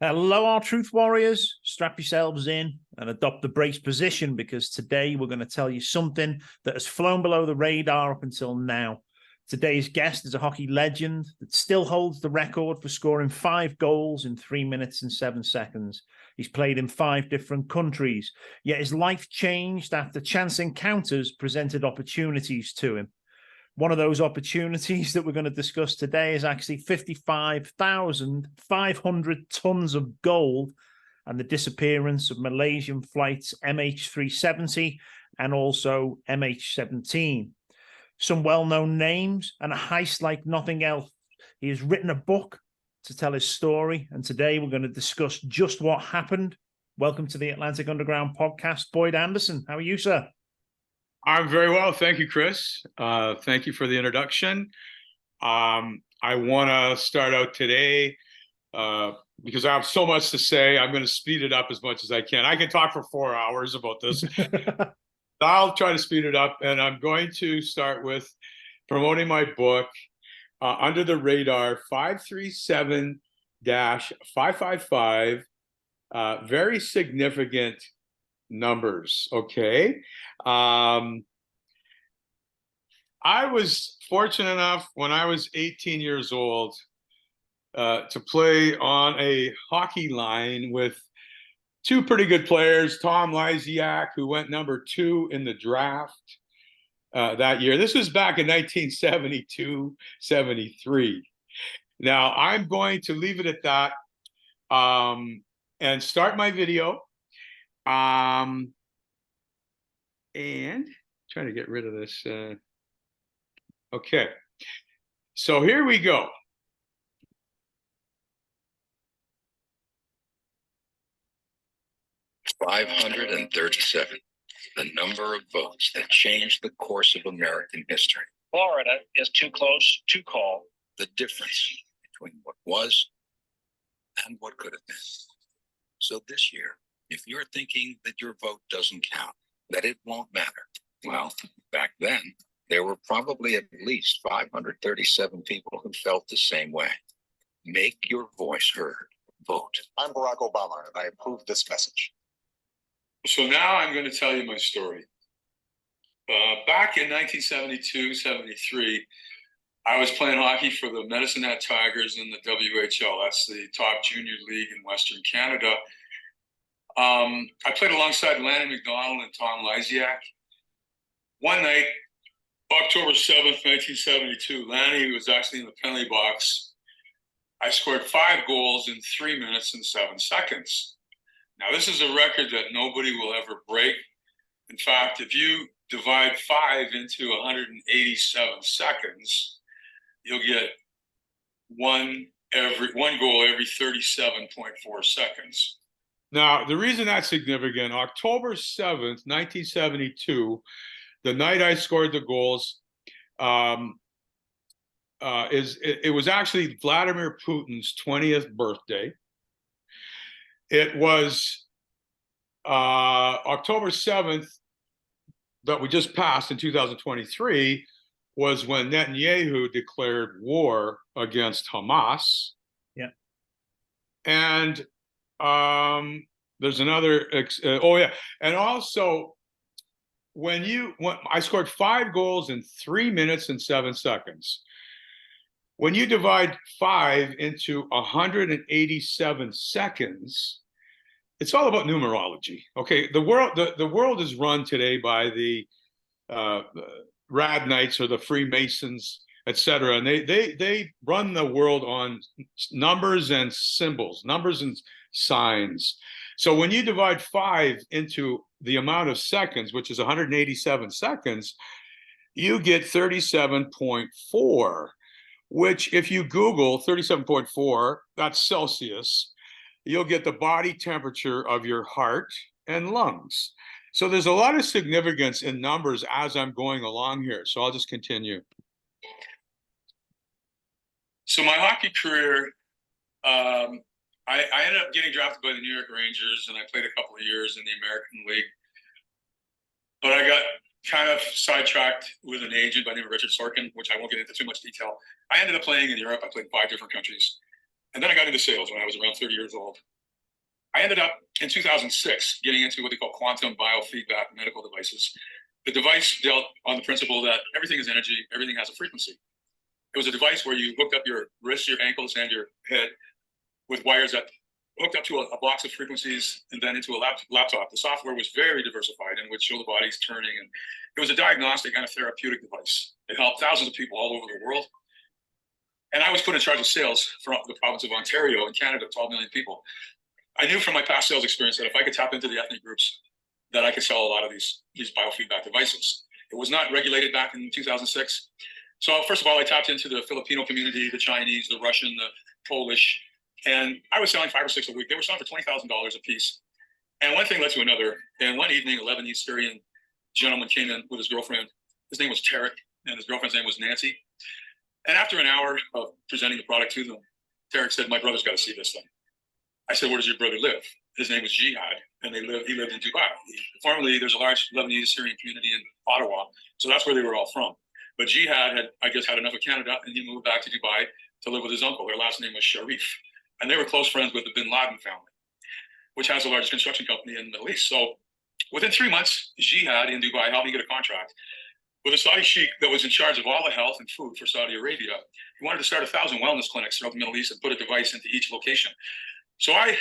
Hello, our truth warriors. Strap yourselves in and adopt the brace position, because today we're going to tell you something that has flown below the radar up until now. Today's guest is a hockey legend that still holds the record for scoring 5 goals in 3 minutes and 7 seconds. He's played in 5 different countries, yet his life changed after chance encounters presented opportunities to him. One of those opportunities that we're going to discuss today is actually 55,500 tons of gold and the disappearance of Malaysian flights MH370 and also MH17. Some well-known names and a heist like nothing else. He has written a book to tell his story, and today we're going to discuss just what happened. Welcome to the Atlantic Underground podcast, Boyd Anderson. How are you, sir? I'm very well. Thank you, Chris. Thank you for the introduction. I want to start out today because I have so much to say. I'm going to speed it up as much as I can. I can talk for 4 hours about this. I'll try to speed it up, and I'm going to start with promoting my book, Under the Radar 537-555, very significant numbers. Okay. I was fortunate enough when I was 18 years old to play on a hockey line with 2 pretty good players, Tom Lysiak, who went number 2 in the draft that year. This was back in 1972-73. Now, I'm going to leave it at that and start my video. And trying to get rid of this. Okay, so here we go. $537, the number of votes that changed the course of American history. Florida is too close to call. The difference between what was and what could have been. So this year, if you're thinking that your vote doesn't count, that it won't matter, well, back then, there were probably at least 537 people who felt the same way. Make your voice heard. Vote. I'm Barack Obama, and I approve this message. So now I'm going to tell you my story. Back in 1972-73, I was playing hockey for the Medicine Hat Tigers in the WHL. That's the top junior league in Western Canada. I played alongside Lanny McDonald and Tom Lysiak. One night, October 7th, 1972, Lanny was actually in the penalty box. I scored 5 goals in 3 minutes and 7 seconds. Now, this is a record that nobody will ever break. In fact, if you divide 5 into 187 seconds, you'll get one goal every 37.4 seconds. Now, the reason that's significant, October 7th, 1972, the night I scored the goals, it was actually Vladimir Putin's 20th birthday. It was October 7th that we just passed in 2023 was when Netanyahu declared war against Hamas. Yeah. And there's another, and also when I scored 5 goals in 3 minutes and 7 seconds. When you divide 5 into 187 seconds, it's all about numerology. Okay, the world is run today by the Rad Knights or the Freemasons, etc. And they run the world on numbers and symbols, numbers and signs. So when you divide 5 into the amount of seconds, which is 187 seconds, you get 37.4, which if you Google 37.4, that's Celsius, you'll get the body temperature of your heart and lungs. So there's a lot of significance in numbers as I'm going along here. So I'll just continue. So my hockey career, I ended up getting drafted by the New York Rangers, and I played a couple of years in the American League. But I got kind of sidetracked with an agent by the name of Richard Sorkin, which I won't get into too much detail. I ended up playing in Europe. I played in 5 different countries. And then I got into sales when I was around 30 years old. I ended up in 2006 getting into what they call quantum biofeedback medical devices. The device dealt on the principle that everything is energy, everything has a frequency. It was a device where you hooked up your wrists, your ankles, and your head with wires that hooked up to a box of frequencies and then into a laptop. The software was very diversified and would show the bodies turning. And it was a diagnostic and a therapeutic device. It helped thousands of people all over the world. And I was put in charge of sales for the province of Ontario in Canada, 12 million people. I knew from my past sales experience that if I could tap into the ethnic groups, that I could sell a lot of these biofeedback devices. It was not regulated back in 2006. So first of all, I tapped into the Filipino community, the Chinese, the Russian, the Polish, and I was selling 5 or 6 a week. They were selling for $20,000 a piece. And one thing led to another. And one evening, a Lebanese Syrian gentleman came in with his girlfriend. His name was Tarek, and his girlfriend's name was Nancy. And after an hour of presenting the product to them, Tarek said, "My brother's got to see this thing." I said, "Where does your brother live?" His name was Jihad, and he lived in Dubai. Formerly, there's a large Lebanese Syrian community in Ottawa, so that's where they were all from. But Jihad had, I guess, had enough of Canada, and he moved back to Dubai to live with his uncle. Their last name was Sharif, and they were close friends with the Bin Laden family, which has the largest construction company in the Middle East. So within 3 months, Jihad in Dubai helped me get a contract with a Saudi sheikh that was in charge of all the health and food for Saudi Arabia. He wanted to start 1,000 wellness clinics throughout the Middle East and put a device into each location. So I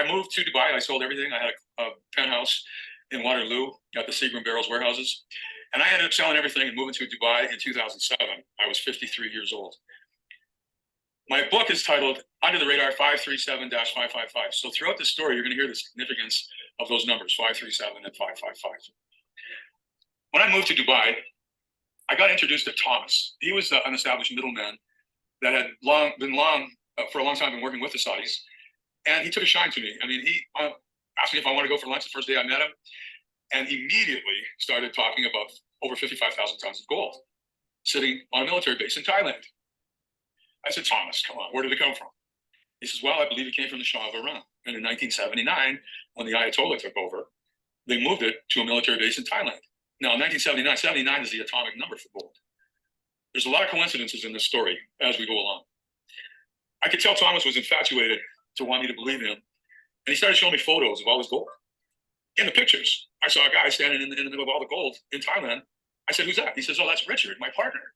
moved to Dubai. I sold everything. I had a penthouse in Waterloo at the Seagram Barrels warehouses. And I ended up selling everything and moving to Dubai in 2007. I was 53 years old. My book is titled Under the Radar 537-555. So throughout this story, you're going to hear the significance of those numbers, 537 and 555. When I moved to Dubai, I got introduced to Thomas. He was an established middleman that had for a long time been working with the Saudis. And he took a shine to me. I mean, he asked me if I wanted to go for lunch the first day I met him, and immediately started talking about over 55,000 tons of gold sitting on a military base in Thailand. I said, "Thomas, come on, where did it come from?" He says, "Well, I believe it came from the Shah of Iran. And in 1979, when the Ayatollah took over, they moved it to a military base in Thailand." Now, in 1979, 79 is the atomic number for gold. There's a lot of coincidences in this story as we go along. I could tell Thomas was infatuated to want me to believe him. And he started showing me photos of all his gold. In the pictures, I saw a guy standing in the middle of all the gold in Thailand. I said, "Who's that?" He says, "Oh, that's Richard, my partner."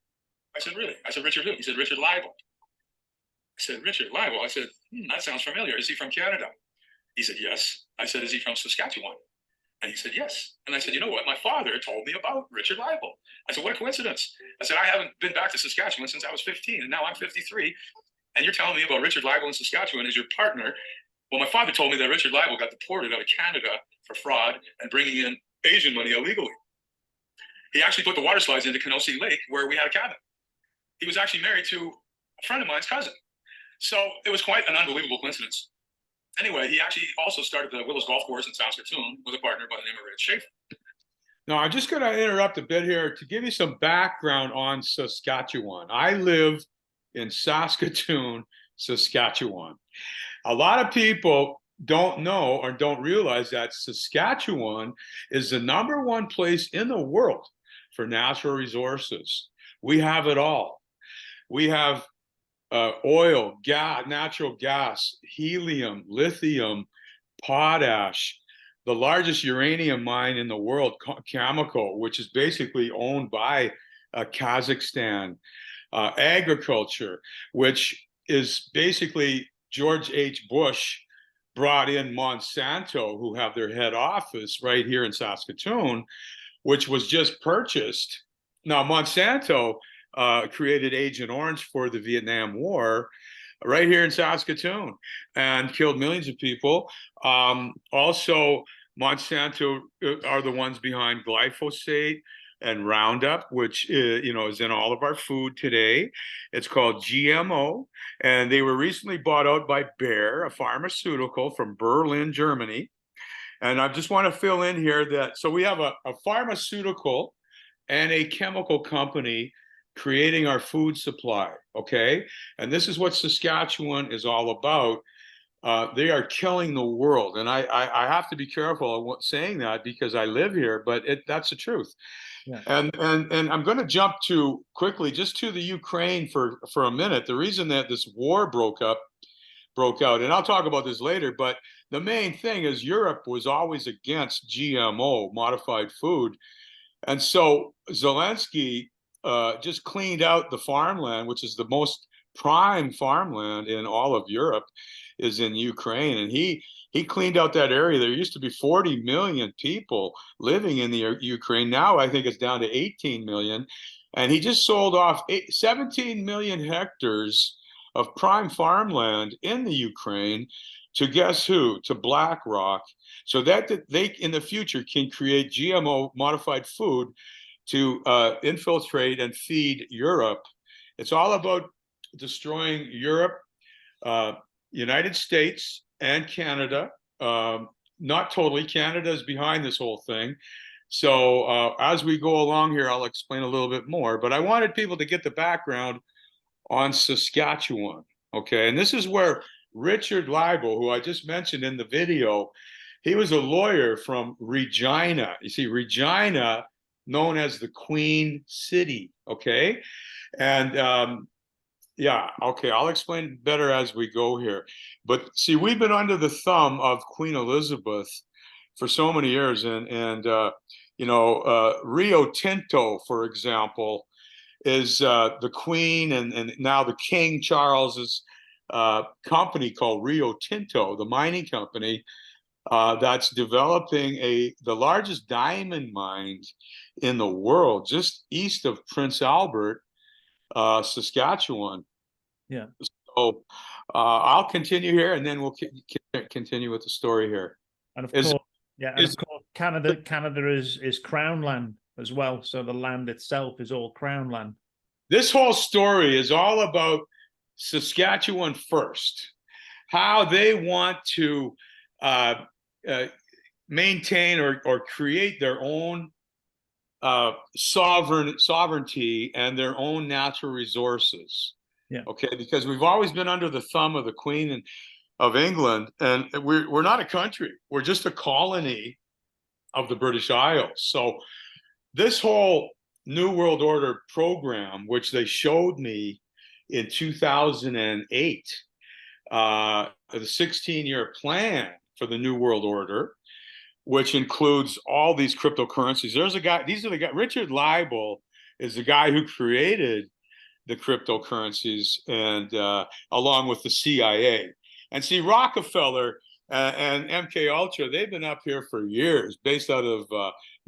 I said, "Really?" I said, "Richard who?" He said, "Richard Leibel." I said, "Richard Leibel." I said, "That sounds familiar. Is he from Canada?" He said, "Yes." I said, "Is he from Saskatchewan?" And he said, "Yes." And I said, "You know what? My father told me about Richard Leibel." I said, "What a coincidence." I said, "I haven't been back to Saskatchewan since I was 15, and now I'm 53. And you're telling me about Richard Leibel in Saskatchewan as your partner." Well, my father told me that Richard Leibel got deported out of Canada for fraud and bringing in Asian money illegally. He actually put the water slides into Kenosi Lake where we had a cabin. He was actually married to a friend of mine's cousin. So it was quite an unbelievable coincidence. Anyway, he actually also started the Willows Golf Course in Saskatoon with a partner by the name of Red Schaefer. Now, I'm just going to interrupt a bit here to give you some background on Saskatchewan. I live in Saskatoon, Saskatchewan. A lot of people don't know or don't realize that Saskatchewan is the #1 place in the world for natural resources. We have it all. We have oil, gas, natural gas, helium, lithium, potash, the largest uranium mine in the world, Cameco, which is basically owned by Kazakhstan, agriculture, which is basically George H. Bush brought in Monsanto, who have their head office right here in Saskatoon, which was just purchased. Now, Monsanto created Agent Orange for the Vietnam War right here in Saskatoon and killed millions of people. Also, Monsanto are the ones behind glyphosate and Roundup, which is in all of our food today. It's called GMO, and they were recently bought out by Bayer, a pharmaceutical from Berlin, Germany. And I just want to fill in here that, so we have a pharmaceutical and a chemical company creating our food supply, okay? And this is what Saskatchewan is all about. They are killing the world. And I have to be careful of saying that because I live here, but that's the truth. Yeah. And I'm going to jump to quickly just to the Ukraine for a minute. The reason that this war broke up broke out. And I'll talk about this later, but the main thing is Europe was always against GMO, modified food. And so Zelensky just cleaned out the farmland, which is the most prime farmland in all of Europe, is in Ukraine. And he cleaned out that area. There used to be 40 million people living in the Ukraine. Now I think it's down to 18 million. And he just sold off 17 million hectares of prime farmland in the Ukraine to guess who? To BlackRock, so that they in the future can create GMO modified food to infiltrate and feed Europe. It's all about destroying Europe, United States, and Canada. Not totally. Canada is behind this whole thing. So as we go along here, I'll explain a little bit more. But I wanted people to get the background on Saskatchewan. Okay, and this is where Richard Leibel, who I just mentioned in the video, he was a lawyer from Regina. You see, Regina, known as the Queen City. Okay, and yeah, okay, I'll explain better as we go here. But see, we've been under the thumb of Queen Elizabeth for so many years, and you know, Rio Tinto, for example, is the Queen and now the King Charles's company called Rio Tinto, the mining company that's developing the largest diamond mine in the world, just east of Prince Albert, Saskatchewan. Yeah. So I'll continue here, and then we'll continue with the story here. And of course, yeah, and of course, Canada is crown land as well. So the land itself is all crown land. This whole story is all about Saskatchewan first, how they want to maintain or create their own sovereignty and their own natural resources. Yeah. Okay, because we've always been under the thumb of the Queen of England, and we're not a country. We're just a colony of the British Isles. So this whole New World Order program, which they showed me in 2008, the 16-year plan for the New World Order, which includes all these cryptocurrencies. There's a guy, these are the guys, Richard Leibel is the guy who created the cryptocurrencies, and along with the CIA. And see, Rockefeller and MK Ultra, they've been up here for years, based out of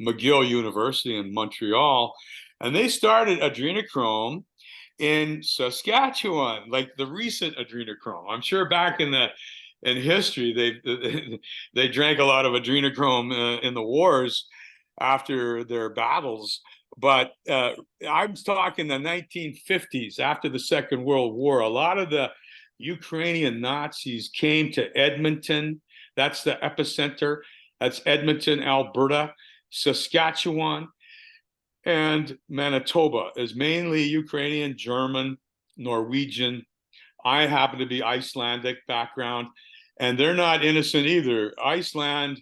McGill University in Montreal. And they started adrenochrome in Saskatchewan, like the recent adrenochrome. I'm sure back in history, they drank a lot of adrenochrome in the wars after their battles. But I'm talking the 1950s, after the Second World War. A lot of the Ukrainian Nazis came to Edmonton. That's the epicenter. That's Edmonton, Alberta. Saskatchewan and Manitoba is mainly Ukrainian, German, Norwegian. I happen to be Icelandic background, and they're not innocent either. Iceland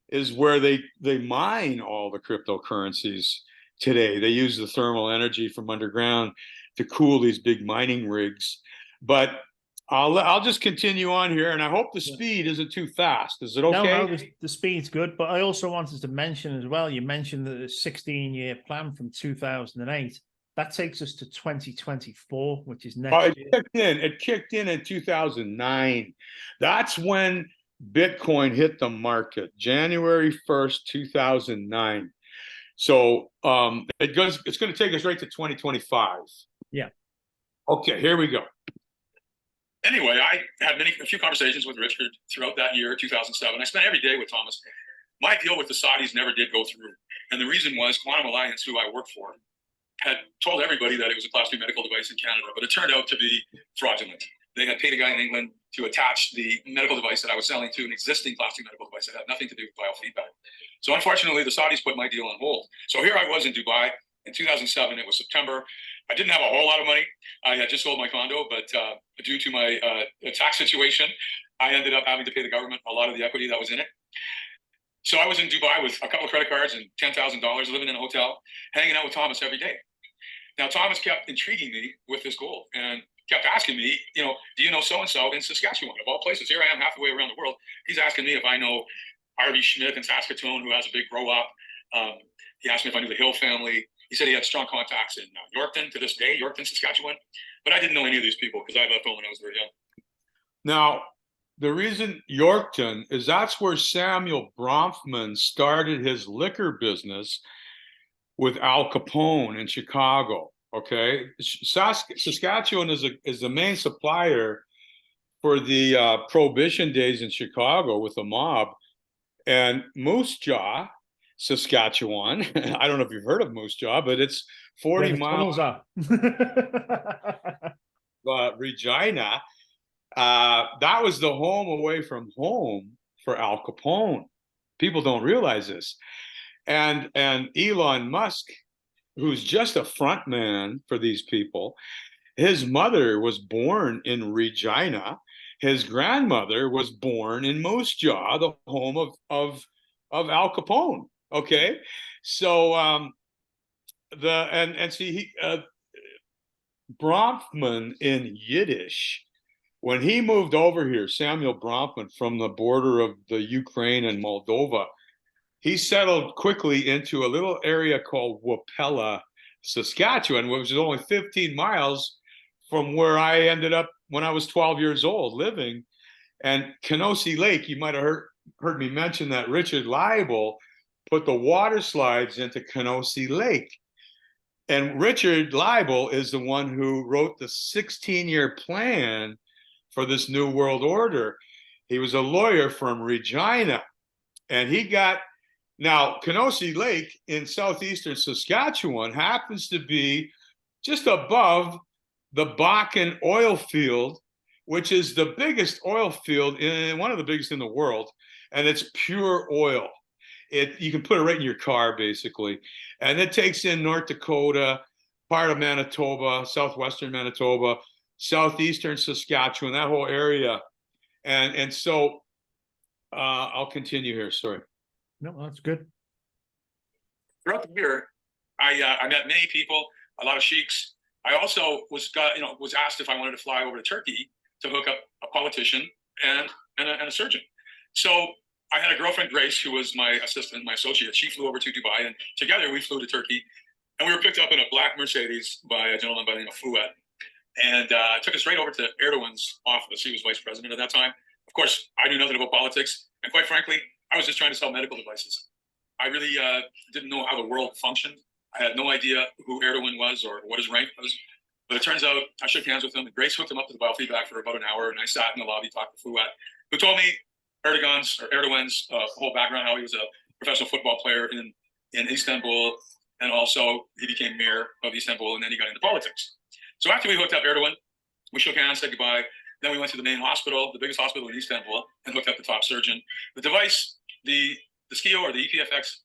is where they mine all the cryptocurrencies today. They use the thermal energy from underground to cool these big mining rigs. But I'll just continue on here, and I hope the speed isn't too fast. Is it okay? No, the speed's good. But I also wanted to mention as well, you mentioned the 16-year plan from 2008. That takes us to 2024, which is next year. It kicked in 2009. That's when Bitcoin hit the market, January 1st, 2009. So it's going to take us right to 2025. Yeah. Okay, here we go. Anyway, I had a few conversations with Richard throughout that year, 2007. I spent every day with Thomas. My deal with the Saudis never did go through. And the reason was Quantum Alliance, who I work for, had told everybody that it was a Class 2 medical device in Canada, but it turned out to be fraudulent. They had paid a guy in England to attach the medical device that I was selling to an existing Class 2 medical device that had nothing to do with biofeedback. So unfortunately, the Saudis put my deal on hold. So here I was in Dubai in 2007. It was September. I didn't have a whole lot of money. I had just sold my condo, but due to my tax situation, I ended up having to pay the government a lot of the equity that was in it. So I was in Dubai with a couple of credit cards and $10,000, living in a hotel, hanging out with Thomas every day. Now, Thomas kept intriguing me with this gold. And kept asking me, do you know so-and-so in Saskatchewan? Of all places, here I am halfway around the world. He's asking me if I know Harvey Schmidt in Saskatoon, who has a big grow up. He asked me if I knew the Hill family. He said he had strong contacts in Yorkton to this day, Yorkton, Saskatchewan. But I didn't know any of these people because I left home when I was very young. Now, the reason Yorkton is that's where Samuel Bronfman started his liquor business with Al Capone in Chicago. Okay, Saskatchewan is the main supplier for the Prohibition days in Chicago with the mob, and Moose Jaw, Saskatchewan. I don't know if you've heard of Moose Jaw, but it's 40 miles Regina. That was the home away from home for Al Capone. People don't realize this. And Elon Musk, who's just a front man for these people, his mother was born in Regina. His grandmother was born in Moose Jaw, the home of Al Capone. Okay, so Bronfman in Yiddish, when he moved over here, Samuel Bronfman from the border of the Ukraine and Moldova, he settled quickly into a little area called Wapella, Saskatchewan, which is only 15 miles from where I ended up when I was 12 years old living. And Kenosee Lake, you might have heard me mention that Richard Leibel put the water slides into Kenosee Lake. And Richard Leibel is the one who wrote the 16-year plan for this New World Order. He was a lawyer from Regina, and he got, now Kenosee Lake in southeastern Saskatchewan happens to be just above the Bakken oil field, which is the biggest oil field, one of the biggest in the world, and it's pure oil. You can put it right in your car, basically. And it takes in North Dakota, part of Manitoba, southwestern Manitoba, southeastern Saskatchewan, that whole area. And so I'll continue here. Sorry. No, that's good. Throughout the year, I met many people, a lot of sheiks. I also was asked if I wanted to fly over to Turkey to hook up a politician and a surgeon. So I had a girlfriend, Grace, who was my assistant, my associate. She flew over to Dubai, and together we flew to Turkey. And we were picked up in a black Mercedes by a gentleman by the name of Fouad. And took us right over to Erdogan's office. He was vice president at that time. Of course, I knew nothing about politics. And quite frankly, I was just trying to sell medical devices. I really didn't know how the world functioned. I had no idea who Erdogan was or what his rank was. But it turns out I shook hands with him, and Grace hooked him up to the biofeedback for about an hour. And I sat in the lobby, talked to Fouad, who told me Erdogan's whole background, how he was a professional football player in Istanbul, and also he became mayor of Istanbul, and then he got into politics. So after we hooked up Erdogan, we shook hands, said goodbye. Then we went to the main hospital, the biggest hospital in Istanbul, and hooked up the top surgeon. The device, the SKIO or the EPFX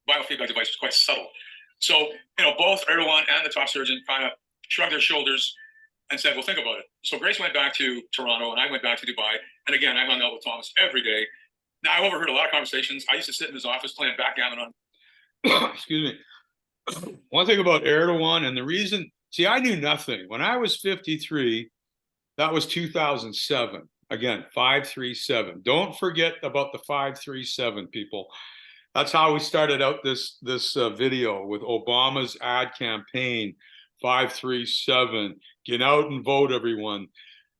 biofeedback device was quite subtle. So, both Erdogan and the top surgeon kind of shrugged their shoulders and said, well, think about it. So Grace went back to Toronto and I went back to Dubai. And again, I hung out with Thomas every day. Now, I overheard a lot of conversations. I used to sit in his office playing backgammon on. Excuse me. One thing about Erdogan, and the reason, see, I knew nothing. When I was 53, that was 2007. Again, 537. Don't forget about the 537, people. That's how we started out this video with Obama's ad campaign, 537. Get out and vote, everyone.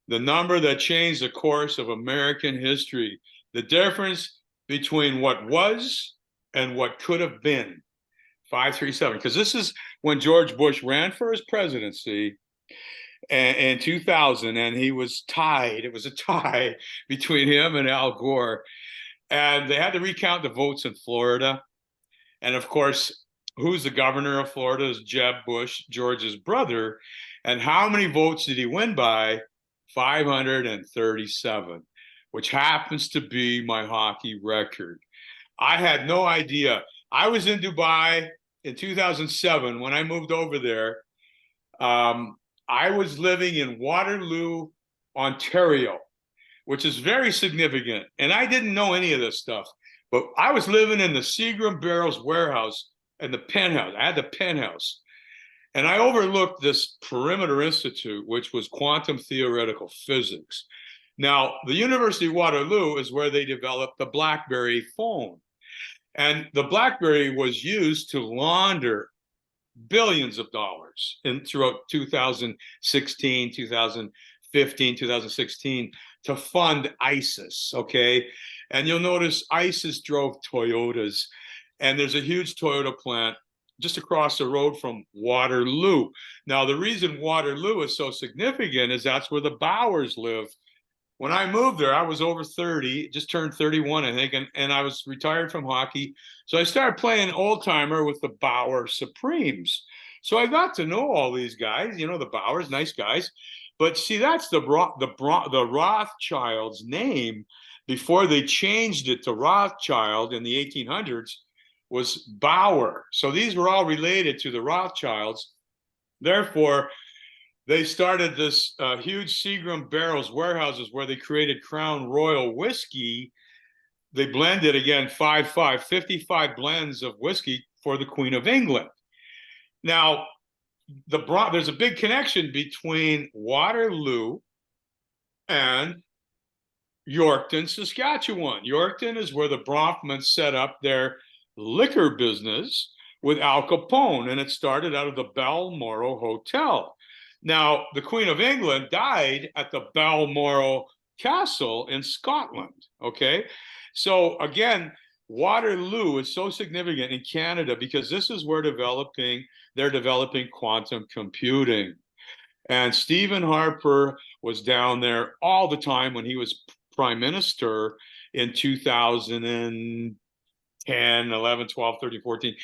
The number that changed the course of American history. The difference between what was and what could have been. 537. Because this is when George Bush ran for his presidency in 2000, and he was tied. It was a tie between him and Al Gore. And they had to recount the votes in Florida. And of course, who's the governor of Florida is Jeb Bush, George's brother. And how many votes did he win by? 537, which happens to be my hockey record. I had no idea. I was in Dubai in 2007 when I moved over there. I was living in Waterloo, Ontario, which is very significant. And I didn't know any of this stuff, but I was living in the Seagram Barrels warehouse and the penthouse. I had the penthouse. And I overlooked this Perimeter Institute, which was quantum theoretical physics. Now, the University of Waterloo is where they developed the BlackBerry phone. And the BlackBerry was used to launder billions of dollars throughout 2016, 2015, 2016 to fund ISIS, okay? And you'll notice ISIS drove Toyotas, and there's a huge Toyota plant just across the road from Waterloo. Now, the reason Waterloo is so significant is that's where the Bowers live. When I moved there, I was over 30, just turned 31, I think, and I was retired from hockey. So I started playing old timer with the Bauer Supremes. So I got to know all these guys, you know, the Bowers, nice guys. But see, that's the Rothschild's name before they changed it to Rothschild in the 1800s was Bauer. So these were all related to the Rothschilds. Therefore, they started this huge Seagram barrels warehouses where they created Crown Royal whiskey. They blended, again, 55 blends of whiskey for the Queen of England. Now, there's a big connection between Waterloo and Yorkton, Saskatchewan. Yorkton is where the Bronfmans set up their liquor business with Al Capone, and it started out of the Balmoral Hotel. Now, the Queen of England died at the Balmoral Castle in Scotland, okay? So again, Waterloo is so significant in Canada because this is where they're developing quantum computing. And Stephen Harper was down there all the time when he was prime minister in 2010, 11, 12, 13, 14.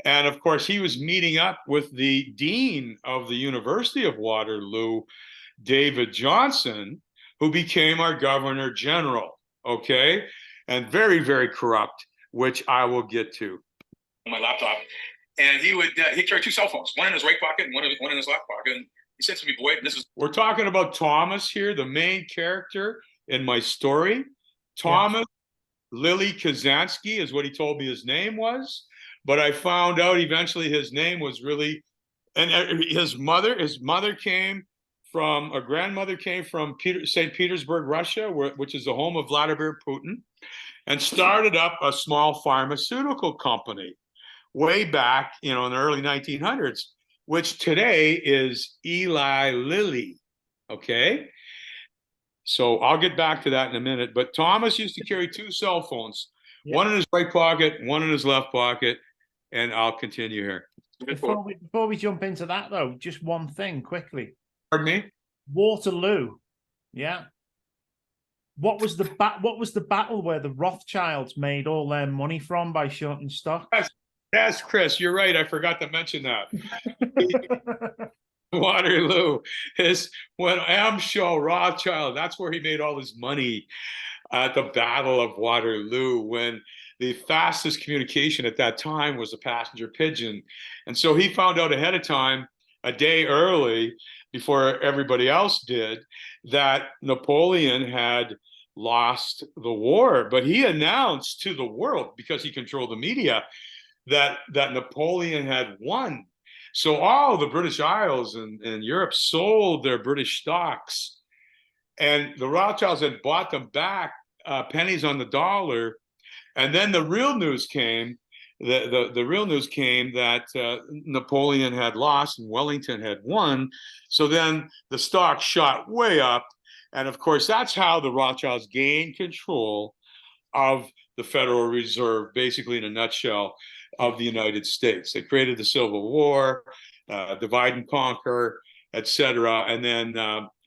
And of course, he was meeting up with the dean of the University of Waterloo, David Johnson, who became our governor general, okay? And very, very corrupt, which I will get to. On my laptop, and he carried two cell phones, one in his right pocket and one in his left pocket. And he said to me, "Boyd, this is..." We're talking about Thomas here, the main character in my story. Thomas Lily Kazansky is what he told me his name was, but I found out eventually his name was really, and his grandmother came from St. Petersburg, Russia, which is the home of Vladimir Putin, and started up a small pharmaceutical company way back, in the early 1900s, which today is Eli Lilly, okay? So I'll get back to that in a minute. But Thomas used to carry two cell phones, one in his right pocket, one in his left pocket, and I'll continue here. Before we jump into that, though, just one thing quickly. Pardon me? Waterloo, yeah. What was the battle where the Rothschilds made all their money from by shorting stock? Yes, Chris, you're right. I forgot to mention that. Waterloo is when Rothschild, that's where he made all his money at the Battle of Waterloo, when the fastest communication at that time was a passenger pigeon. And so he found out ahead of time, a day early, before everybody else did, that Napoleon had lost the war. But he announced to the world, because he controlled the media, that Napoleon had won. So all the British Isles and Europe sold their British stocks, and the Rothschilds had bought them back pennies on the dollar. And then the real news came. The real news came that Napoleon had lost and Wellington had won. So then the stock shot way up, and of course that's how the Rothschilds gained control of the Federal Reserve, basically in a nutshell, of the United States. They created the Civil War, divide and conquer, etc., and then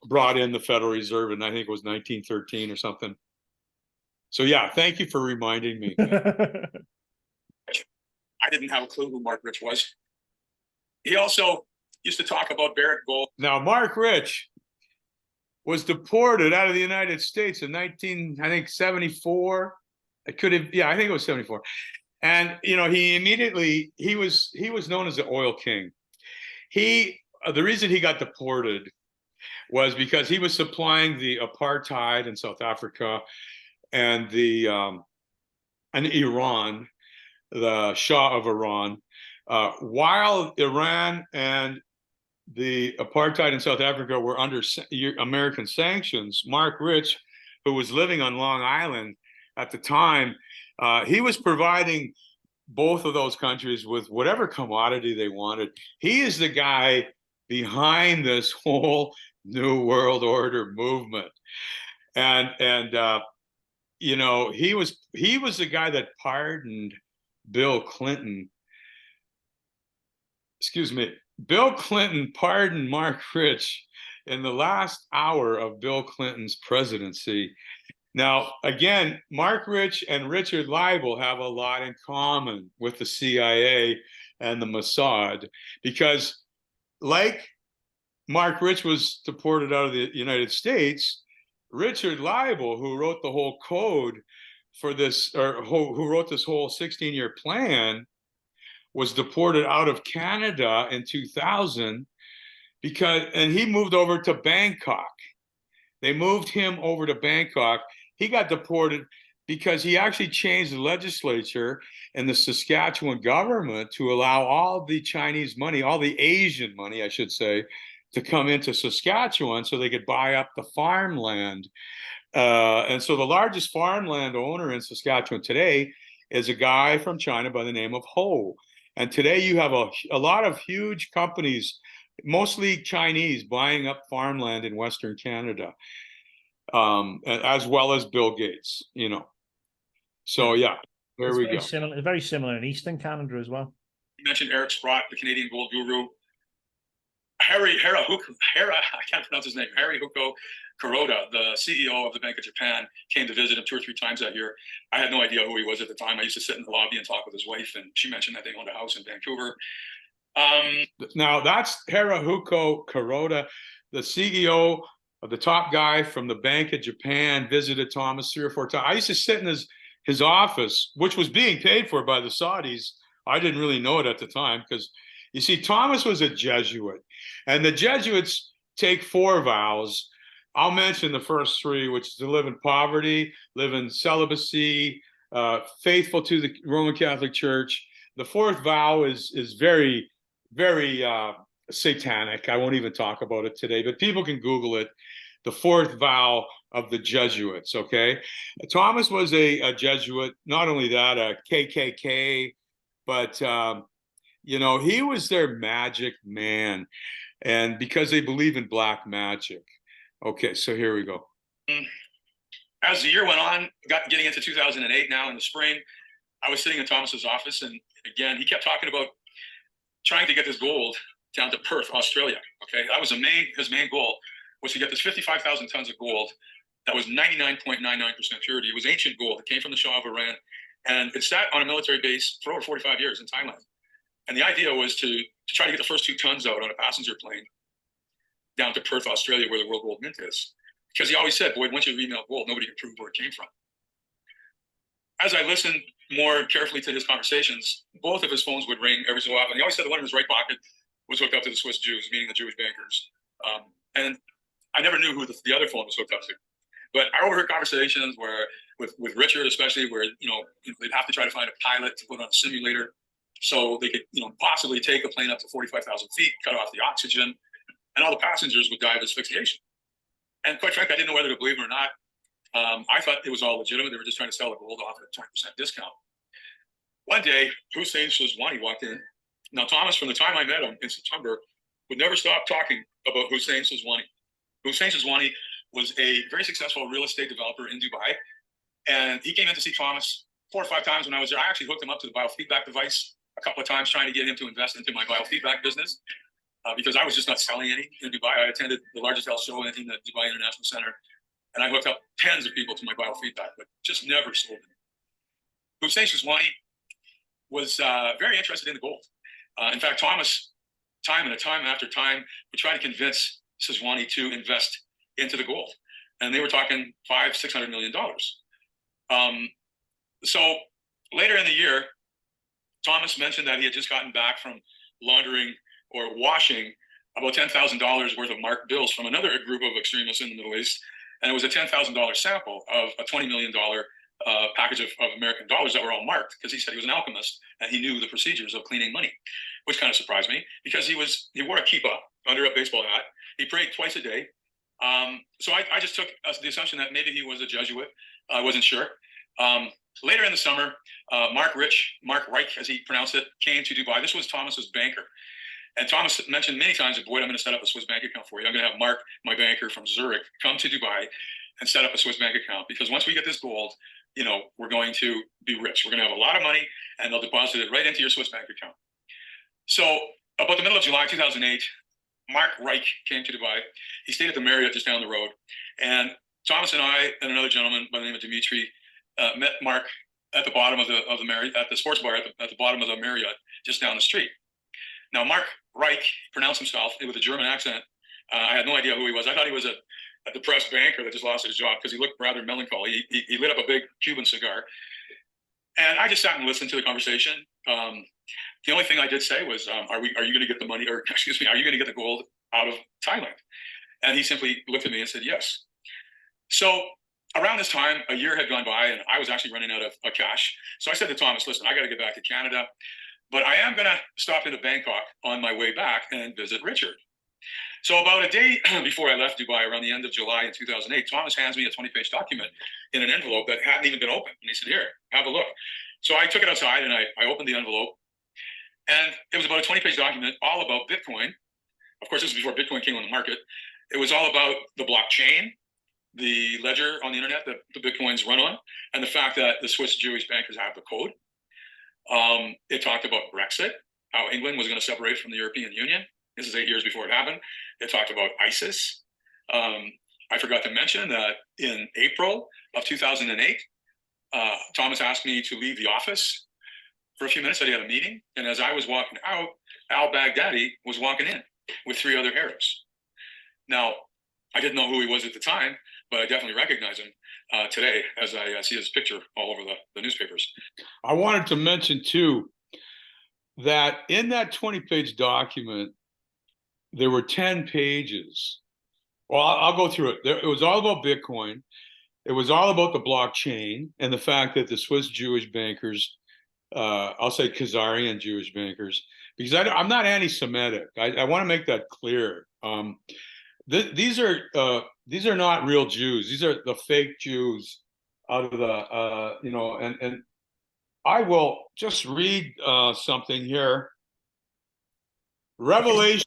brought in the Federal Reserve in, I think it was 1913 or something. So yeah, thank you for reminding me. I didn't have a clue who Mark Rich was. He also used to talk about Barrett Gold. Now, Mark Rich was deported out of the United States in 1974. I think it was 74. And he was known as the oil king. The reason he got deported was because he was supplying the apartheid in South Africa and Iran, the Shah of Iran, While Iran and the apartheid in South Africa were under American sanctions, Mark Rich, who was living on Long Island at the time, he was providing both of those countries with whatever commodity they wanted. He is the guy behind this whole New World Order movement. And you know, he was the guy that pardoned Bill Clinton. Excuse me. Bill Clinton pardoned Mark Rich in the last hour of Bill Clinton's presidency. Now, again, Mark Rich and Richard Leibel have a lot in common with the CIA and the Mossad, because like Mark Rich was deported out of the United States, Richard Leibel, who wrote the whole code for this, or who wrote this whole 16-year plan, was deported out of Canada in 2000 and he moved over to Bangkok. They moved him over to Bangkok. He got deported because he actually changed the legislature and the Saskatchewan government to allow all the Chinese money, all the Asian money, I should say, to come into Saskatchewan so they could buy up the farmland. And so the largest farmland owner in Saskatchewan today is a guy from China by the name of Ho. And today you have a lot of huge companies, mostly Chinese, buying up farmland in Western Canada, as well as Bill Gates, you know. So yeah, there we go. Very similar in Eastern Canada as well. You mentioned Eric Sprott, the Canadian gold guru. I can't pronounce his name. Haruhiko Kuroda, the CEO of the Bank of Japan, came to visit him 2 or 3 times that year. I had no idea who he was at the time. I used to sit in the lobby and talk with his wife, and she mentioned that they owned a house in Vancouver. Now that's Haruhiko Kuroda, the CEO of the top guy from the Bank of Japan, visited Thomas 3 or 4 times. I used to sit in his office, which was being paid for by the Saudis. I didn't really know it at the time because, you see, Thomas was a Jesuit, and the Jesuits take 4 vows. I'll mention the first 3, which is to live in poverty, live in celibacy, faithful to the Roman Catholic Church. The 4th vow is very, very satanic. I won't even talk about it today, but people can Google it. The 4th vow of the Jesuits, okay? Thomas was a Jesuit, not only that, a KKK, but you know, he was their magic man, and because they believe in black magic. Okay, so here we go. As the year went on, getting into 2008 now in the spring, I was sitting in Thomas's office, and again, he kept talking about trying to get this gold down to Perth, Australia. Okay, that was his main goal, was to get this 55,000 tons of gold that was 99.99% purity. It was ancient gold. It came from the Shah of Iran, and it sat on a military base for over 45 years in Thailand. And the idea was to try to get the first 2 tons out on a passenger plane down to Perth, Australia, where the World Gold Mint is. Because he always said, Boyd, once you remelt gold, nobody can prove where it came from. As I listened more carefully to his conversations, both of his phones would ring every so often. He always said the one in his right pocket was hooked up to the Swiss Jews, meaning the Jewish bankers. And I never knew who the other phone was hooked up to. But I overheard conversations where, with Richard especially, where they'd have to try to find a pilot to put on a simulator so they could possibly take a plane up to 45,000 feet, cut off the oxygen, and all the passengers would die of asphyxiation. And quite frankly, I didn't know whether to believe him or not. I thought it was all legitimate. They were just trying to sell the gold off at a 20% discount. One day, Hussein Shazwani walked in. Now, Thomas, from the time I met him in September, would never stop talking about Hussein Shazwani. Hussein Shazwani was a very successful real estate developer in Dubai. And he came in to see Thomas 4 or 5 times when I was there. I actually hooked him up to the biofeedback device a couple of times, trying to get him to invest into my biofeedback business. Because I was just not selling any in Dubai. I attended the largest health show in the Dubai International Center, and I hooked up tens of people to my biofeedback, but just never sold them. Hussein Shazwani was very interested in the gold. In fact, Thomas, time after time, would try to convince Shazwani to invest into the gold, and they were talking $500-600 million. So later in the year, Thomas mentioned that he had just gotten back from laundering or washing about $10,000 worth of marked bills from another group of extremists in the Middle East. And it was a $10,000 sample of a $20 million package of American dollars that were all marked because he said he was an alchemist and he knew the procedures of cleaning money, which kind of surprised me because he wore a kippah under a baseball hat. He prayed twice a day. So I just took the assumption that maybe he was a Jesuit. I wasn't sure. Later in the summer, Mark Reich, as he pronounced it, came to Dubai. This was Thomas's banker. And Thomas mentioned many times, Boyd, I'm going to set up a Swiss bank account for you. I'm going to have Mark, my banker from Zurich, come to Dubai and set up a Swiss bank account because once we get this gold, we're going to be rich. We're going to have a lot of money and they'll deposit it right into your Swiss bank account. So about the middle of July 2008, Mark Reich came to Dubai. He stayed at the Marriott just down the road. And Thomas and I and another gentleman by the name of Dimitri met Mark at the bottom of the Marriott, at the sports bar at the bottom of the Marriott just down the street. Now, Mark Reich pronounced himself with a German accent. I had no idea who he was. I thought he was a depressed banker that just lost his job because he looked rather melancholy. He lit up a big Cuban cigar. And I just sat and listened to the conversation. The only thing I did say was, are you going to get the money, or excuse me, are you going to get the gold out of Thailand? And he simply looked at me and said, yes. So around this time, a year had gone by and I was actually running out of cash. So I said to Thomas, listen, I got to get back to Canada, but I am going to stop into Bangkok on my way back and visit Richard. So about a day before I left Dubai, around the end of July in 2008, Thomas hands me a 20-page document in an envelope that hadn't even been opened. And he said, here, have a look. So I took it outside and I opened the envelope. And it was about a 20-page document all about Bitcoin. Of course, this is before Bitcoin came on the market. It was all about the blockchain, the ledger on the internet that the Bitcoins run on, and the fact that the Swiss Jewish bankers have the code. It talked about Brexit, how England was going to separate from the European Union. This is 8 years before it happened. It talked about ISIS. I forgot to mention that in April of 2008, Thomas asked me to leave the office for a few minutes. That he had a meeting. And as I was walking out, al-Baghdadi was walking in with 3 other Arabs. Now, I didn't know who he was at the time, but I definitely recognize him today as I see his picture all over the newspapers. I wanted to mention, too, that in that 20-page document, there were 10 pages. Well, I'll go through it. It was all about Bitcoin. It was all about the blockchain and the fact that the Swiss Jewish bankers, I'll say Khazarian Jewish bankers, because I'm not anti-Semitic. I want to make that clear. These are not real Jews. These are the fake Jews out of the, and I will just read something here. Revelation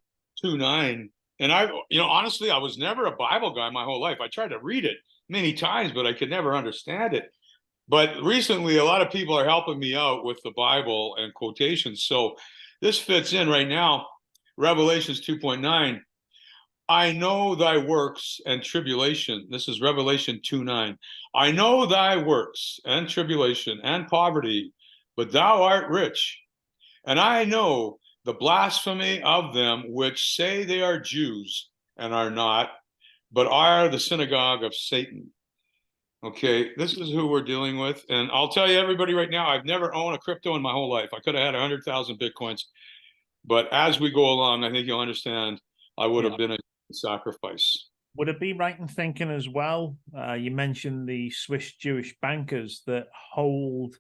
2:9. And honestly, I was never a Bible guy my whole life. I tried to read it many times, but I could never understand it. But recently, a lot of people are helping me out with the Bible and quotations. So this fits in right now. Revelations 2:9. I know thy works and tribulation. This is Revelation 2:9. I know thy works and tribulation and poverty, but thou art rich. And I know the blasphemy of them which say they are Jews and are not, but are the synagogue of Satan. Okay, this is who we're dealing with. And I'll tell you, everybody, right now, I've never owned a crypto in my whole life. I could have had 100,000 Bitcoins. But as we go along, I think you'll understand I would have been a sacrifice. Would it be right in thinking as well, you mentioned the Swiss Jewish bankers that hold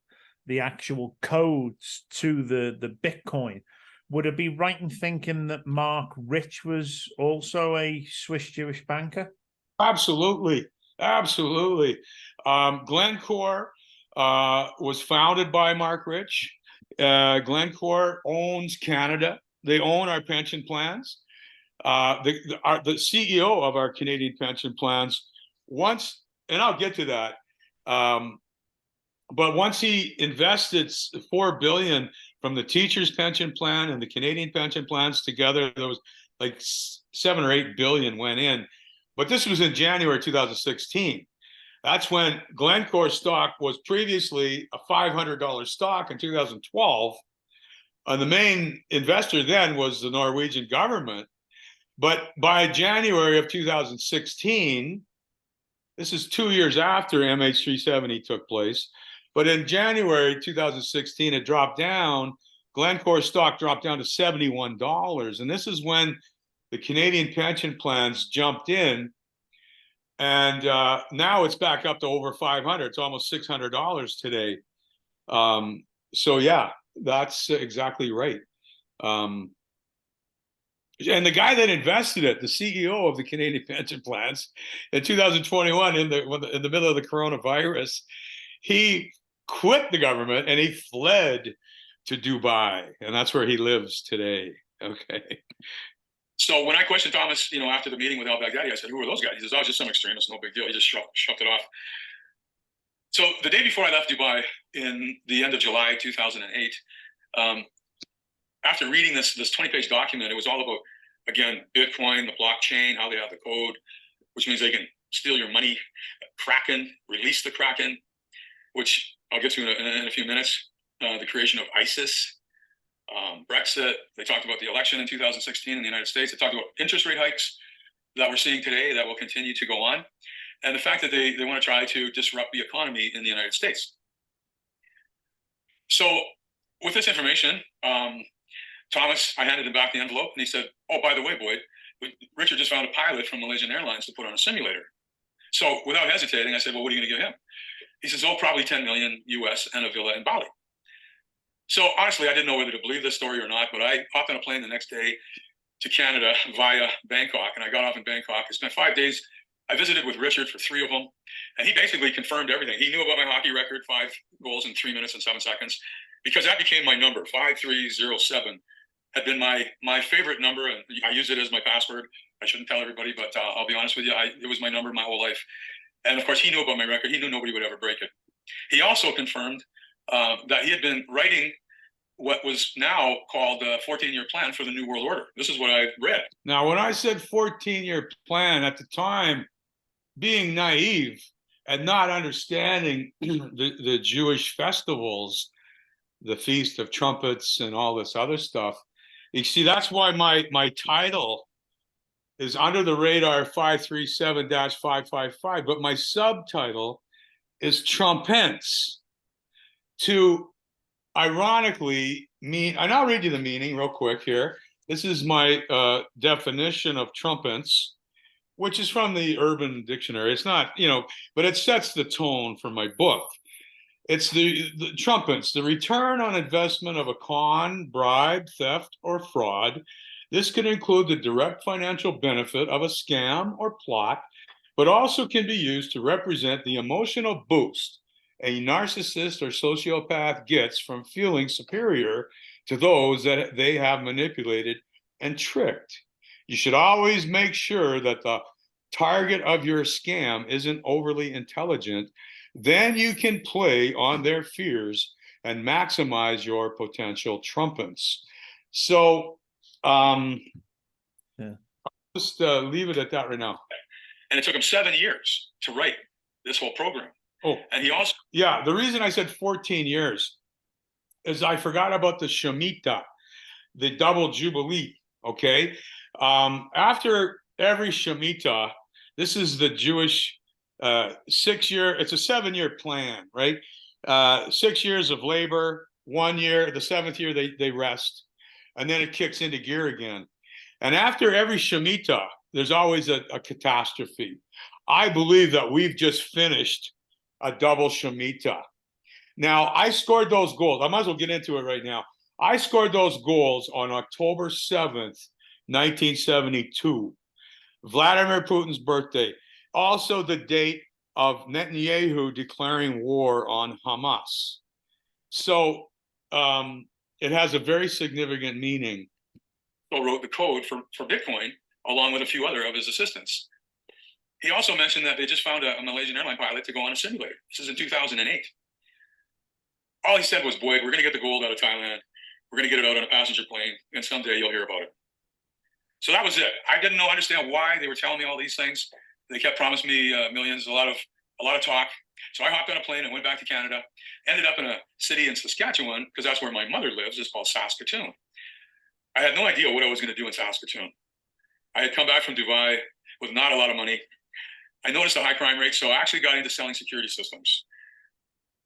the actual codes to the Bitcoin. Would it be right in thinking that Mark Rich was also a Swiss Jewish banker? Absolutely. Absolutely. Glencore was founded by Mark Rich. Glencore owns Canada. They own our pension plans. The CEO of our Canadian pension plans once, and I'll get to that, but once he invested $4 billion from the teachers' pension plan and the Canadian pension plans together, there was like 7 or 8 billion went in. But this was in January 2016. That's when Glencore stock was previously a $500 stock in 2012. And the main investor then was the Norwegian government. But by January of 2016, this is 2 years after MH370 took place, but in January 2016, it dropped down. Glencore stock dropped down to $71. And this is when the Canadian pension plans jumped in And now it's back up to over 500. It's almost $600 today. So yeah, that's exactly right. And the guy that invested it, the CEO of the Canadian pension plans in 2021, in the middle of the coronavirus, he quit the government and he fled to Dubai, and that's where he lives today. Okay. So when I questioned Thomas, after the meeting with al-Baghdadi, I said, "Who are those guys?" He says, "Oh, just some extremists, no big deal." He just shoved it off. So the day before I left Dubai, in the end of July 2008, after reading this 20-page document, it was all about, again, Bitcoin, the blockchain, how they have the code, which means they can steal your money, Kraken, release the Kraken, which I'll get to in a few minutes, the creation of ISIS, Brexit. They talked about the election in 2016 in the United States. They talked about interest rate hikes that we're seeing today that will continue to go on, and the fact that they want to try to disrupt the economy in the United States. So with this information, Thomas, I handed him back the envelope, and he said, "Oh, by the way, Boyd, Richard just found a pilot from Malaysian Airlines to put on a simulator." So without hesitating, I said, "Well, what are you going to give him?" He says, "Oh, probably 10 million US and a villa in Bali." So honestly, I didn't know whether to believe this story or not, but I hopped on a plane the next day to Canada via Bangkok, and I got off in Bangkok. I spent 5 days. I visited with Richard for 3 of them, and he basically confirmed everything. He knew about my hockey record, 5 goals in 3 minutes and 7 seconds, because that became my number. 5307 had been my favorite number, and I use it as my password. I shouldn't tell everybody, but I'll be honest with you, it was my number my whole life. And of course, he knew about my record. He knew nobody would ever break it. He also confirmed that he had been writing what was now called the 14-year plan for the New World Order. This is what I read. Now, when I said 14-year plan at the time, being naive and not understanding the Jewish festivals, the Feast of Trumpets and all this other stuff, you see, that's why my title is Under the Radar 537-555, but my subtitle is Trumpence, to ironically mean, and I'll read you the meaning real quick here. This is my definition of trumpence, which is from the Urban Dictionary. It's not, but it sets the tone for my book. It's the trumpence, the return on investment of a con, bribe, theft, or fraud. This can include the direct financial benefit of a scam or plot, but also can be used to represent the emotional boost a narcissist or sociopath gets from feeling superior to those that they have manipulated and tricked. You should always make sure that the target of your scam isn't overly intelligent. Then you can play on their fears and maximize your potential trumpence. So, just leave it at that right now. And it took him 7 years to write this whole program. Oh, and he also, yeah, the reason I said 14 years is I forgot about the Shemitah, the double Jubilee. Okay. After every Shemitah, this is the Jewish 6-year, it's a 7-year plan, right? 6 years of labor, 1 year, the 7th year they rest, and then it kicks into gear again. And after every Shemitah, there's always a catastrophe. I believe that we've just finished a double Shemitah. Now, I scored those goals. I might as well get into it right now. I scored those goals on October 7th, 1972, Vladimir Putin's birthday. Also the date of Netanyahu declaring war on Hamas. So it has a very significant meaning. wrote the code for Bitcoin, along with a few other of his assistants. He also mentioned that they just found a Malaysian airline pilot to go on a simulator. This is in 2008. All he said was, "Boyd, we're going to get the gold out of Thailand. We're going to get it out on a passenger plane, and someday you'll hear about it." So that was it. I didn't understand why they were telling me all these things. They kept promising me millions, a lot of talk. So I hopped on a plane and went back to Canada. Ended up in a city in Saskatchewan, because that's where my mother lives. It's called Saskatoon. I had no idea what I was going to do in Saskatoon. I had come back from Dubai with not a lot of money. I noticed a high crime rate, so I actually got into selling security systems.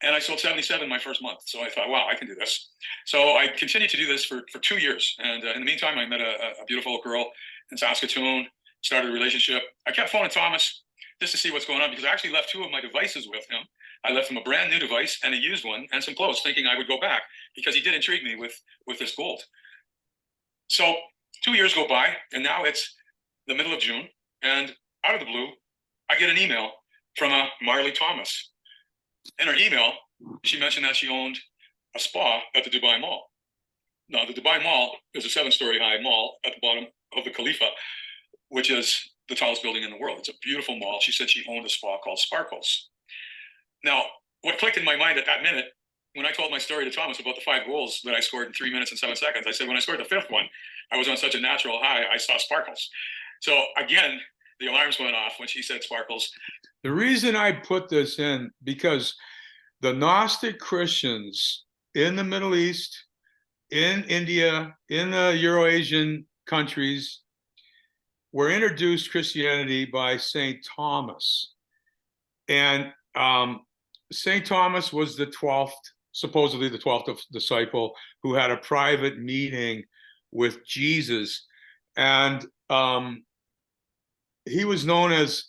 And I sold 77 my first month. So I thought, wow, I can do this. So I continued to do this for 2 years. And in the meantime, I met a beautiful girl in Saskatoon, started a relationship. I kept phoning Thomas just to see what's going on, because I actually left 2 of my devices with him. I left him a brand new device and a used one and some clothes, thinking I would go back because he did intrigue me with this gold. So 2 years go by, and now it's the middle of June, and out of the blue, I get an email from a Marley Thomas. In her email, she mentioned that she owned a spa at the Dubai Mall. Now, the Dubai Mall is a 7-story high mall at the bottom of the Khalifa, which is the tallest building in the world. It's a beautiful mall. She said she owned a spa called Sparkles. Now, what clicked in my mind at that minute, when I told my story to Thomas about the 5 goals that I scored in 3 minutes and 7 seconds, I said, when I scored the 5th one, I was on such a natural high, I saw sparkles. So again, the alarms went off when she said sparkles. The reason I put this in, because the Gnostic Christians in the Middle East, in India, in the Euro-Asian countries, were introduced Christianity by St. Thomas. And St. Thomas was the 12th, supposedly the 12th disciple, who had a private meeting with Jesus. And he was known as,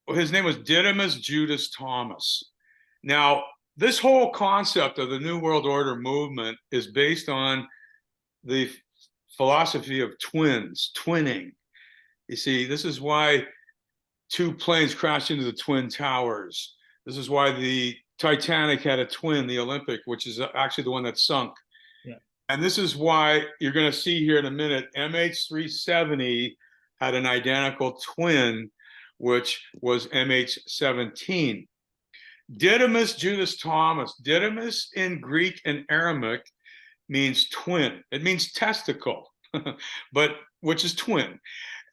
his name was Didymus Judas Thomas. Now, this whole concept of the New World Order movement is based on the philosophy of twinning. You see, this is why 2 planes crashed into the Twin Towers. This is why the Titanic had a twin, the Olympic, which is actually the one that sunk. Yeah. And this is why you're going to see here in a minute, MH370 had an identical twin, which was MH17. Didymus Judas Thomas. Didymus in Greek and Aramaic means twin. It means testicle, but which is twin.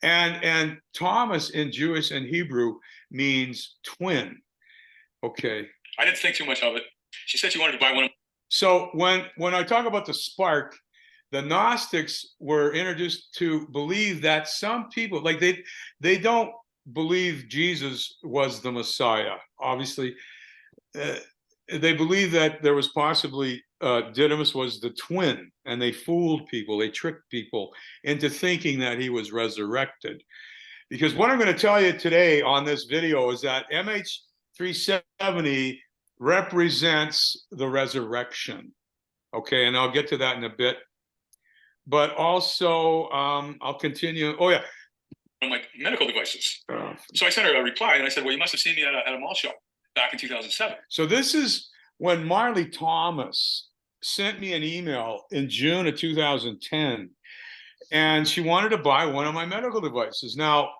And Thomas in Jewish and Hebrew means twin. Okay. I didn't think too much of it. She said she wanted to buy one. So when I talk about the spark, the Gnostics were introduced to believe that some people, like they don't believe Jesus was the Messiah. Obviously, they believe that there was possibly Didymus was the twin, and they fooled people. They tricked people into thinking that he was resurrected. Because what I'm going to tell you today on this video is that MH370 represents the resurrection. Okay, and I'll get to that in a bit. But also, I'll continue. Oh, yeah. On my medical devices. So I sent her a reply, and I said, well, you must have seen me at a mall show back in 2007. So this is when Marley Thomas sent me an email in June of 2010, and she wanted to buy one of my medical devices. Now,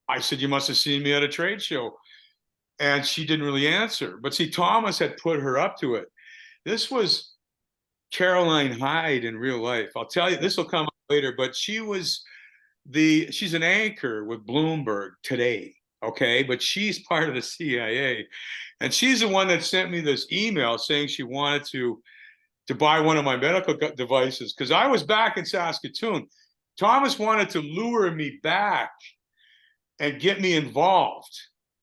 I said, you must have seen me at a trade show. And she didn't really answer. But see, Thomas had put her up to it. This was Caroline Hyde in real life. I'll tell you, this will come up later, but she's an anchor with Bloomberg today, okay? But she's part of the CIA. And she's the one that sent me this email saying she wanted to buy one of my medical devices because I was back in Saskatoon. Thomas wanted to lure me back and get me involved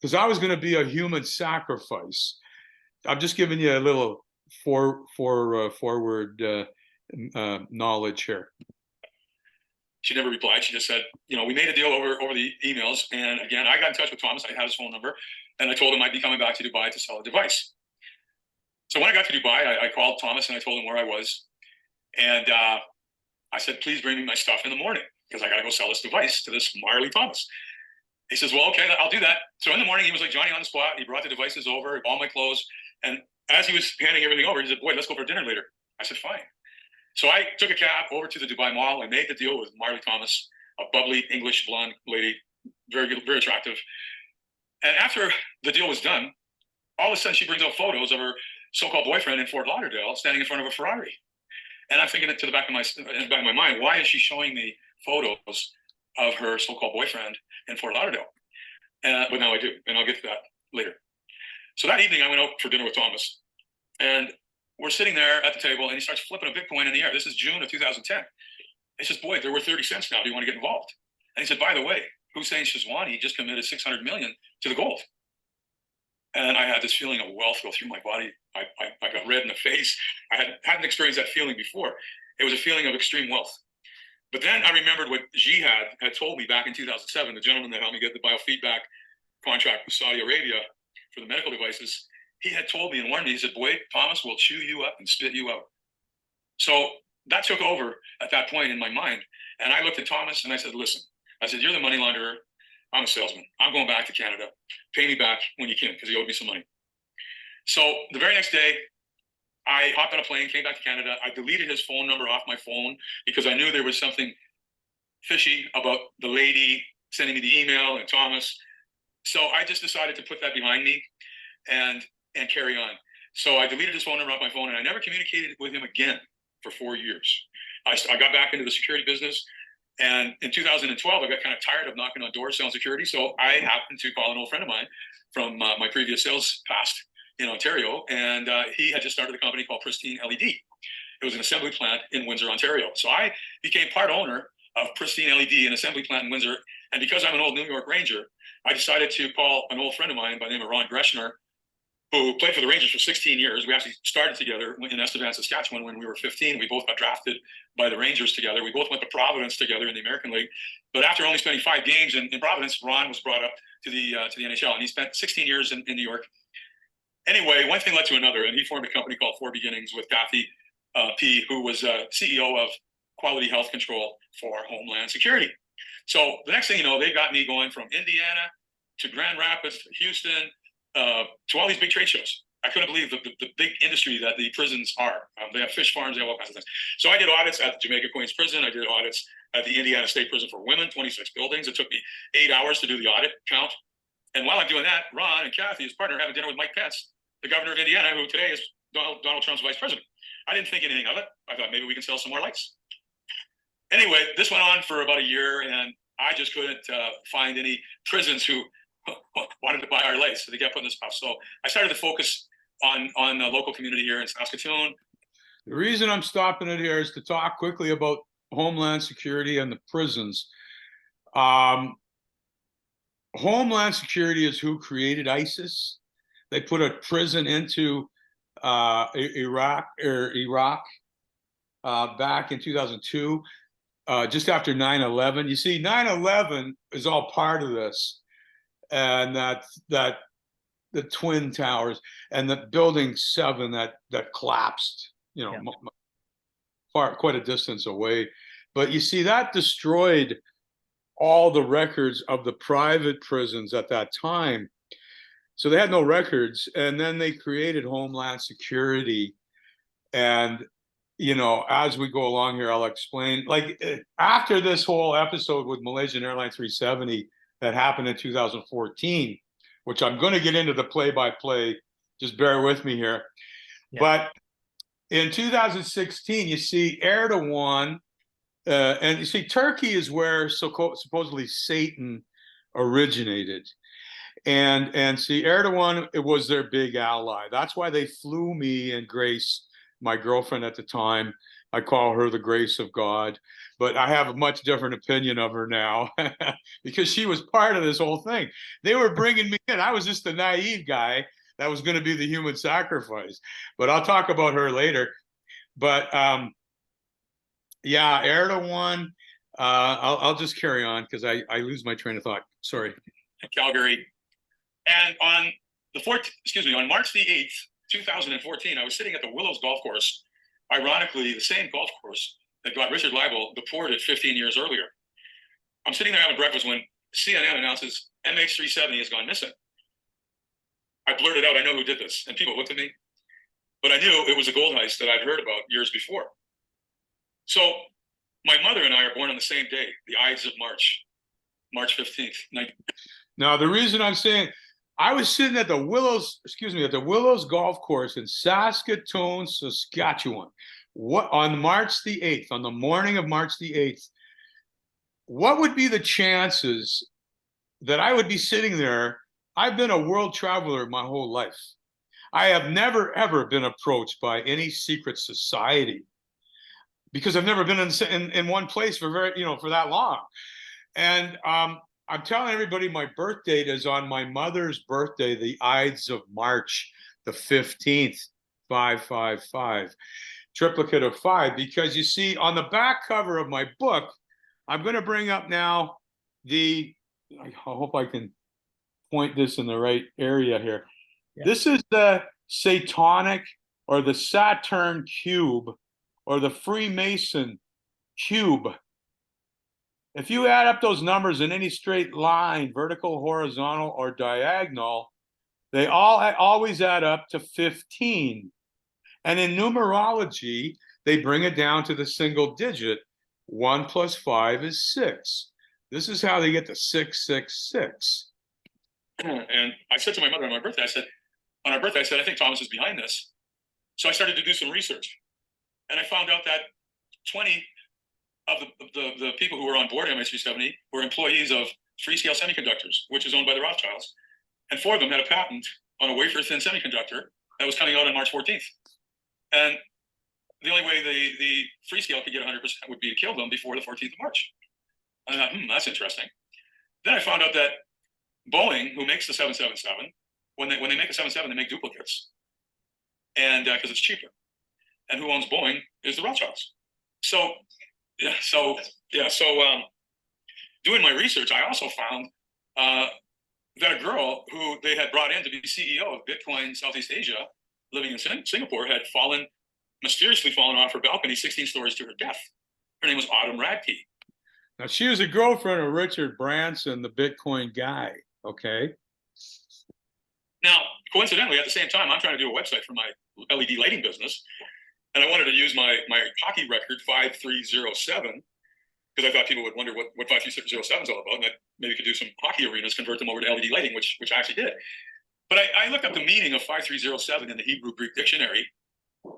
because I was going to be a human sacrifice. I'm just giving you a little forward knowledge here. She never replied. She just said, you know, we made a deal over the emails. And again, I got in touch with Thomas. I had his phone number. And I told him I'd be coming back to Dubai to sell a device. So when I got to Dubai, I called Thomas and I told him where I was. And I said, please bring me my stuff in the morning because I got to go sell this device to this Marley Thomas. He says, well, okay, I'll do that. So in the morning, he was like Johnny on the spot. He brought the devices over, all my clothes. And as he was handing everything over, he said, boy, let's go for dinner later. I said, fine. So I took a cab over to the Dubai Mall and made the deal with Marley Thomas, a bubbly English blonde lady, very good, very attractive. And after the deal was done, all of a sudden she brings out photos of her so-called boyfriend in Fort Lauderdale standing in front of a Ferrari. And I'm thinking in the back of my mind, why is she showing me photos of her so-called boyfriend in Fort Lauderdale? But now I do, and I'll get to that later. So that evening I went out for dinner with Thomas, and we're sitting there at the table, and he starts flipping a Bitcoin in the air. This is June of 2010. He says, boy, they're worth 30 cents now. Do you want to get involved? And he said, by the way, Hussein Shizwani just committed 600 million to the gold. And I had this feeling of wealth go through my body. I got red in the face. I hadn't experienced that feeling before. It was a feeling of extreme wealth. But then I remembered what Jihad had told me back in 2007, the gentleman that helped me get the biofeedback contract with Saudi Arabia for the medical devices, he had told me and warned me, he said, Boyd, Thomas will chew you up and spit you out. So that took over at that point in my mind. And I looked at Thomas and I said, listen, I said, you're the money launderer. I'm a salesman. I'm going back to Canada. Pay me back when you can, because he owed me some money. So the very next day, I hopped on a plane, came back to Canada. I deleted his phone number off my phone because I knew there was something fishy about the lady sending me the email and Thomas. So I just decided to put that behind me and carry on. So I deleted his phone number off my phone, and I never communicated with him again for 4 years. I got back into the security business, and in 2012, I got kind of tired of knocking on doors selling security. So I happened to call an old friend of mine from my previous sales past in Ontario, and he had just started a company called Pristine LED. It was an assembly plant in Windsor, Ontario. So I became part owner of Pristine LED, an assembly plant in Windsor. And because I'm an old New York Ranger, I decided to call an old friend of mine by the name of Ron Greshner, who played for the Rangers for 16 years. We actually started together in Estevan, Saskatchewan when we were 15. We both got drafted by the Rangers together. We both went to Providence together in the American League. But after only spending 5 games in Providence, Ron was brought up to the NHL, and he spent 16 years in New York. Anyway, one thing led to another, and he formed a company called Four Beginnings with Kathy P., who was CEO of Quality Health Control for Homeland Security. So the next thing you know, they got me going from Indiana to Grand Rapids to Houston to all these big trade shows. I couldn't believe the big industry that the prisons are. They have fish farms, they have all kinds of things. So I did audits at the Jamaica Queens Prison. I did audits at the Indiana State Prison for Women, 26 buildings. It took me 8 hours to do the audit count. And while I'm doing that, Ron and Kathy, his partner, having dinner with Mike Pence, the governor of Indiana, who today is Donald Trump's vice president. I didn't think anything of it. I thought maybe we can sell some more lights. Anyway, this went on for about a year, and I just couldn't find any prisons who wanted to buy our lights. So they kept putting this off. So I started to focus on the local community here in Saskatoon. The reason I'm stopping it here is to talk quickly about Homeland Security and the prisons. Homeland Security is who created ISIS. They put a prison into Iraq back in 2002, just after 9/11. You see, 9/11 is all part of this, and that the Twin Towers and the Building 7 that collapsed, you know, quite a distance away. But you see, that destroyed all the records of the private prisons at that time. So they had no records, and then they created Homeland Security. And, you know, as we go along here, I'll explain. Like, after this whole episode with Malaysian Airlines 370 that happened in 2014, which I'm going to get into the play-by-play, just bear with me here. Yeah. But in 2016, you see Erdogan, and you see Turkey is where supposedly Satan originated. And see, Erdogan, it was their big ally. That's why they flew me and Grace, my girlfriend at the time. I call her the grace of God, but I have a much different opinion of her now because she was part of this whole thing. They were bringing me in. I was just a naive guy that was going to be the human sacrifice, but I'll talk about her later. But yeah, Erdogan, I'll just carry on because I lose my train of thought. Sorry. Calgary. And on March the 8th, 2014, I was sitting at the Willows Golf Course, ironically, the same golf course that got Richard Leibel deported 15 years earlier. I'm sitting there having breakfast when CNN announces MH370 has gone missing. I blurted out, I know who did this. And people looked at me, but I knew it was a gold heist that I'd heard about years before. So my mother and I are born on the same day, the Ides of March 15th. Now, the reason I'm saying, I was sitting at the Willows Golf Course in Saskatoon, Saskatchewan, on March the 8th, on the morning of March the 8th. What would be the chances that I would be sitting there? I've been a world traveler my whole life. I have never, ever been approached by any secret society because I've never been in one place for that long. And I'm telling everybody my birth date is on my mother's birthday, the Ides of March, the 15th, 555, triplicate of 5, because you see on the back cover of my book, I'm going to bring up now I hope I can point this in the right area here. Yeah. This is the Satanic or the Saturn cube or the Freemason cube. If you add up those numbers in any straight line, vertical, horizontal, or diagonal, they all always add up to 15. And in numerology, they bring it down to the single digit. 1 plus 5 is 6. This is how they get to 666. And I said to my mother on my birthday, on our birthday, I said, I think Thomas is behind this. So I started to do some research. And I found out that 20 of the people who were on board MH370 were employees of Freescale Semiconductors, which is owned by the Rothschilds. And 4 of them had a patent on a wafer-thin semiconductor that was coming out on March 14th. And the only way the Freescale could get 100% would be to kill them before the 14th of March. And I thought, that's interesting. Then I found out that Boeing, who makes the 777, when they make a 77, they make duplicates, and because it's cheaper. And who owns Boeing is the Rothschilds. So doing my research, I also found that a girl who they had brought in to be CEO of Bitcoin Southeast Asia, living in Singapore, had mysteriously fallen off her balcony 16 stories to her death. Her name was Autumn Radke. Now, she was a girlfriend of Richard Branson, the Bitcoin guy, okay? Now, coincidentally, at the same time, I'm trying to do a website for my LED lighting business, and I wanted to use my hockey record, 5307, because I thought people would wonder what 5307 is all about, and that maybe could do some hockey arenas, convert them over to LED lighting, which I actually did. But I looked up the meaning of 5307 in the Hebrew-Greek dictionary,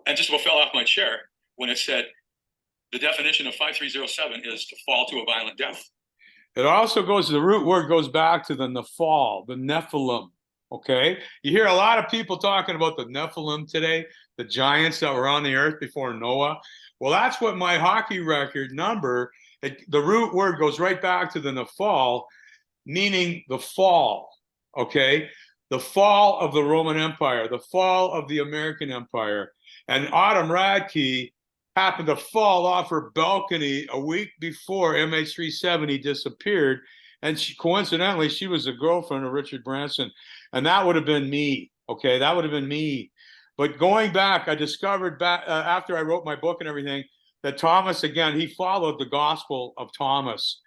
and just about fell off my chair when it said, the definition of 5307 is to fall to a violent death. It also goes, the root word goes back to the Nephal, the Nephilim, okay? You hear a lot of people talking about the Nephilim today, the giants that were on the earth before Noah. Well, that's what my hockey record number, the root word goes right back to the Nephal, meaning the fall, okay? The fall of the Roman Empire, the fall of the American Empire. And Autumn Radke happened to fall off her balcony a week before MH370 disappeared. And coincidentally, she was a girlfriend of Richard Branson. And that would have been me, okay? That would have been me. But going back, I discovered after I wrote my book and everything, that Thomas, again, he followed the Gospel of Thomas.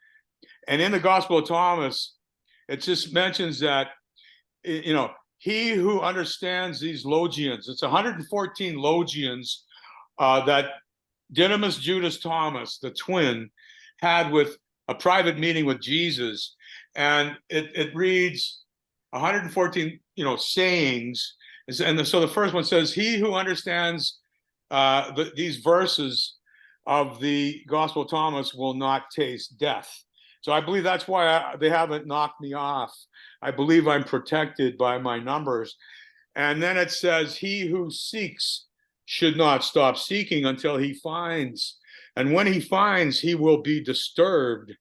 And in the Gospel of Thomas, it just mentions that, you know, he who understands these Logians, it's 114 Logians that Didymus Judas Thomas, the twin, had with a private meeting with Jesus. And it reads 114, sayings. And so the first one says, he who understands these verses of the Gospel of Thomas will not taste death. So I believe that's why they haven't knocked me off. I believe I'm protected by my numbers. And then it says, he who seeks should not stop seeking until he finds. And when he finds, he will be disturbed.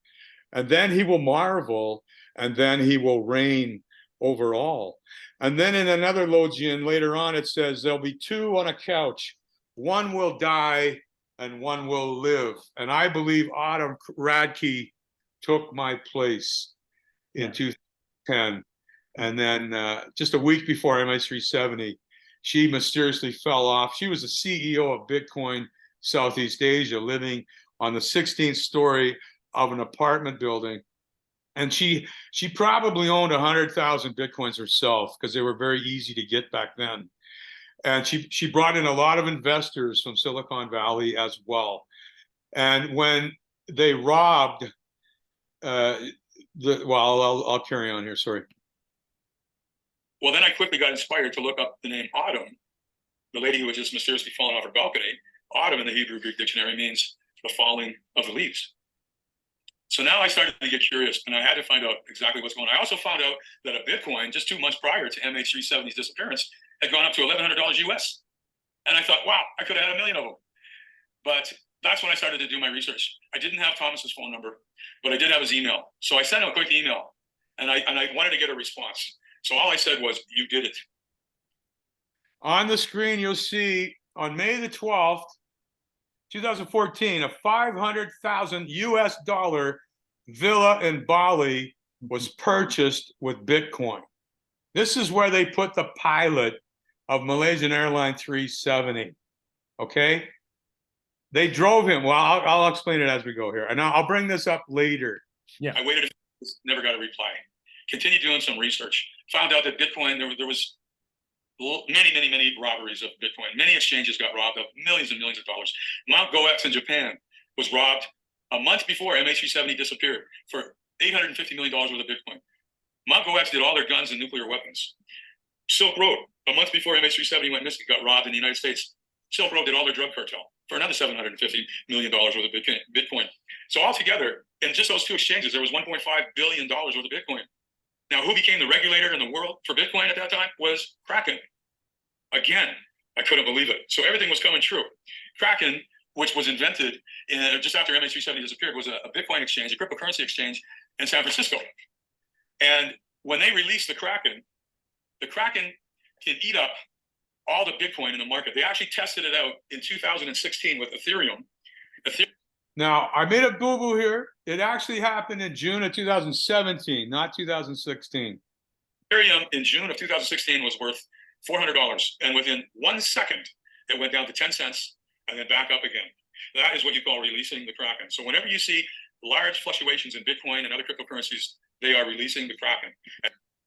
And then he will marvel. And then he will reign over all. And then in another Logian later on, it says, there'll be 2 on a couch. One will die and one will live. And I believe Autumn Radke took my place in 2010. And then just a week before MH370, she mysteriously fell off. She was the CEO of Bitcoin Southeast Asia, living on the 16th story of an apartment building. And she probably owned 100,000 Bitcoins herself because they were very easy to get back then. And she brought in a lot of investors from Silicon Valley as well. And when they robbed, I'll carry on here, sorry. Well, then I quickly got inspired to look up the name Autumn, the lady who was just mysteriously fallen off her balcony. Autumn in the Hebrew-Greek dictionary means the falling of the leaves. So now I started to get curious, and I had to find out exactly what's going on. I also found out that a Bitcoin, just 2 months prior to MH370's disappearance, had gone up to $1,100 US. And I thought, wow, I could have had 1 million of them. But that's when I started to do my research. I didn't have Thomas's phone number, but I did have his email. So I sent him a quick email, and I wanted to get a response. So all I said was, you did it. On the screen, you'll see on May the 12th, 2014, a $500,000 US villa in Bali was purchased with Bitcoin. This is where they put the pilot of Malaysian Airline 370. Okay. They drove him. Well, I'll explain it as we go here. And I'll bring this up later. Yeah. I waited, never got a reply. Continued doing some research. Found out that Bitcoin, there was many robberies of Bitcoin. Many exchanges got robbed of millions and millions of dollars. Mt. Gox in Japan was robbed a month before MH370 disappeared for $850 million worth of Bitcoin. Mt. Gox did all their guns and nuclear weapons. Silk Road, a month before MH370 went missing, got robbed in the United States. Silk Road did all their drug cartel for another $750 million worth of Bitcoin. So altogether, in just those two exchanges, there was $1.5 billion worth of Bitcoin. Now, who became the regulator in the world for Bitcoin at that time was Kraken. Again, I couldn't believe it. So everything was coming true. Kraken, which was invented just after MH370 disappeared, was a Bitcoin exchange, a cryptocurrency exchange in San Francisco. And when they released the Kraken can eat up all the Bitcoin in the market. They actually tested it out in 2016 with Ethereum. Now, I made a boo-boo here. It actually happened in June of 2017, not 2016. Ethereum in June of 2016 was worth $400. And within 1 second, it went down to 10 cents and then back up again. That is what you call releasing the Kraken. So whenever you see large fluctuations in Bitcoin and other cryptocurrencies, they are releasing the Kraken.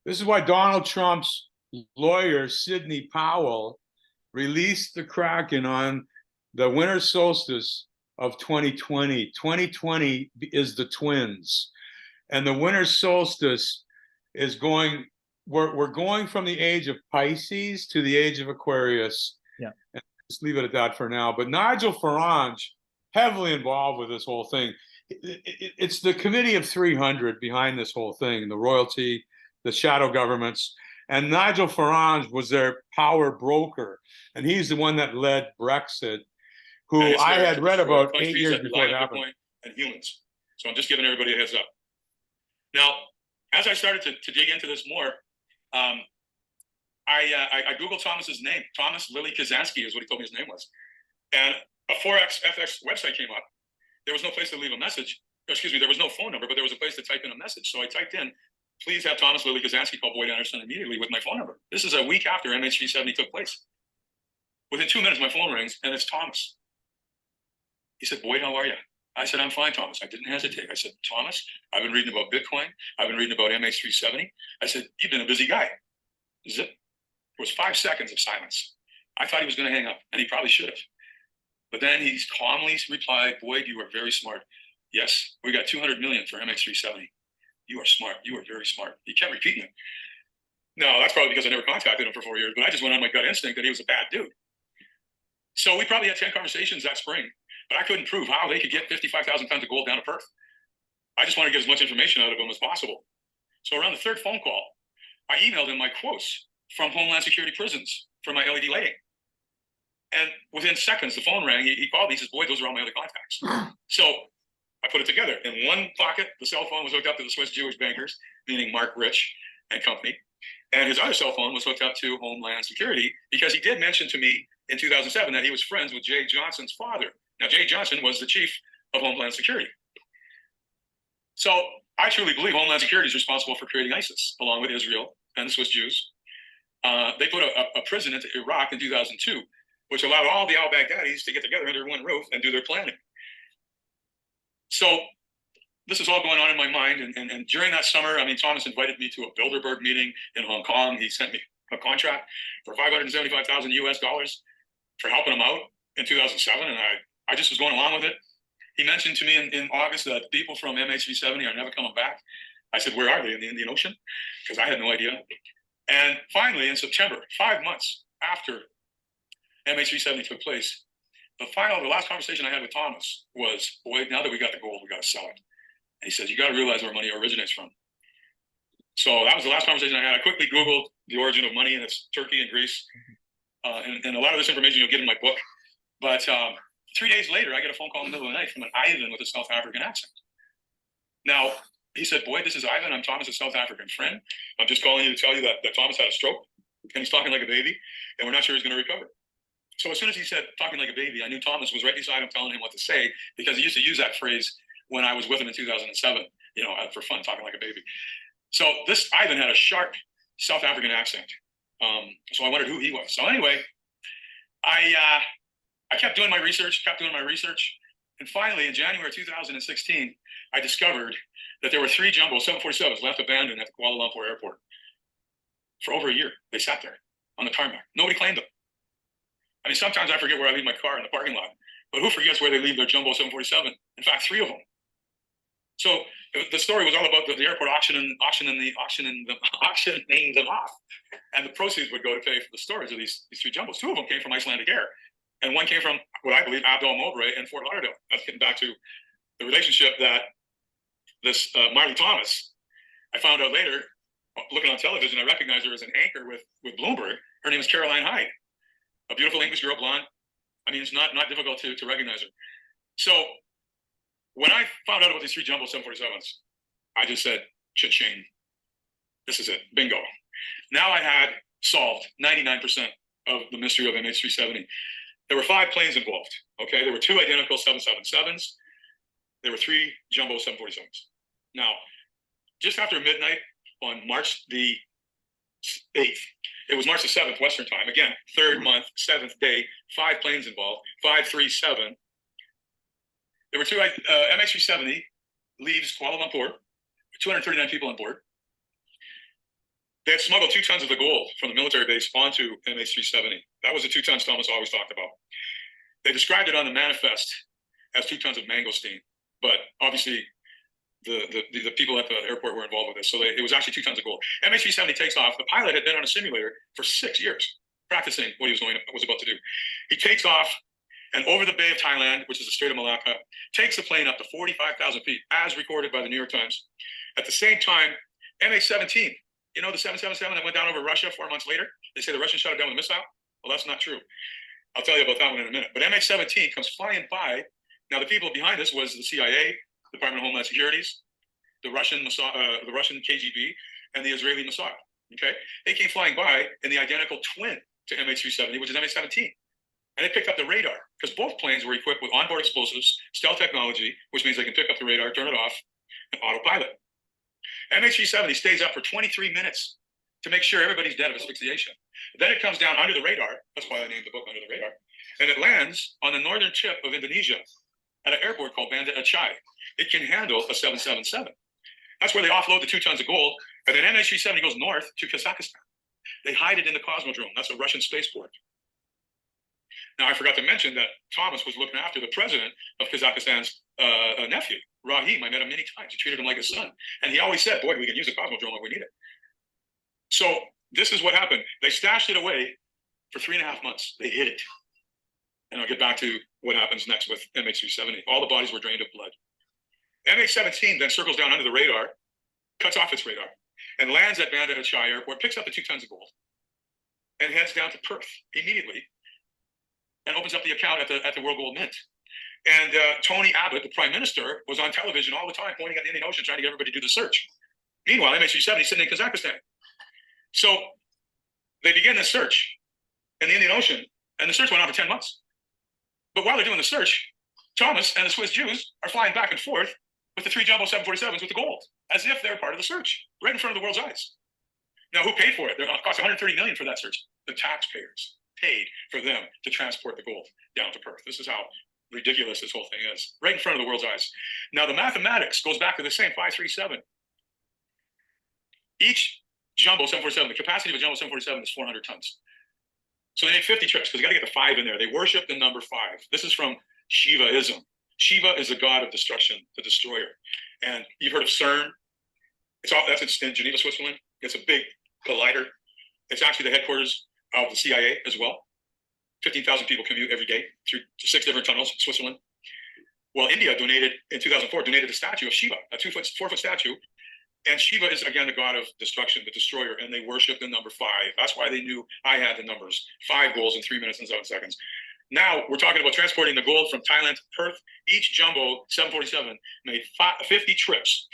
This is why Donald Trump's lawyer, Sidney Powell, released the Kraken on the winter solstice of 2020. 2020 is the twins. And the winter solstice is going, we're going from the age of Pisces to the age of Aquarius. Yeah. And just leave it at that for now. But Nigel Farage, heavily involved with this whole thing. It's the Committee of 300 behind this whole thing, the royalty, the shadow governments. And Nigel Farage was their power broker. And he's the one that led Brexit, who I had read about 8 years before it happened. And humans. So I'm just giving everybody a heads up. Now, as I started to dig into this more, I Googled Thomas's name. Thomas Lily Kazansky is what he told me his name was. And a Forex FX website came up. There was no place to leave a message. Excuse me, there was no phone number, but there was a place to type in a message. So I typed in, please have Thomas Lily Kazansky call Boyd Anderson immediately with my phone number. This is a week after MH370 took place. Within 2 minutes, my phone rings, and it's Thomas. He said, Boyd, how are you? I said, I'm fine, Thomas. I didn't hesitate. I said, Thomas, I've been reading about Bitcoin. I've been reading about MH370. I said, you've been a busy guy. Zip. There was 5 seconds of silence. I thought he was going to hang up, and he probably should have. But then he calmly replied, Boyd, you are very smart. Yes, we got 200 million for MH370. You are smart. You are very smart. He kept repeating it. No, that's probably because I never contacted him for 4 years, but I just went on my gut instinct that he was a bad dude. So we probably had 10 conversations that spring, but I couldn't prove how they could get 55,000 tons of gold down to Perth. I just wanted to get as much information out of him as possible. So around the third phone call, I emailed him my quotes from Homeland Security prisons for my LED lighting. And within seconds, the phone rang. He called me. He says, Boy, those are all my other contacts. So I put it together. In one pocket, the cell phone was hooked up to the Swiss Jewish bankers, meaning Mark Rich and company. And his other cell phone was hooked up to Homeland Security because he did mention to me in 2007 that he was friends with Jay Johnson's father. Now, Jay Johnson was the chief of Homeland Security. So I truly believe Homeland Security is responsible for creating ISIS, along with Israel and the Swiss Jews. They put a prison into Iraq in 2002, which allowed all the al-Baghdadis to get together under one roof and do their planning. So this is all going on in my mind. And during that summer, I mean, Thomas invited me to a Bilderberg meeting in Hong Kong. He sent me a contract for $575,000 US for helping him out in 2007. And I just was going along with it. He mentioned to me in August that people from MH370 are never coming back. I said, where are they? In the Indian Ocean? Because I had no idea. And finally, in September, 5 months after MH370 took place, the last conversation I had with Thomas was, boy, now that we got the gold, we got to sell it. And he says, you got to realize where money originates from. So that was the last conversation I had. I quickly Googled the origin of money, and it's Turkey and Greece. And a lot of this information you'll get in my book. But 3 days later, I get a phone call in the middle of the night from an Ivan with a South African accent. Now, he said, Boyd, this is Ivan. I'm Thomas' South African friend. I'm just calling you to tell you that Thomas had a stroke, and he's talking like a baby, and we're not sure he's going to recover. So as soon as he said talking like a baby, I knew Thomas was right beside him telling him what to say, because he used to use that phrase when I was with him in 2007, for fun, talking like a baby. So this Ivan had a sharp South African accent. So I wondered who he was. So anyway, I kept doing my research, and finally in January 2016, I discovered that there were 3 jumbo 747s left abandoned at the Kuala Lumpur airport. For over a year, they sat there on the tarmac. Nobody claimed them. I mean, sometimes I forget where I leave my car in the parking lot, but who forgets where they leave their jumbo 747? In fact, 3 of them. So the story was all about the airport auctioning them off, and the proceeds would go to pay for the storage of these 3 jumbos. 2 of them came from Icelandic Air, and one came from what I believe Abdul Mowbray in Fort Lauderdale. That's getting back to the relationship that this Marley Thomas, I found out later, looking on television, I recognized her as an anchor with Bloomberg. Her name is Caroline Hyde, a beautiful English girl, blonde. I mean, it's not difficult to recognize her. So when I found out about these 3 jumbo 747s, I just said, cha-ching. This is it, bingo. Now I had solved 99% of the mystery of MH370. There were 5 planes involved, okay? There were 2 identical 777s. There were 3 jumbo 747s. Now, just after midnight on March the 8th, it was March the 7th, Western time. Again, 3rd month, 7th day, 5 planes involved, 537. There were 2 MH370 leaves Kuala Lumpur, 239 people on board. They had smuggled 2 tons of the gold from the military base onto MH370. That was the 2 tons Thomas always talked about. They described it on the manifest as 2 tons of mangosteen, but obviously the people at the airport were involved with this. So it was actually 2 tons of gold. MH370 takes off. The pilot had been on a simulator for 6 years, practicing what he was about to do. He takes off, and over the Bay of Thailand, which is the Strait of Malacca, takes the plane up to 45,000 feet, as recorded by the New York Times. At the same time, MH17, you know the 777 that went down over Russia 4 months later? They say the Russians shot it down with a missile. Well, that's not true. I'll tell you about that one in a minute. But MH17 comes flying by. Now, the people behind this was the CIA, Department of Homeland Securities, the Russian KGB, and the Israeli Mossad. Okay, they came flying by in the identical twin to MH370, which is MH17, and they picked up the radar because both planes were equipped with onboard explosives, stealth technology, which means they can pick up the radar, turn it off, and autopilot. MH370 stays up for 23 minutes to make sure everybody's dead of asphyxiation. Then it comes down under the radar. That's why I named the book Under the Radar, and it lands on the northern tip of Indonesia at an airport called Banda Aceh. It can handle a 777. That's where they offload the 2 tons of gold. And then MH370 goes north to Kazakhstan. They hide it in the Cosmodrome. That's a Russian spaceport. Now, I forgot to mention that Thomas was looking after the president of Kazakhstan's nephew, Rahim. I met him many times. He treated him like a son. And he always said, boy, we can use the Cosmodrome if we need it. So this is what happened. They stashed it away for 3.5 months. They hid it. And I'll get back to what happens next with MH370. All the bodies were drained of blood. MH17 then circles down under the radar, cuts off its radar, and lands at Banda Aceh Airport, picks up the 2 tons of gold, and heads down to Perth immediately, and opens up the account at the World Gold Mint. And Tony Abbott, the prime minister, was on television all the time, pointing at the Indian Ocean, trying to get everybody to do the search. Meanwhile, MH370 is sitting in Kazakhstan. So they begin the search in the Indian Ocean, and the search went on for 10 months. But while they're doing the search, Thomas and the Swiss Jews are flying back and forth with the 3 jumbo 747s with the gold, as if they're part of the search, right in front of the world's eyes. Now, who paid for it? It cost $130 million for that search. The taxpayers paid for them to transport the gold down to Perth. This is how ridiculous this whole thing is, right in front of the world's eyes. Now, the mathematics goes back to the same 537. Each jumbo 747, the capacity of a jumbo 747 is 400 tons. So they made 50 trips because you got to get the 5 in there. They worship the number 5. This is from Shivaism. Shiva is the god of destruction, the destroyer. And you've heard of CERN. That's in Geneva, Switzerland. It's a big collider. It's actually the headquarters of the CIA as well. 15,000 people commute every day through 6 different tunnels in Switzerland. Well, India donated, in 2004, donated a statue of Shiva, a 4-foot statue. And Shiva is, again, the god of destruction, the destroyer, and they worship the number 5. That's why they knew I had the numbers. 5 goals in 3 minutes and 7 seconds. Now we're talking about transporting the gold from Thailand to Perth. Each jumbo 747 made 50 trips,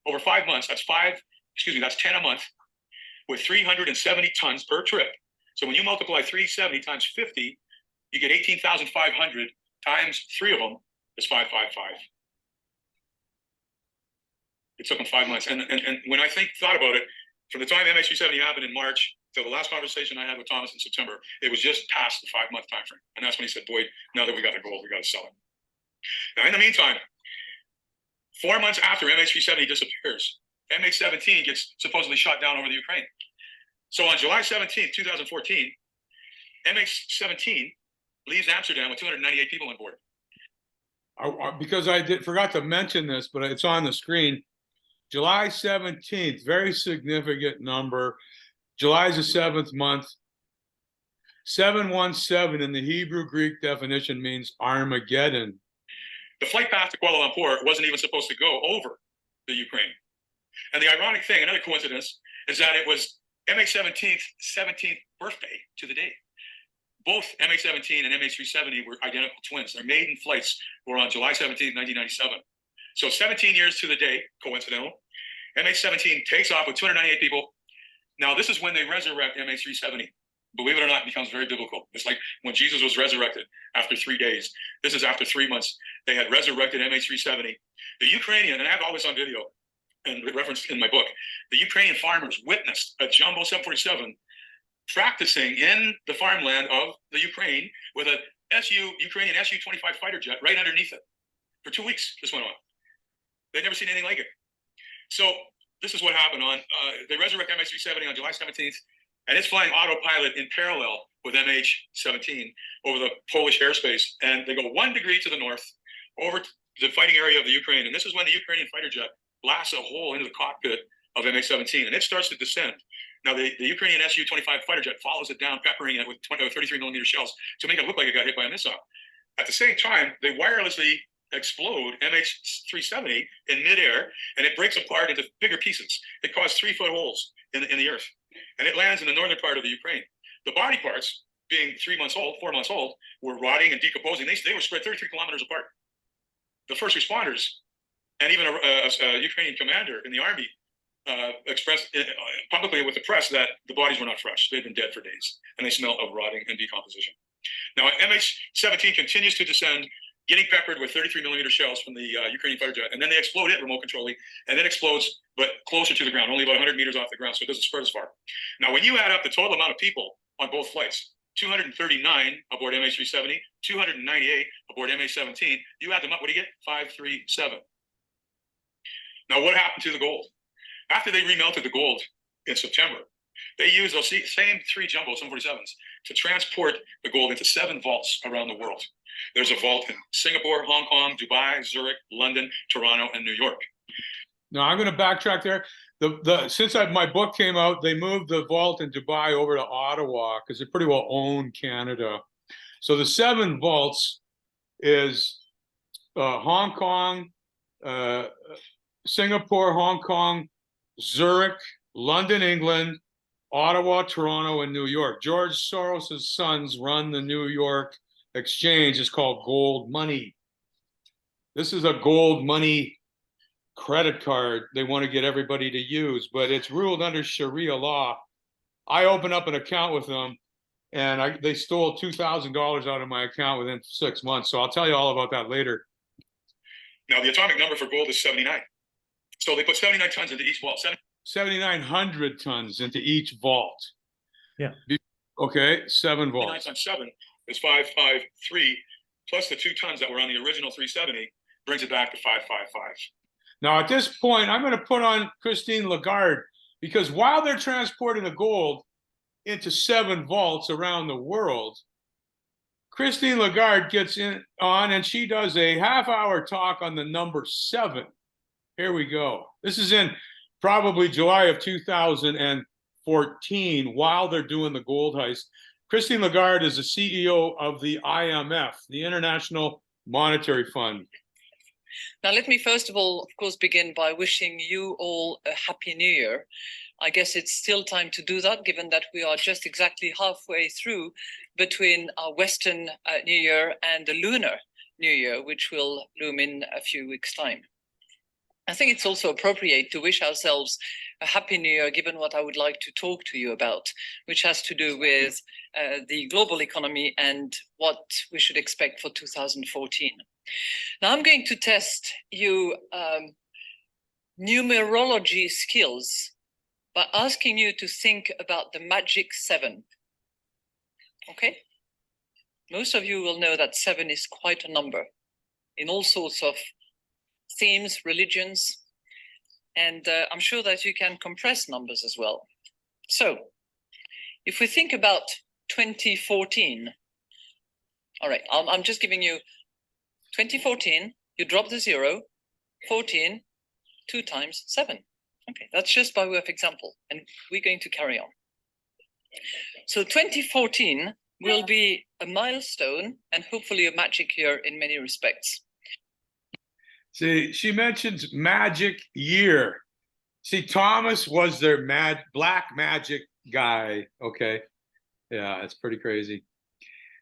over 5 months. That's 10 a month, with 370 tons per trip. So when you multiply 370 times 50, you get 18,500 times 3 of them is 555. It took them 5 months. And when I thought about it, From the time MH370 happened in March till the last conversation I had with Thomas in September, it was just past the 5-month time frame. And that's when he said, Boyd, now that we got the gold, we got to sell it. Now, in the meantime, 4 months after MH370 disappears, MH17 gets supposedly shot down over the Ukraine. So on July 17th, 2014, MH17 leaves Amsterdam with 298 people on board. Because I forgot to mention this, but it's on the screen. July 17th, very significant number. July is the 7th month. 717 in the Hebrew Greek definition means Armageddon. The flight path to Kuala Lumpur wasn't even supposed to go over the Ukraine. And the ironic thing, another coincidence, is that it was MH17's 17th birthday to the day. Both MH17 and MH370 were identical twins. Their maiden flights were on July 17th, 1997. So 17 years to the day, coincidental. MH17 takes off with 298 people. Now, this is when they resurrect MH370. Believe it or not, it becomes very biblical. It's like when Jesus was resurrected after 3 days. This is after 3 months. They had resurrected MH370. The Ukrainian, and I have all this on video and referenced in my book, the Ukrainian farmers witnessed a jumbo 747 practicing in the farmland of the Ukraine with a Ukrainian Su-25 fighter jet right underneath it. For 2 weeks, this went on. They'd never seen anything like it. So this is what happened on, they resurrect MH370 on July 17th, and it's flying autopilot in parallel with MH17 over the Polish airspace. And they go 1 degree to the north over the fighting area of the Ukraine. And this is when the Ukrainian fighter jet blasts a hole into the cockpit of MH17, and it starts to descend. Now, the Ukrainian Su-25 fighter jet follows it down, peppering it with 33 millimeter shells to make it look like it got hit by a missile. At the same time, they wirelessly explode MH370 in midair, and it breaks apart into bigger pieces. It caused 3-foot holes in the earth, and it lands in the northern part of the Ukraine. The body parts, being 4 months old, were rotting and decomposing. They were spread 33 kilometers apart. The first responders, and even a Ukrainian commander in the army, expressed publicly with the press that the bodies were not fresh. They'd been dead for days, and they smell of rotting and decomposition. Now, MH17 continues to descend, getting peppered with 33 millimeter shells from the Ukrainian fighter jet, and then they explode it remote controlly, and then explodes, but closer to the ground, only about 100 meters off the ground, so it doesn't spread as far. Now, when you add up the total amount of people on both flights, 239 aboard MH370, 298 aboard MH17, you add them up, what do you get? 537. Now, what happened to the gold? After they remelted the gold in September, they used those same 3 jumbo 747s to transport the gold into 7 vaults around the world. There's a vault in Singapore, Hong Kong, Dubai, Zurich, London, Toronto, and New York. Now, I'm going to backtrack there. Since my book came out, they moved the vault in Dubai over to Ottawa because they pretty well own Canada. So the 7 vaults is Hong Kong, Singapore, Hong Kong, Zurich, London, England, Ottawa, Toronto, and New York. George Soros' sons run the New York exchange. It's called Gold Money. This is a gold money credit card they want to get everybody to use, but it's ruled under Sharia law. I opened up an account with them, and they stole $2,000 out of my account within 6 months. So I'll tell you all about that later. Now, the atomic number for gold is 79. So they put 79 tons into each vault. 7,900 tons into each vault. Yeah. Okay, 7 vaults. 79 times 7 is 553, plus the 2 tons that were on the original 370 brings it back to 555. Now, at this point, I'm going to put on Christine Lagarde, because while they're transporting the gold into 7 vaults around the world, Christine Lagarde gets on and she does a half-hour talk on the number 7. Here we go. This is in probably July of 2014 while they're doing the gold heist. Christine Lagarde is the CEO of the IMF, the International Monetary Fund. Now, let me first of all, of course, begin by wishing you all a Happy New Year. I guess it's still time to do that, given that we are just exactly halfway through between our Western New Year and the Lunar New Year, which will loom in a few weeks' time. I think it's also appropriate to wish ourselves a Happy New Year, given what I would like to talk to you about, which has to do with the global economy and what we should expect for 2014. Now, I'm going to test you numerology skills by asking you to think about the magic 7. Okay? Most of you will know that 7 is quite a number in all sorts of themes, religions, and I'm sure that you can compress numbers as well. So, if we think about 2014, all right, I'm just giving you 2014, you drop the 0, 14, 2 times 7. Okay, that's just by way of example, and we're going to carry on. So 2014 will be a milestone and hopefully a magic year in many respects. See, she mentions magic year. See, Thomas was their black magic guy. Okay. Yeah, it's pretty crazy.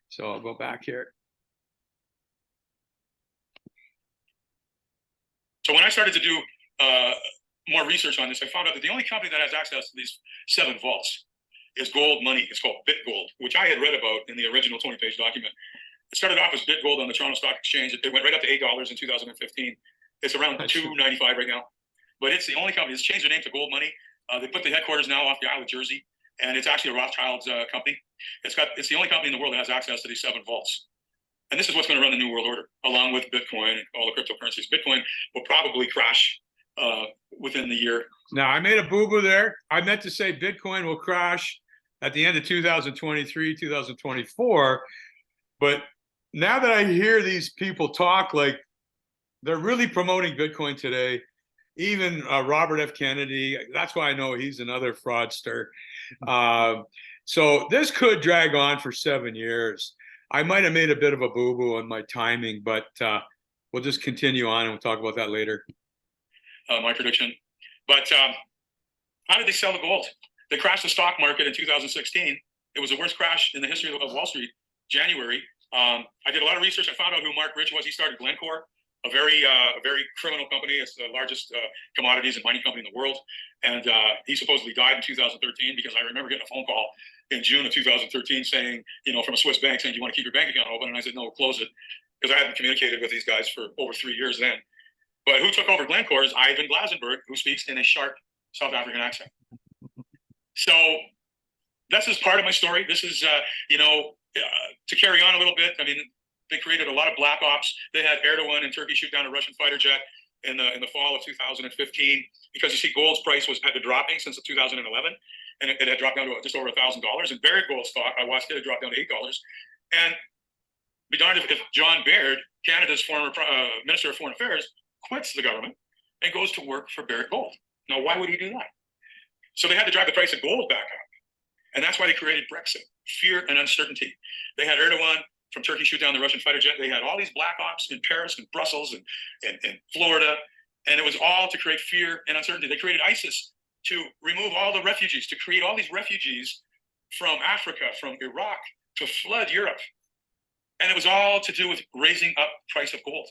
So I'll go back here. So when I started to do more research on this, I found out that the only company that has access to these 7 vaults is Gold Money. It's called BitGold, which I had read about in the original 20-page document. It started off as BitGold on the Toronto Stock Exchange. It went right up to $8 in 2015. It's around $2.95 right now. But it's the only company. It's changed their name to Gold Money. They put the headquarters now off the Isle of Jersey, and it's actually a Rothschild's company. It's the only company in the world that has access to these 7 vaults. And this is what's going to run the New World Order, along with Bitcoin and all the cryptocurrencies. Bitcoin will probably crash within the year. Now, I made a boo-boo there. I meant to say Bitcoin will crash at the end of 2023, 2024. But now that I hear these people talk, like they're really promoting Bitcoin today, even Robert F. Kennedy, that's why I know he's another fraudster. So this could drag on for 7 years. I might have made a bit of a boo-boo on my timing, but we'll just continue on and we'll talk about that later. My prediction. But how did they sell the gold? They crashed the stock market in 2016. It was the worst crash in the history of Wall Street, January. I did a lot of research. I found out who Mark Rich was. He started Glencore, a very criminal company. It's the largest commodities and mining company in the world. And he supposedly died in 2013 because I remember getting a phone call in June of 2013 saying, from a Swiss bank saying, do you want to keep your bank account open? And I said, no, we'll close it, because I hadn't communicated with these guys for over 3 years then. But who took over Glencore is Ivan Glasenberg, who speaks in a sharp South African accent. So this is part of my story. This is, to carry on a little bit. I mean, they created a lot of black ops. They had Erdogan in Turkey shoot down a Russian fighter jet in the fall of 2015, because you see gold's price had been dropping since 2011, and it had dropped down to just over $1,000. And Barrick Gold stock, I watched it drop down to $8. And be darned if John Baird, Canada's former Minister of Foreign Affairs, quits the government and goes to work for Barrick Gold. Now, why would he do that? So they had to drive the price of gold back up. And that's why they created Brexit, fear and uncertainty. They had Erdogan from Turkey shoot down the Russian fighter jet. They had all these black ops in Paris and Brussels and Florida. And it was all to create fear and uncertainty. They created ISIS to remove all the refugees, to create all these refugees from Africa, from Iraq, to flood Europe. And it was all to do with raising up price of gold.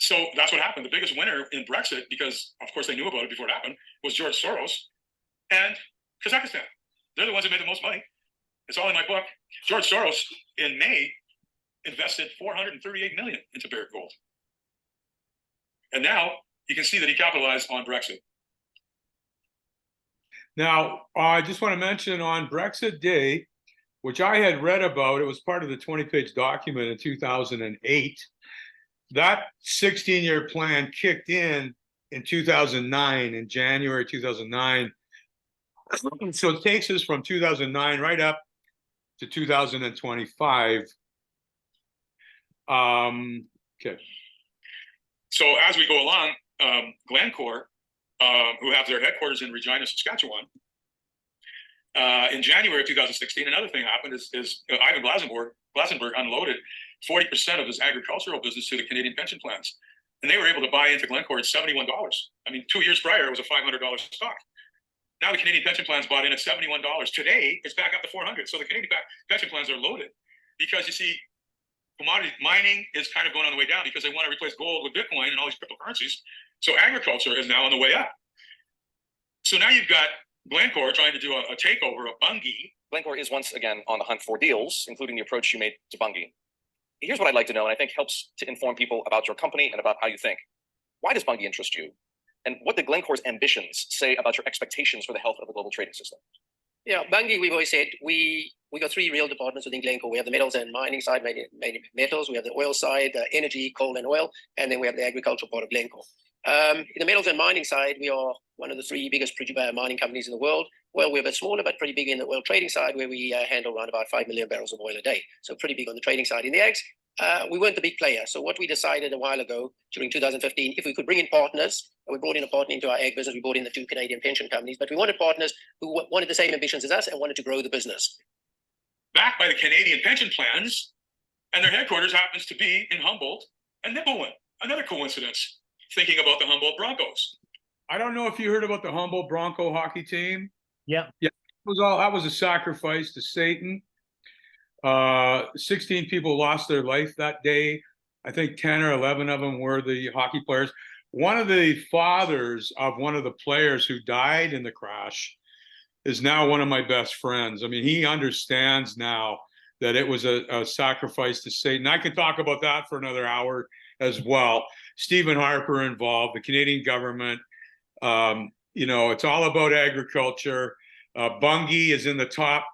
So that's what happened. The biggest winner in Brexit, because of course they knew about it before it happened, was George Soros and Kazakhstan. They're the ones that made the most money. It's all in my book. George Soros in May invested $438 million into Barrick Gold. And now you can see that he capitalized on Brexit. Now, I just want to mention on Brexit Day, which I had read about, it was part of the 20-page document in 2008. That 16-year plan kicked in 2009, in January 2009. So it takes us from 2009 right up to 2025. Okay. So as we go along, Glencore, who have their headquarters in Regina, Saskatchewan, in January of 2016, another thing happened is Ivan Glasenberg unloaded 40% of his agricultural business to the Canadian pension plans. And they were able to buy into Glencore at $71. I mean, 2 years prior, it was a $500 stock. Now the Canadian pension plans bought in at $71. Today, it's back up to $400. So the Canadian pension plans are loaded because, you see, commodity mining is kind of going on the way down because they want to replace gold with Bitcoin and all these cryptocurrencies. So agriculture is now on the way up. So now you've got Glencore trying to do a takeover of Bunge. Glencore is once again on the hunt for deals, including the approach you made to Bunge. Here's what I'd like to know, and I think helps to inform people about your company and about how you think. Why does Bunge interest you? And what did Glencore's ambitions say about your expectations for the health of the global trading system? Yeah, Bungie, we've always said we got three real departments within Glencore. We have the metals and mining side, mainly metals. We have the oil side, energy, coal and oil, and then we have the agricultural part of Glencore. In the metals and mining side, we are one of the three biggest mining companies in the world. Well, we're a bit smaller, but pretty big in the oil trading side, where we handle around about 5 million barrels of oil a day. So pretty big on the trading side. In the ags, we weren't the big player. So what we decided a while ago, during 2015, if we could bring in partners, and we brought in a partner into our ag business, we brought in the two Canadian pension companies, but we wanted partners who wanted the same ambitions as us and wanted to grow the business. Backed by the Canadian pension plans, and their headquarters happens to be in Humboldt and Nipawin. Another coincidence, thinking about the Humboldt Broncos. I don't know if you heard about the Humboldt Bronco hockey team. Yeah. Yeah, that was a sacrifice to Satan. 16 people lost their life that day. I think 10 or 11 of them were the hockey players. One of the fathers of one of the players who died in the crash is now one of my best friends. I mean, he understands now that it was a sacrifice to Satan. I could talk about that for another hour as well. Stephen Harper involved, the Canadian government. It's all about agriculture. Bungie is in the top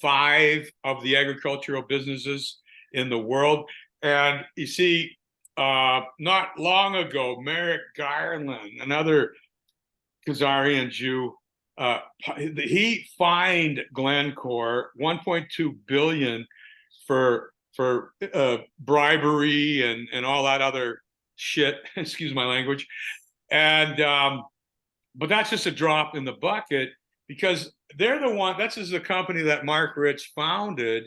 5 of the agricultural businesses in the world. And you see, not long ago, Merrick Garland, another Khazarian Jew, he fined Glencore $1.2 billion for bribery and all that other shit. Excuse my language. And but that's just a drop in the bucket, because they're the one. That's just the company that Mark Rich founded,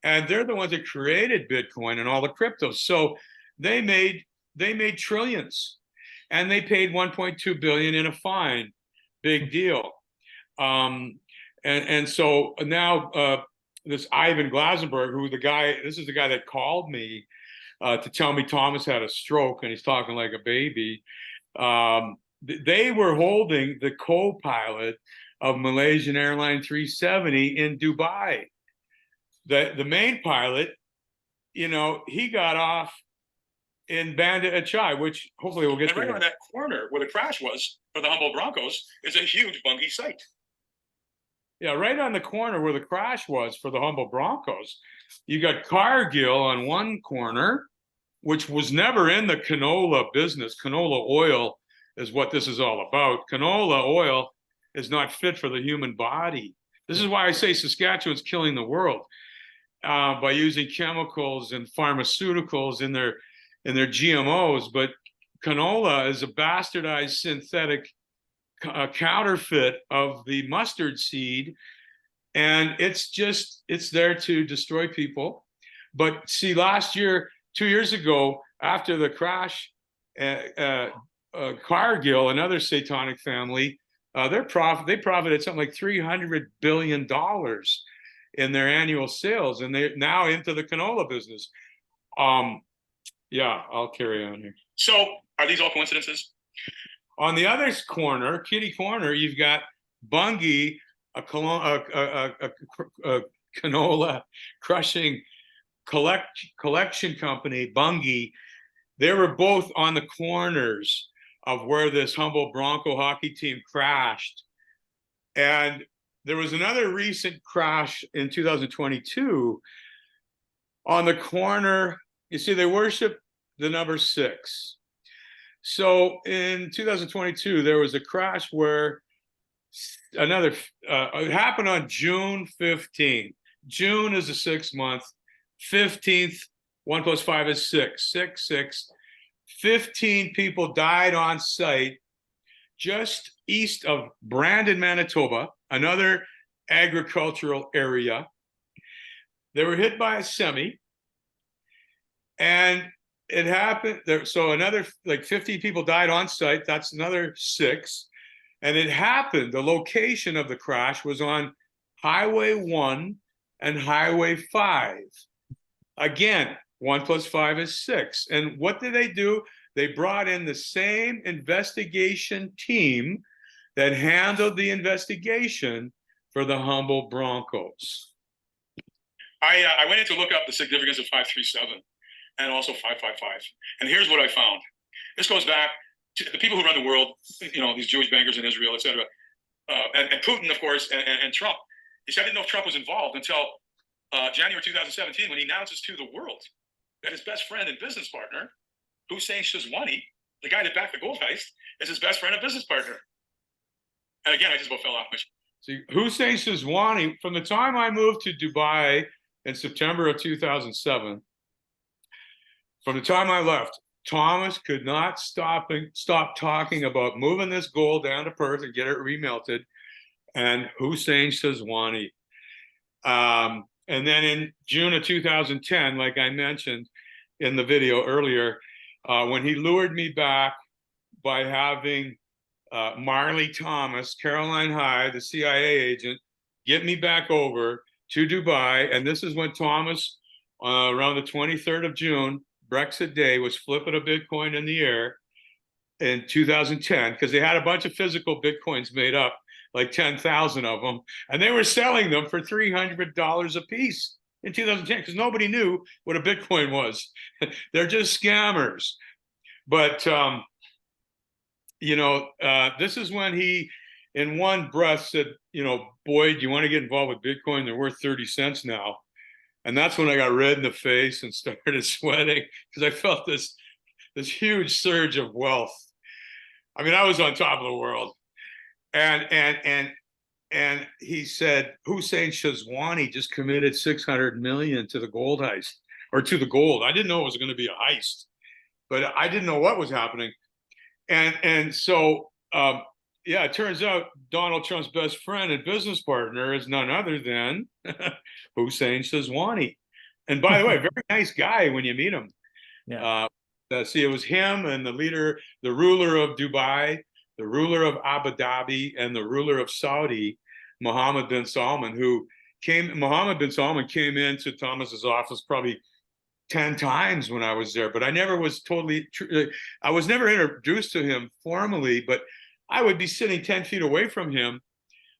and they're the ones that created Bitcoin and all the cryptos. So they made trillions, and they paid $1.2 billion in a fine. Big deal. And so now this Ivan Glasenberg, this is the guy that called me to tell me Thomas had a stroke and he's talking like a baby. They were holding the co-pilot of Malaysian Airline 370 in Dubai. The main pilot, he got off in Banda Aceh, which hopefully we'll get to. And right on that corner where the crash was for the Humboldt Broncos is a huge Bungie site. Yeah, right on the corner where the crash was for the Humboldt Broncos, you got Cargill on one corner, which was never in the canola business. Canola oil is what this is all about. Canola oil is not fit for the human body. This is why I say Saskatchewan's killing the world by using chemicals and pharmaceuticals in their GMOs. But canola is a bastardized synthetic counterfeit of the mustard seed, and it's there to destroy people. But see, last year, 2 years ago, after the crash, Cargill, another satanic family, they profited something like $300 billion in their annual sales, and they're now into the canola business. Yeah, I'll carry on here. So are these all coincidences? On the other corner, kitty corner, you've got Bungie, a canola crushing collection company, Bungie. They were both on the corners of where this Humboldt Bronco hockey team crashed. And there was another recent crash in 2022 on the corner. You see, they worship the number 6. So in 2022, there was a crash where it happened on June 15th. June is the 6th month. 15th, 1 + 5 is 6. 6, 6. 15 people died on site just east of Brandon, Manitoba, another agricultural area. They were hit by a semi, and it happened there. So another 50 people died on site. That's another 6. And it happened. The location of the crash was on Highway 1 and Highway 5. Again, 1 + 5 is 6. And what did they do? They brought in the same investigation team that handled the investigation for the Humboldt Broncos. I went in to look up the significance of 537 and also 555. And here's what I found. This goes back the people who run the world, these Jewish bankers in Israel, et cetera, and Putin, of course, and Trump. He said, I didn't know if Trump was involved until January 2017, when he announces to the world that his best friend and business partner, Hussein Shazwani, the guy that backed the gold heist, is his best friend and business partner. And again, I just about fell off my. See, Hussein Shazwani, from the time I moved to Dubai in September of 2007, from the time I left, Thomas could not stop talking about moving this gold down to Perth and get it remelted, and Hussein Shazwani. And then in June of 2010, like I mentioned in the video earlier, when he lured me back by having Marley Thomas, Caroline Hyde, the CIA agent, get me back over to Dubai. And this is when Thomas, around the 23rd of June, Brexit Day, was flipping a Bitcoin in the air in 2010, because they had a bunch of physical Bitcoins made up, like 10,000 of them, and they were selling them for $300 a piece in 2010, because nobody knew what a Bitcoin was. They're just scammers. But, this is when he, in one breath, said, Boyd, you want to get involved with Bitcoin? They're worth 30 cents now. And that's when I got red in the face and started sweating, because I felt this huge surge of wealth. I mean, I was on top of the world. And he said, Hussein Shazwani just committed 600 million to the gold heist, or to the gold. I didn't know it was going to be a heist, but I didn't know what was happening. And so, it turns out Donald Trump's best friend and business partner is none other than Hussein Shazwani. And by the way, very nice guy when you meet him. Yeah. See, it was him and the ruler of Dubai, the ruler of Abu Dhabi, and the ruler of Saudi, Mohammed bin Salman, Mohammed bin Salman came into Thomas's office probably 10 times when I was there, but I never was I was never introduced to him formally, but I would be sitting 10 feet away from him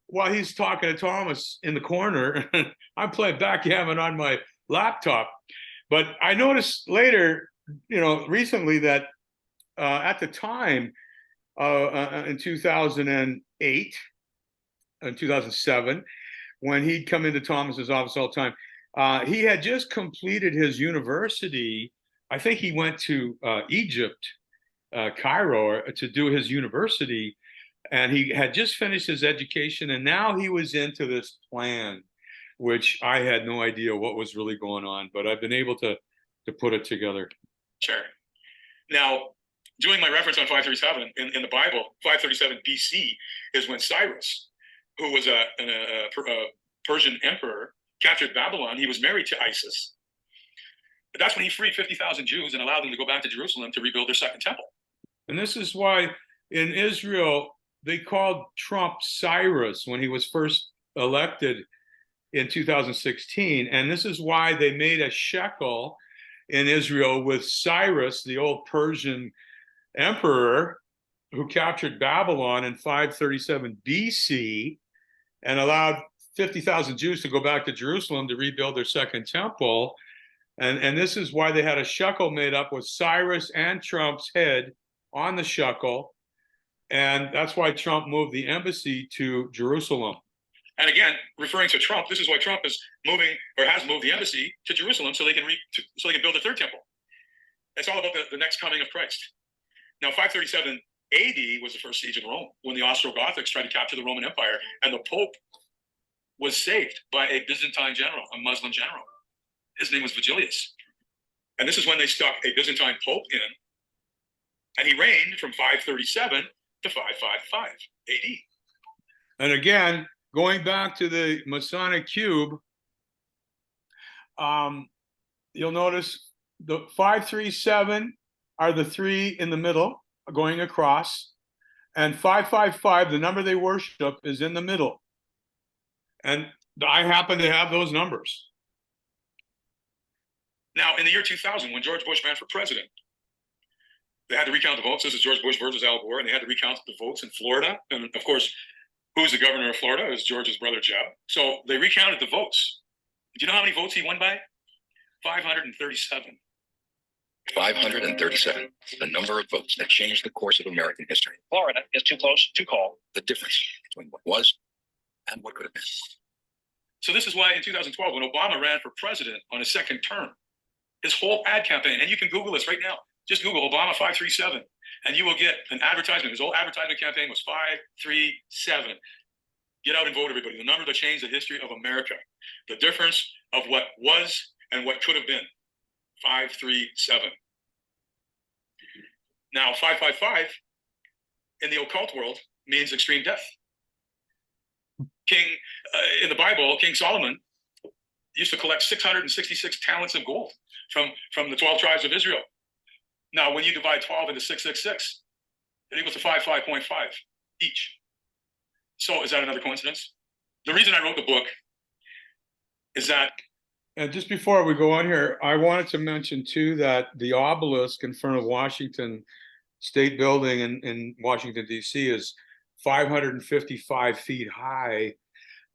while he's talking to Thomas in the corner. I'm playing backgammon on my laptop. But I noticed later, recently, that at the time, in 2008 and 2007, when he'd come into Thomas's office all the time, he had just completed his university. I think he went to Egypt, Cairo, to do his university, and he had just finished his education, and now he was into this plan, which I had no idea what was really going on, but I've been able to put it together. Sure. Now, doing my reference on 537 in the Bible, 537 BC is when Cyrus, who was a Persian emperor, captured Babylon. He was married to Isis. But that's when he freed 50,000 Jews and allowed them to go back to Jerusalem to rebuild their second temple. And this is why in Israel, they called Trump Cyrus when he was first elected in 2016. And this is why they made a shekel in Israel with Cyrus, the old Persian emperor who captured Babylon in 537 BC and allowed 50,000 Jews to go back to Jerusalem to rebuild their second temple. And this is why they had a shekel made up with Cyrus and Trump's head on the shekel. And that's why Trump moved the embassy to Jerusalem. And again, referring to Trump, this is why Trump is moving, or has moved, the embassy to Jerusalem so they can build a third temple. It's all about the next coming of Christ. Now, 537 AD was the first siege of Rome, when the Ostrogoths tried to capture the Roman Empire, and the Pope was saved by a Byzantine general, a Muslim general. His name was Vigilius. And this is when they stuck a Byzantine Pope in, and he reigned from 537 to 555 AD. And again, going back to the Masonic cube, you'll notice the 537 are the three in the middle going across, and 555, the number they worship, is in the middle. And I happen to have those numbers. Now, in the year 2000, when George Bush ran for president, they had to recount the votes. This is George Bush versus Al Gore, and they had to recount the votes in Florida. And of course, who's the governor of Florida? Is George's brother, Jeb. So they recounted the votes. Do you know how many votes he won by? 537. 537, the number of votes that changed the course of American history. Florida is too close to call the difference between what was and what could have been. So this is why in 2012, when Obama ran for president on his second term, his whole ad campaign, and you can Google this right now, just Google Obama 537, and you will get an advertisement. His whole advertisement campaign was 537. Get out and vote, everybody. The number that changed the history of America. The difference of what was and what could have been. 537. Now, 555 in the occult world means extreme death. In the Bible, King Solomon used to collect 666 talents of gold from the 12 tribes of Israel. Now, when you divide 12 into 666, it equals to 55.5 each. So is that another coincidence? The reason I wrote the book is that. And just before we go on here, I wanted to mention too that the obelisk in front of Washington State Building in Washington, D.C. is 555 feet high.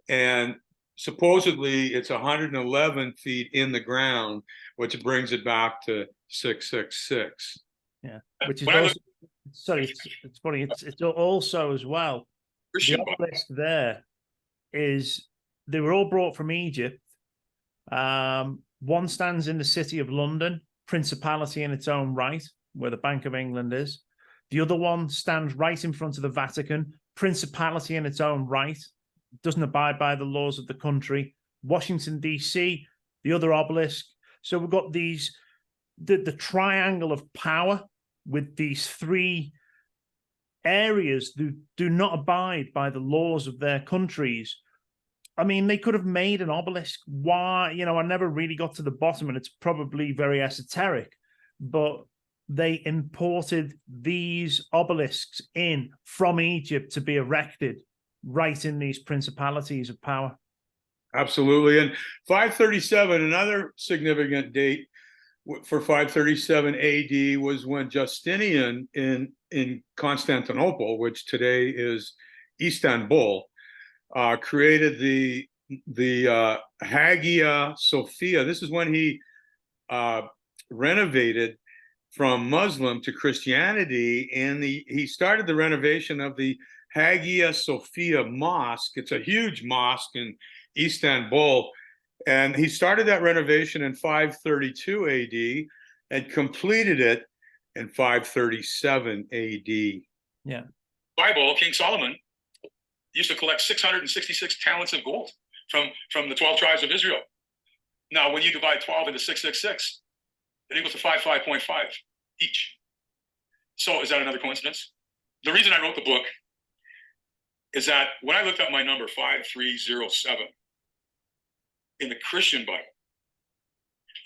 And supposedly it's 111 feet in the ground, which brings it back to 666. Yeah, which is also, sorry, it's funny. It's also as well. The obelisk there is, they were all brought from Egypt. One stands in the city of London, principality in its own right, where the Bank of England is. The other one stands right in front of the Vatican, principality in its own right, doesn't abide by the laws of the country. Washington, D.C., the other obelisk. So we've got these, the triangle of power with these three areas that do not abide by the laws of their countries. I mean, they could have made an obelisk. Why? You know, I never really got to the bottom, and it's probably very esoteric, but they imported these obelisks in from Egypt to be erected right in these principalities of power. Absolutely. And 537, another significant date for 537 AD was when Justinian in Constantinople, which today is Istanbul, created the Hagia Sophia. This is when he renovated from Muslim to Christianity, and he started the renovation of the Hagia Sophia Mosque. It's a huge mosque in Istanbul, and he started that renovation in 532 AD and completed it in 537 AD. Yeah. Bible, King Solomon used to collect 666 talents of gold from the 12 tribes of Israel. Now, when you divide 12 into 666, it equals to 55.5 each. So is that another coincidence? The reason I wrote the book is that when I looked up my number 5307 in the Christian Bible,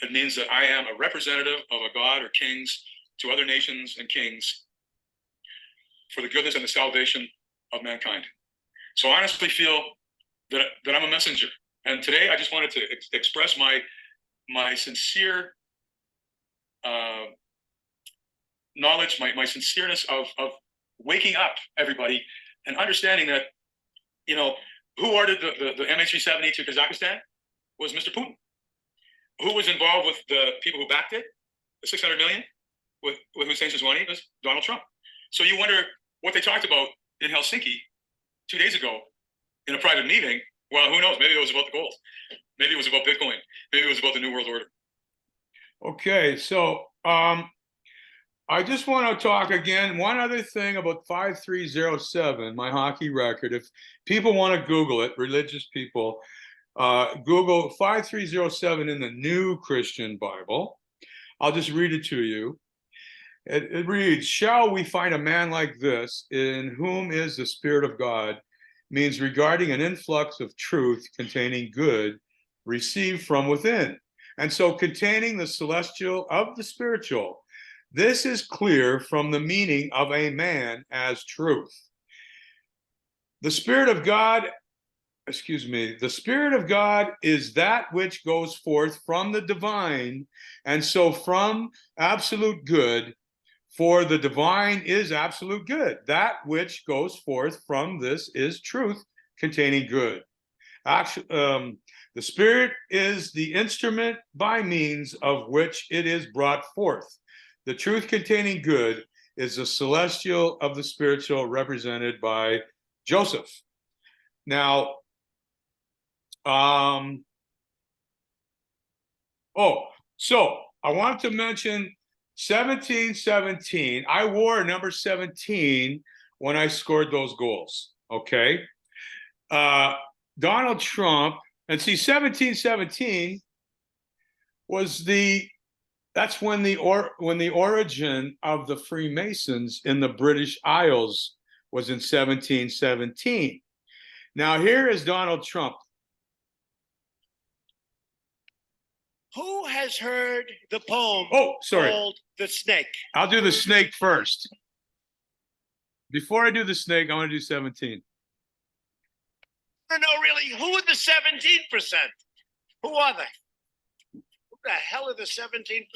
it means that I am a representative of a God or kings to other nations and kings for the goodness and the salvation of mankind. So I honestly feel that I'm a messenger. And today I just wanted to express my sincere knowledge, my sincereness of waking up everybody and understanding that, you know, who ordered the MH370 to Kazakhstan was Mr. Putin. Who was involved with the people who backed it, the 600 million, with Hussein Rouhani, was Donald Trump. So you wonder what they talked about in Helsinki 2 days ago in a private meeting. Well, who knows? Maybe it was about the gold. Maybe it was about Bitcoin. Maybe it was about the New World Order. Okay, so I just want to talk again, one other thing about 5307, my hockey record. If people want to Google it, religious people, Google 5307 in the New Christian Bible. I'll just read it to you. It reads, "Shall we find a man like this, in whom is the Spirit of God, means regarding an influx of truth containing good received from within, and so containing the celestial of the spiritual. This is clear from the meaning of a man as truth. The Spirit of God, the Spirit of God is that which goes forth from the divine, and so from absolute good, for the divine is absolute good. That which goes forth from this is truth containing good. Actually, the Spirit is the instrument by means of which it is brought forth. The truth containing good is the celestial of the spiritual, represented by Joseph. Now, so I want to mention 1717. I wore number 17 when I scored those goals. Okay. Donald Trump, and see, 1717 was that's when the origin of the Freemasons in the British Isles was in 1717. Now here is Donald Trump. Who has heard the poem called The Snake? I'll do the snake first. Before I do the snake, I want to do 17. No, really, who are the 17%? Who are they? Who the hell are the 17%?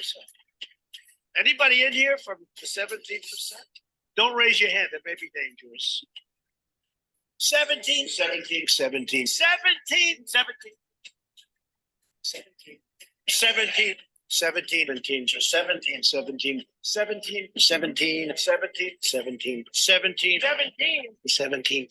Anybody in here from the 17%? Don't raise your hand, that may be dangerous. 17, 17, 17, 17, 17. 17. 17, 17, 17, 17, 17, 17, 17, 17, 17, 17, 17, 17,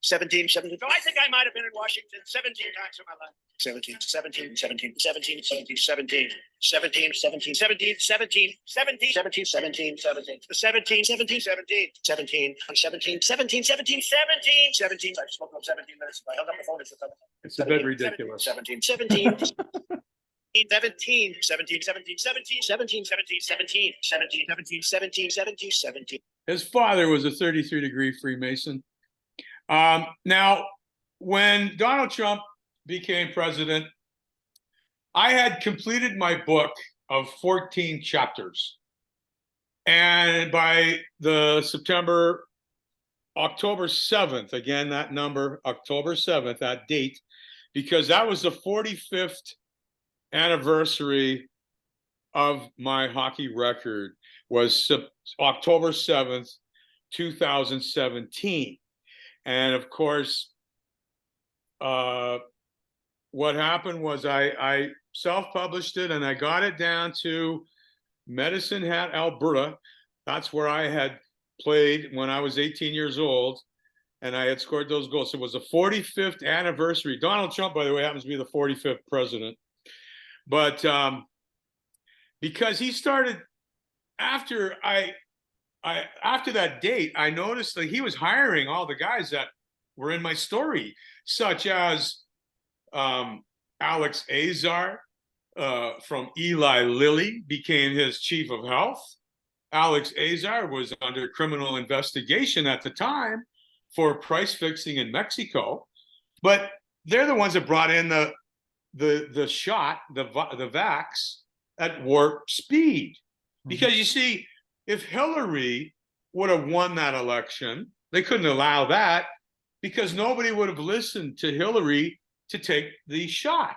17, 17. No, I think I might have been in Washington 17 times in my life. 17, 17, 17, 17, 17, 17, 17, 17, 17, 17, 17, 17, 17, 17, 17, 17, 17, 17, 17, 17, 17, 17. I just woke up 17 minutes ago. I held up the phone. It's a bit ridiculous. 17, 17. 17, 17, 17, 17, 17, 17, 17, 17, 17, 17, 17, 17. His father was a 33-degree Freemason. Now, when Donald Trump became president, I had completed my book of 14 chapters. And by the October 7th, again, that number, October 7th, that date, because that was the 45th anniversary of my hockey record, was October 7th, 2017. And of course, what happened was I self-published it, and I got it down to Medicine Hat, Alberta. That's where I had played when I was 18 years old, and I had scored those goals. So it was the 45th anniversary. Donald Trump, by the way, happens to be the 45th president. But because he started after after that date, I noticed that he was hiring all the guys that were in my story, such as Alex Azar from Eli Lilly became his chief of health. Alex Azar was under criminal investigation at the time for price fixing in Mexico, but they're the ones that brought in the shot, the vax at warp speed. Because you see, if Hillary would have won that election, they couldn't allow that, because nobody would have listened to Hillary to take the shot.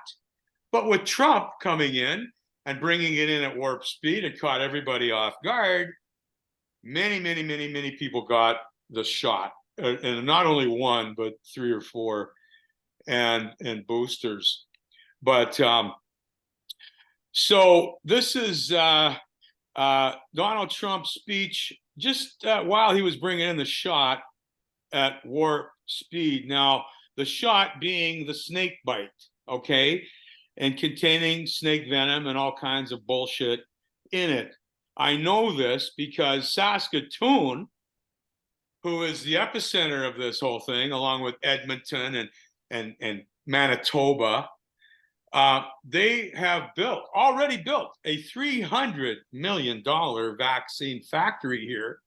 But with Trump coming in and bringing it in at warp speed, it caught everybody off guard. Many people got the shot, and not only one, but 3 or 4, and boosters. But so this is Donald Trump's speech just while he was bringing in the shot at warp speed. Now, the shot being the snake bite, okay, and containing snake venom and all kinds of bullshit in it. I know this because Saskatoon, who is the epicenter of this whole thing, along with Edmonton and Manitoba, they have already built a $300 million vaccine factory here,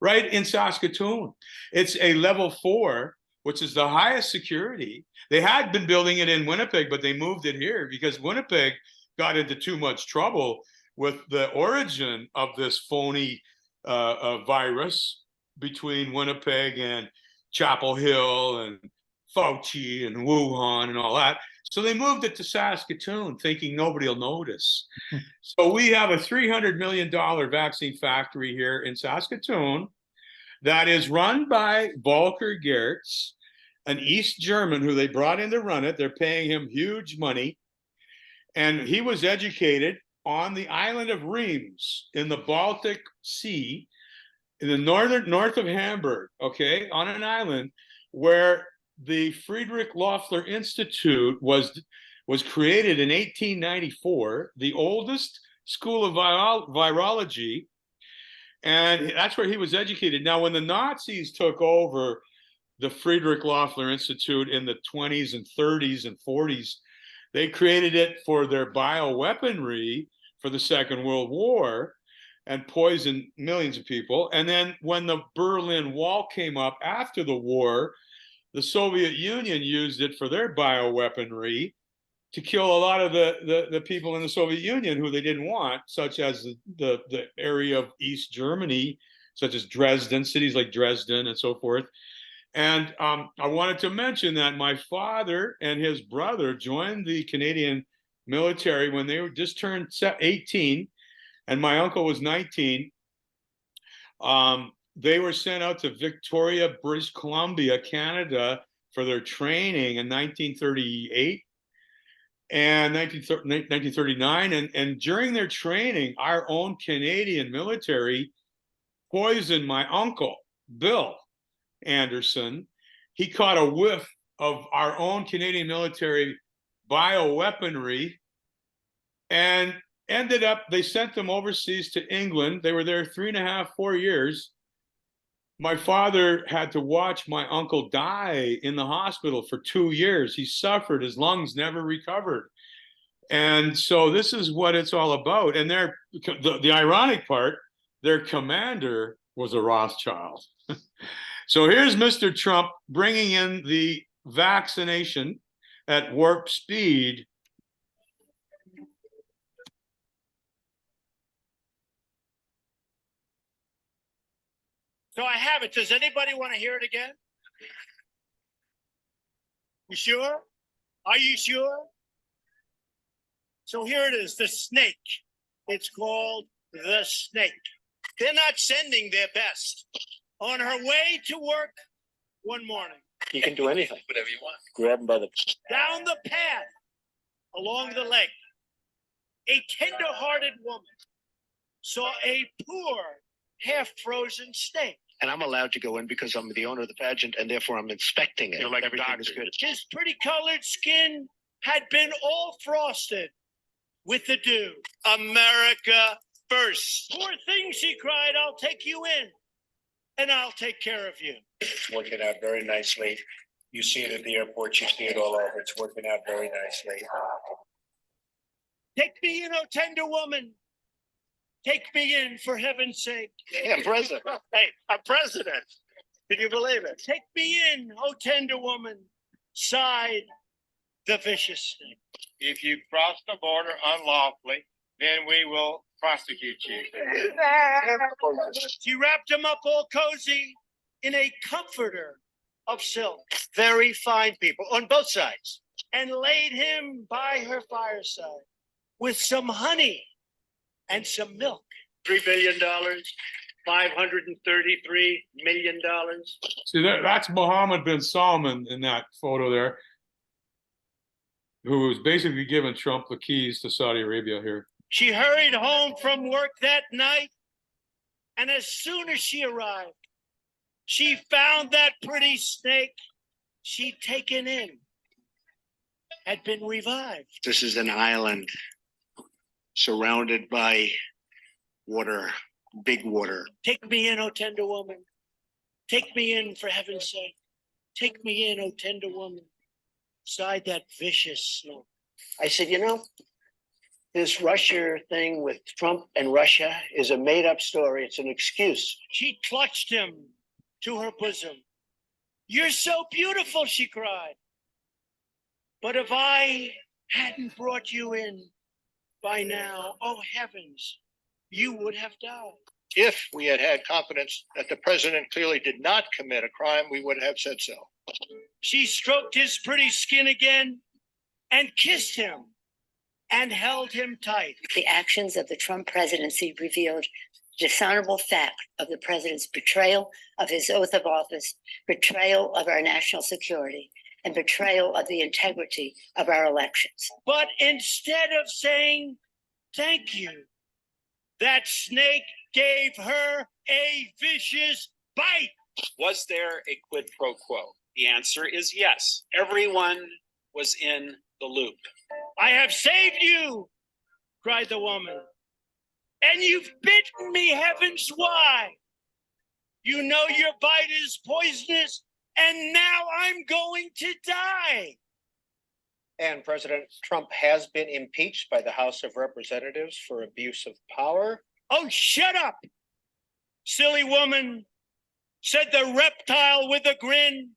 right in Saskatoon. It's a level 4, which is the highest security. They had been building it in Winnipeg, but they moved it here because Winnipeg got into too much trouble with the origin of this phony virus between Winnipeg and Chapel Hill and Fauci and Wuhan and all that. So they moved it to Saskatoon, thinking nobody will notice. So we have a $300 million vaccine factory here in Saskatoon that is run by Volker Gertz, an East German who they brought in to run it. They're paying him huge money. And he was educated on the island of Reims in the Baltic Sea, in the north of Hamburg, okay, on an island where the Friedrich Loeffler Institute was created in 1894, the oldest school of virology, and that's where he was educated. Now, when the Nazis took over the Friedrich Loeffler Institute in the 20s and 30s and 40s, they created it for their bioweaponry for the Second World War and poisoned millions of people. And then when the Berlin Wall came up after the war, the Soviet Union used it for their bioweaponry to kill a lot of the people in the Soviet Union who they didn't want, such as the area of East Germany, such as Dresden, cities like Dresden and so forth. And I wanted to mention that my father and his brother joined the Canadian military when they were just turned 18, and my uncle was 19. They were sent out to Victoria, British Columbia, Canada for their training in 1938 and 1939. And during their training, our own Canadian military poisoned my uncle, Bill Anderson. He caught a whiff of our own Canadian military bioweaponry and ended up, they sent them overseas to England. They were there 3.5, 4 years. My father had to watch my uncle die in the hospital for 2 years. He suffered, his lungs never recovered. And so this is what it's all about. And the ironic part, their commander was a Rothschild. So here's Mr. Trump bringing in the vaccination at warp speed. So I have it. Does anybody want to hear it again? You sure? Are you sure? So here it is, the snake. It's called the snake. They're not sending their best. On her way to work one morning. You can do anything. Whatever you want. Grab them by the. Down the path, along the lake, a tender-hearted woman saw a poor, half-frozen snake. And I'm allowed to go in because I'm the owner of the pageant, and therefore I'm inspecting it. You're like a Everything doctor. is good. His pretty-colored skin had been all frosted with the dew. America first. Poor thing, she cried, I'll take you in, and I'll take care of you. It's working out very nicely. You see it at the airport, you see it all over. It's working out very nicely. Take me in, oh tender woman. Take me in, for heaven's sake. Hey, I'm president. Hey, I'm president. Can you believe it? Take me in, oh tender woman, sighed the vicious snake. If you cross the border unlawfully, then we will prosecute you. She wrapped him up all cozy in a comforter of silk. Very fine people on both sides. And laid him by her fireside with some honey and some milk. $3 billion, $533 million. See, that's Mohammed bin Salman in that photo there, who was basically giving Trump the keys to Saudi Arabia here. She hurried home from work that night, and as soon as she arrived, she found that pretty snake she'd taken in had been revived. This is an island surrounded by water, big water. Take me in, oh tender woman. Take me in, for heaven's sake. Take me in, oh tender woman. Sighed that vicious snake. I said, you know, this Russia thing with Trump and Russia is a made-up story. It's an excuse. She clutched him to her bosom. You're so beautiful, she cried. But if I hadn't brought you in by now, oh heavens, you would have died. If we had had confidence that the president clearly did not commit a crime, we would have said so. She stroked his pretty skin again and kissed him and held him tight. The actions of the Trump presidency revealed the dishonorable fact of the president's betrayal of his oath of office, betrayal of our national security, and betrayal of the integrity of our elections. But instead of saying, Thank you. That snake gave her a vicious bite. Was there a quid pro quo? The answer is yes. Everyone was in the loop. I have saved you, cried the woman. And you've bitten me, heavens why? You know your bite is poisonous, and now I'm going to die. And President Trump has been impeached by the House of Representatives for abuse of power. Oh, shut up, silly woman, said the reptile with a grin.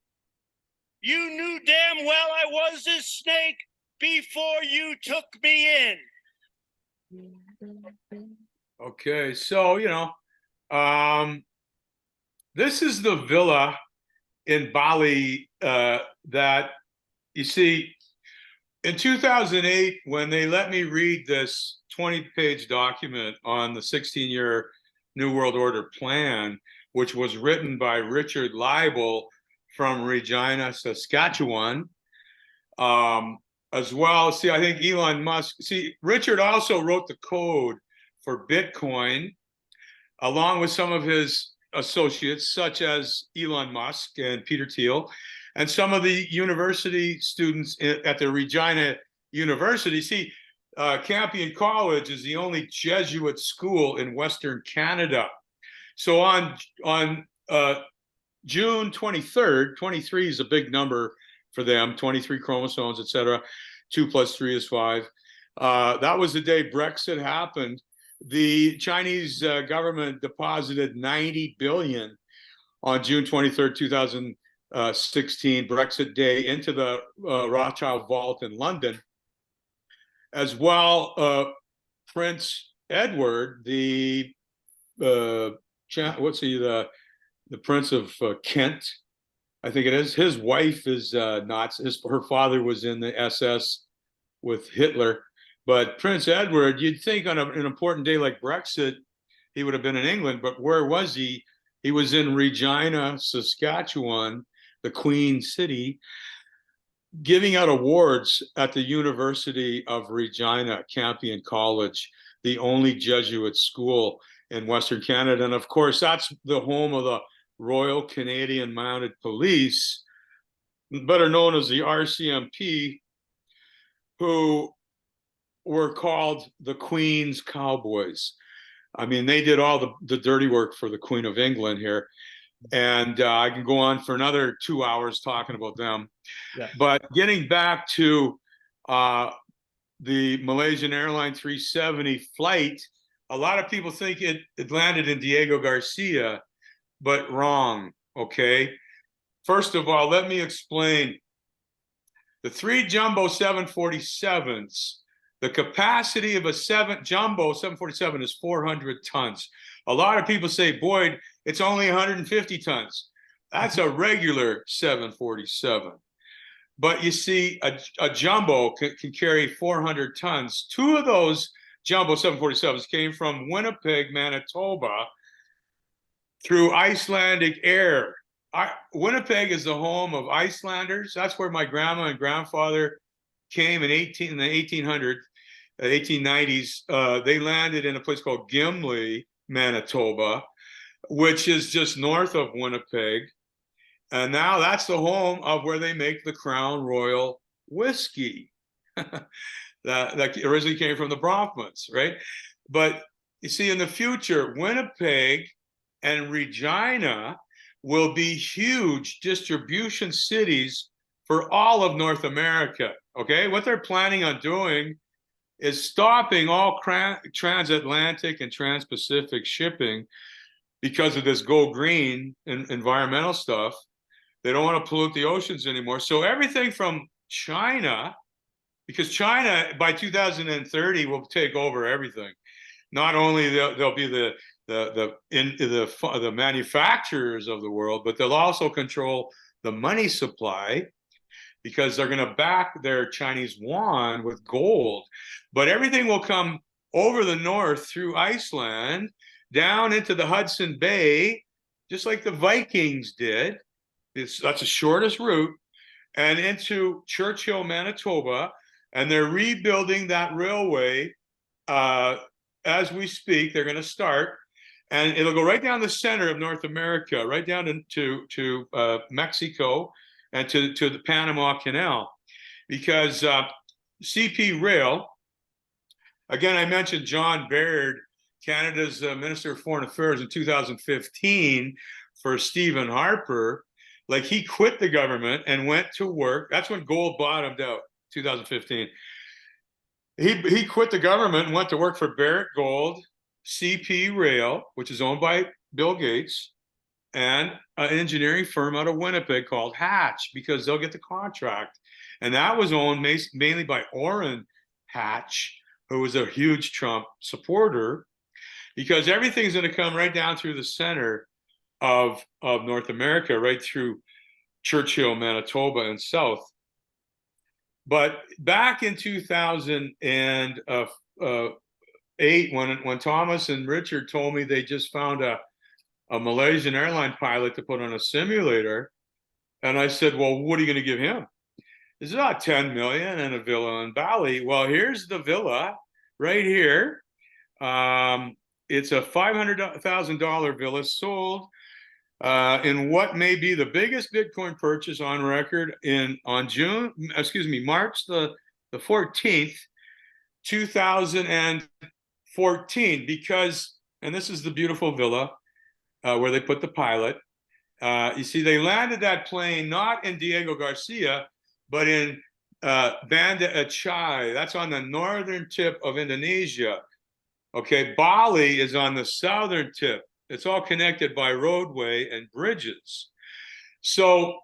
You knew damn well I was a snake before you took me in. Okay, so this is the villa in Bali that you see in 2008 when they let me read this 20-page document on the 16-year New World Order plan, which was written by Richard Leibel from Regina, Saskatchewan. As well, see, I think Elon Musk, Richard also wrote the code for Bitcoin, along with some of his associates, such as Elon Musk and Peter Thiel, and some of the university students at the Regina University. See, Campion College is the only Jesuit school in Western Canada. So on June 23rd, 23 is a big number for them, 23 chromosomes, etc. 2 + 3 is 5. That was the day Brexit happened. The Chinese government deposited 90 billion on June 23rd, 2016, Brexit Day, into the Rothschild Vault in London. As well, Prince Edward, the Prince of Kent, I think it is. His wife is Nazi. Her father was in the SS with Hitler. But Prince Edward, you'd think on an important day like Brexit, he would have been in England. But where was he? He was in Regina, Saskatchewan, the Queen City, giving out awards at the University of Regina, Campion College, the only Jesuit school in Western Canada. And of course, that's the home of the Royal Canadian Mounted Police, better known as the RCMP, who were called the Queen's Cowboys. I mean, they did all the dirty work for the Queen of England here. And I can go on for another 2 hours talking about them. Yeah. But getting back to the Malaysian Airlines 370 flight, a lot of people think it landed in Diego Garcia, but wrong, okay? First of all, let me explain. The 3 jumbo 747s, the capacity of a jumbo 747 is 400 tons. A lot of people say, Boyd, it's only 150 tons. That's a regular 747. But you see, a jumbo can carry 400 tons. 2 of those jumbo 747s came from Winnipeg, Manitoba, through Icelandic Air. Winnipeg is the home of Icelanders. That's where my grandma and grandfather came in the 1890s. They landed in a place called Gimli, Manitoba, which is just north of Winnipeg. And now that's the home of where they make the Crown Royal whiskey that originally came from the Bronfmans, right? But you see, in the future, Winnipeg and Regina will be huge distribution cities for all of North America, okay? What they're planning on doing is stopping all transatlantic and trans-Pacific shipping because of this go green and environmental stuff. They don't want to pollute the oceans anymore. So everything from China, because China by 2030 will take over everything. Not only they'll be the manufacturers of the world, but they'll also control the money supply, because they're going to back their Chinese yuan with gold. But everything will come over the north through Iceland, down into the Hudson Bay, just like the Vikings did. That's the shortest route, and into Churchill, Manitoba. And they're rebuilding that railway as we speak, they're going to start, and it'll go right down the center of North America, right down to Mexico and to the Panama Canal, because CP Rail, again, I mentioned John Baird, Canada's Minister of Foreign Affairs in 2015 for Stephen Harper. Like, he quit the government and went to work. That's when gold bottomed out, 2015. He quit the government and went to work for Barrick Gold, CP Rail, which is owned by Bill Gates, and an engineering firm out of Winnipeg called Hatch, because they'll get the contract. And that was owned mainly by Orrin Hatch, who was a huge Trump supporter, because everything's going to come right down through the center of North America, right through Churchill, Manitoba, and south. But back in 2008, when Thomas and Richard told me they just found a Malaysian airline pilot to put on a simulator, and I said, well, what are you going to give him? It's about 10 million and a villa in Bali. Well, here's the villa right here. It's a $500,000 villa sold in what may be the biggest Bitcoin purchase on record on March the 14th, 2014, because, and this is the beautiful villa where they put the pilot. You see, they landed that plane not in Diego Garcia, but in Banda Aceh. That's on the northern tip of Indonesia. Okay, Bali is on the southern tip. It's all connected by roadway and bridges. So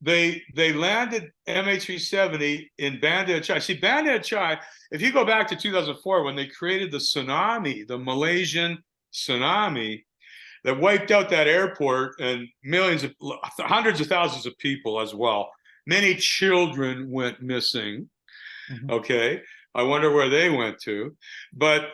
they landed MH370 in Banda Aceh. See, Banda Aceh, if you go back to 2004, when they created the tsunami, the Malaysian tsunami that wiped out that airport, and hundreds of thousands of people as well. Many children went missing. Mm-hmm. Okay, I wonder where they went to. But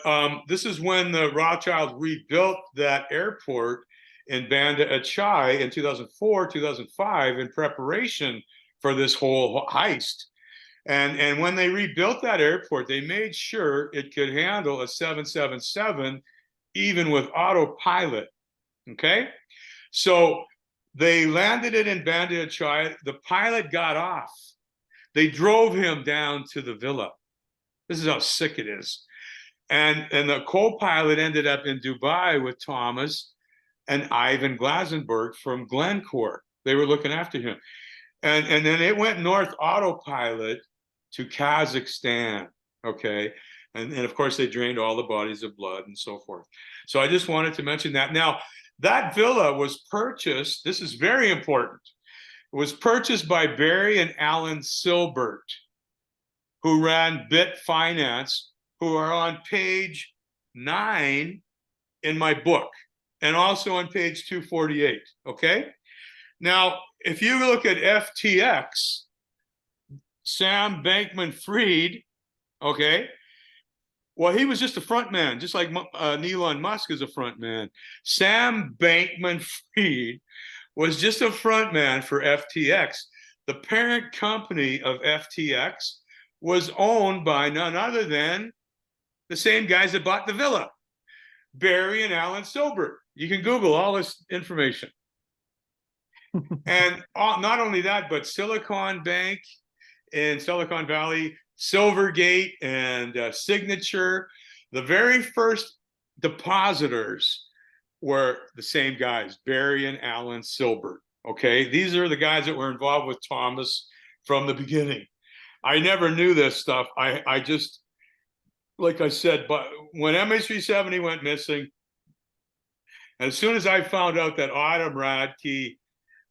this is when the Rothschilds rebuilt that airport in Banda Aceh in 2004, 2005 in preparation for this whole heist. And when they rebuilt that airport, they made sure it could handle a 777 even with autopilot. Okay, so they landed it in Banda Aceh. The pilot got off. They drove him down to the villa. This is how sick it is. And the co-pilot ended up in Dubai with Thomas and Ivan Glasenberg from Glencore. They were looking after him. And then it went north autopilot to Kazakhstan. Okay. And of course, they drained all the bodies of blood and so forth. So I just wanted to mention that. Now, that villa was purchased. This is very important. It was purchased by Barry and Alan Silbert, who ran Bit Finance, who are on page 9 in my book, and also on page 248, okay? Now, if you look at FTX, Sam Bankman-Fried, okay? Well, he was just a front man, just like Elon Musk is a front man. Sam Bankman-Fried was just a front man for FTX. The parent company of FTX was owned by none other than the same guys that bought the villa, Barry and Alan Silbert. You can Google all this information. And not only that, but Silicon Bank in Silicon Valley, Silvergate and Signature, the very first depositors were the same guys, Barry and Alan Silbert. Okay, these are the guys that were involved with Thomas from the beginning. I never knew this stuff. I just, like I said, but when MH370 went missing, as soon as I found out that Autumn Radke,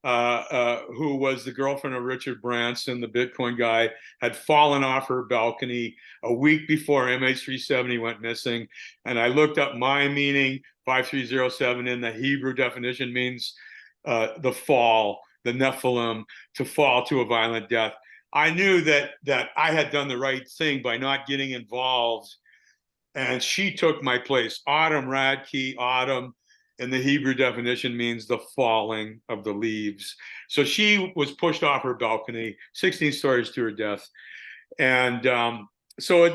who was the girlfriend of Richard Branson, the Bitcoin guy, had fallen off her balcony a week before MH370 went missing. And I looked up my meaning, 5307 in the Hebrew definition means the fall, the Nephilim, to fall to a violent death. I knew that I had done the right thing by not getting involved. And she took my place. Autumn Radke, Autumn, in the Hebrew definition means the falling of the leaves. So she was pushed off her balcony, 16 stories to her death. And so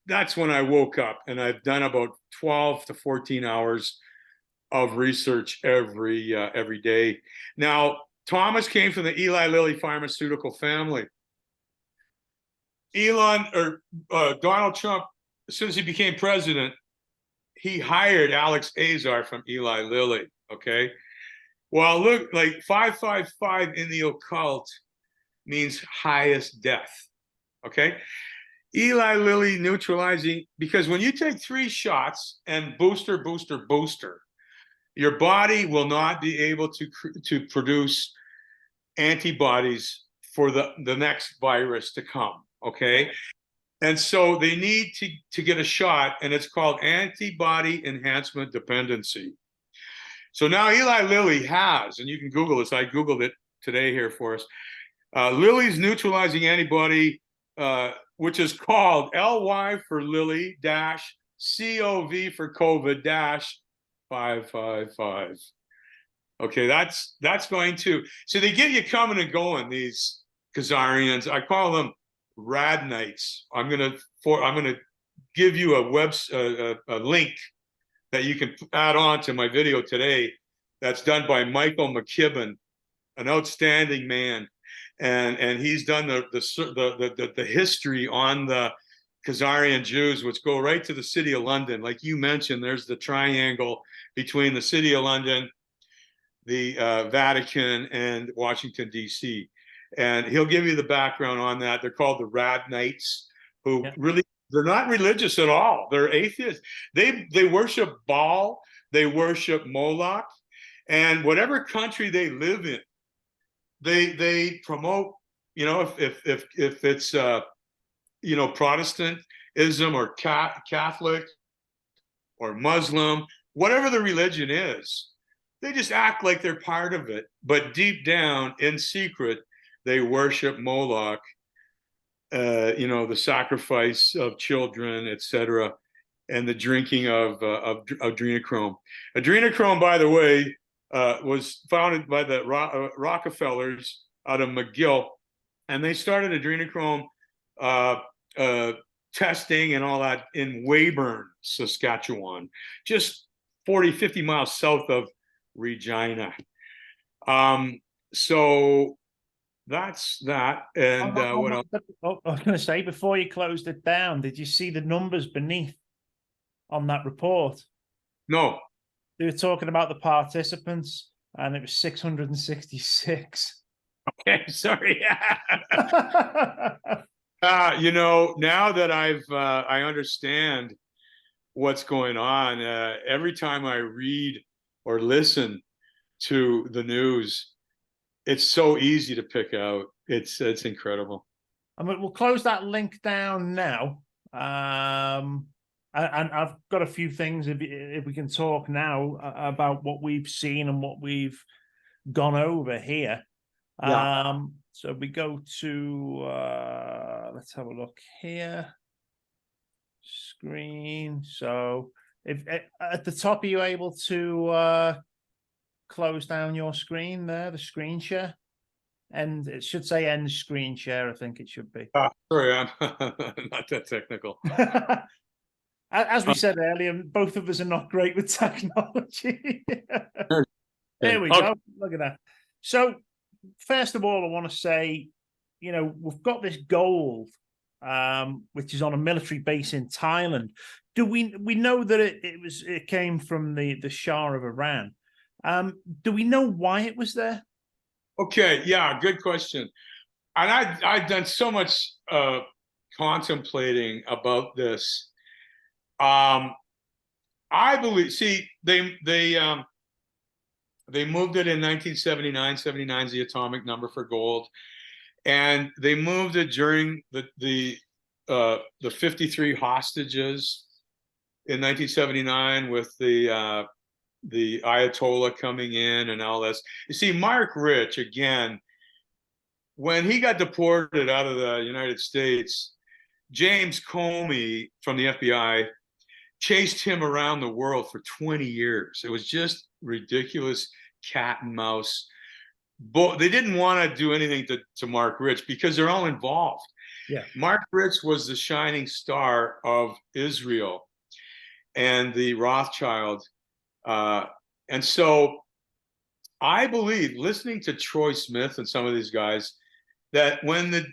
that's when I woke up, and I've done about 12 to 14 hours of research every day. Now, Thomas came from the Eli Lilly pharmaceutical family. Donald Trump, as soon as he became president, he hired Alex Azar from Eli Lilly. Okay. Well, look, like 555 in the occult means highest death. Okay. Eli Lilly neutralizing, because when you take 3 shots and booster, your body will not be able to produce antibodies for the next virus to come. Okay. And so they need to get a shot, and it's called antibody enhancement dependency. So now Eli Lilly has, and you can Google this, I Googled it today here for us, Lilly's neutralizing antibody, which is called LY for Lilly dash COV for COVID dash 555. Okay, that's going to, so they get you coming and going, these Khazarians. I call them rad nights. I'm gonna give you a link that you can add on to my video today. That's done by Michael McKibben, an outstanding man, and he's done the history on the Khazarian Jews, which go right to the city of London. Like you mentioned, there's the triangle between the city of London, the Vatican, and Washington, D.C. And he'll give you the background on that. They're called the Rad Knights, who really, they're not religious at all. They're atheists. They worship Baal, they worship Moloch, and whatever country they live in, they promote, you know, if it's you know, Protestantism or Catholic or Muslim, whatever the religion is, they just act like they're part of it. But deep down, in secret, they worship Moloch, you know, the sacrifice of children, etc., and the drinking of adrenochrome. Adrenochrome, by the way, was founded by the Rockefellers out of McGill, and they started adrenochrome testing and all that in Weyburn, Saskatchewan, just 40, 50 miles south of Regina. So that's that. And what else? I was going to say, before you closed it down, did you see the numbers beneath on that report? No. They were talking about the participants, and it was 666. Okay, sorry. You know, now that I understand what's going on, every time I read or listen to the news, it's so easy to pick out. It's incredible. I mean, we'll close that link down now. And I've got a few things, if we can talk now about what we've seen and what we've gone over here. Yeah. So we go to, let's have a look here. Screen. So if at the top, are you able to close down your screen there, the screen share? And it should say end screen share, I think it should be. Sorry, I'm not that technical. As we said earlier, both of us are not great with technology. There we go. Look at that. So, first of all, I want to say, you know, we've got this gold, which is on a military base in Thailand. Do we know that it came from the Shah of Iran? Do we know why it was there? Okay, yeah, good question. And I've done so much contemplating about this. I believe, see, they moved it in 1979. 79 is the atomic number for gold, and they moved it during the 53 hostages in 1979 with the Ayatollah coming in and all this. You see, Mark Rich, again, when he got deported out of the United States, James Comey from the FBI chased him around the world for 20 years. It was just ridiculous cat and mouse. But they didn't want to do anything to Mark Rich because they're all involved. Yeah. Mark Ritz was the shining star of Israel and the Rothschild. And so I believe, listening to Troy Smith and some of these guys, that when the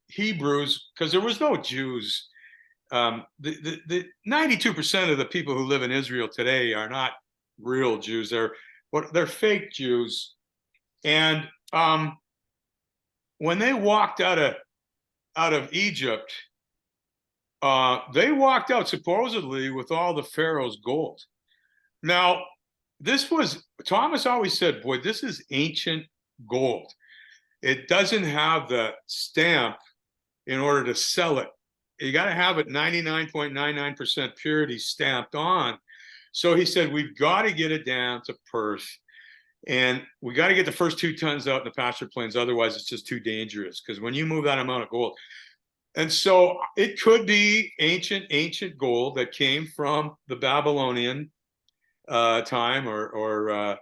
Hebrews, because there was no Jews, the 92% of the people who live in Israel today are not real Jews. They're fake Jews. And when they walked out of Egypt, they walked out supposedly with all the Pharaoh's gold. Now, Thomas always said, boy, this is ancient gold. It doesn't have the stamp in order to sell it. You got to have it 99.99% purity stamped on. So he said, we've got to get it down to Perth. And we got to get the first 2 tons out in the pasture plains. Otherwise, it's just too dangerous, because when you move that amount of gold. And so it could be ancient gold that came from the Babylonian time or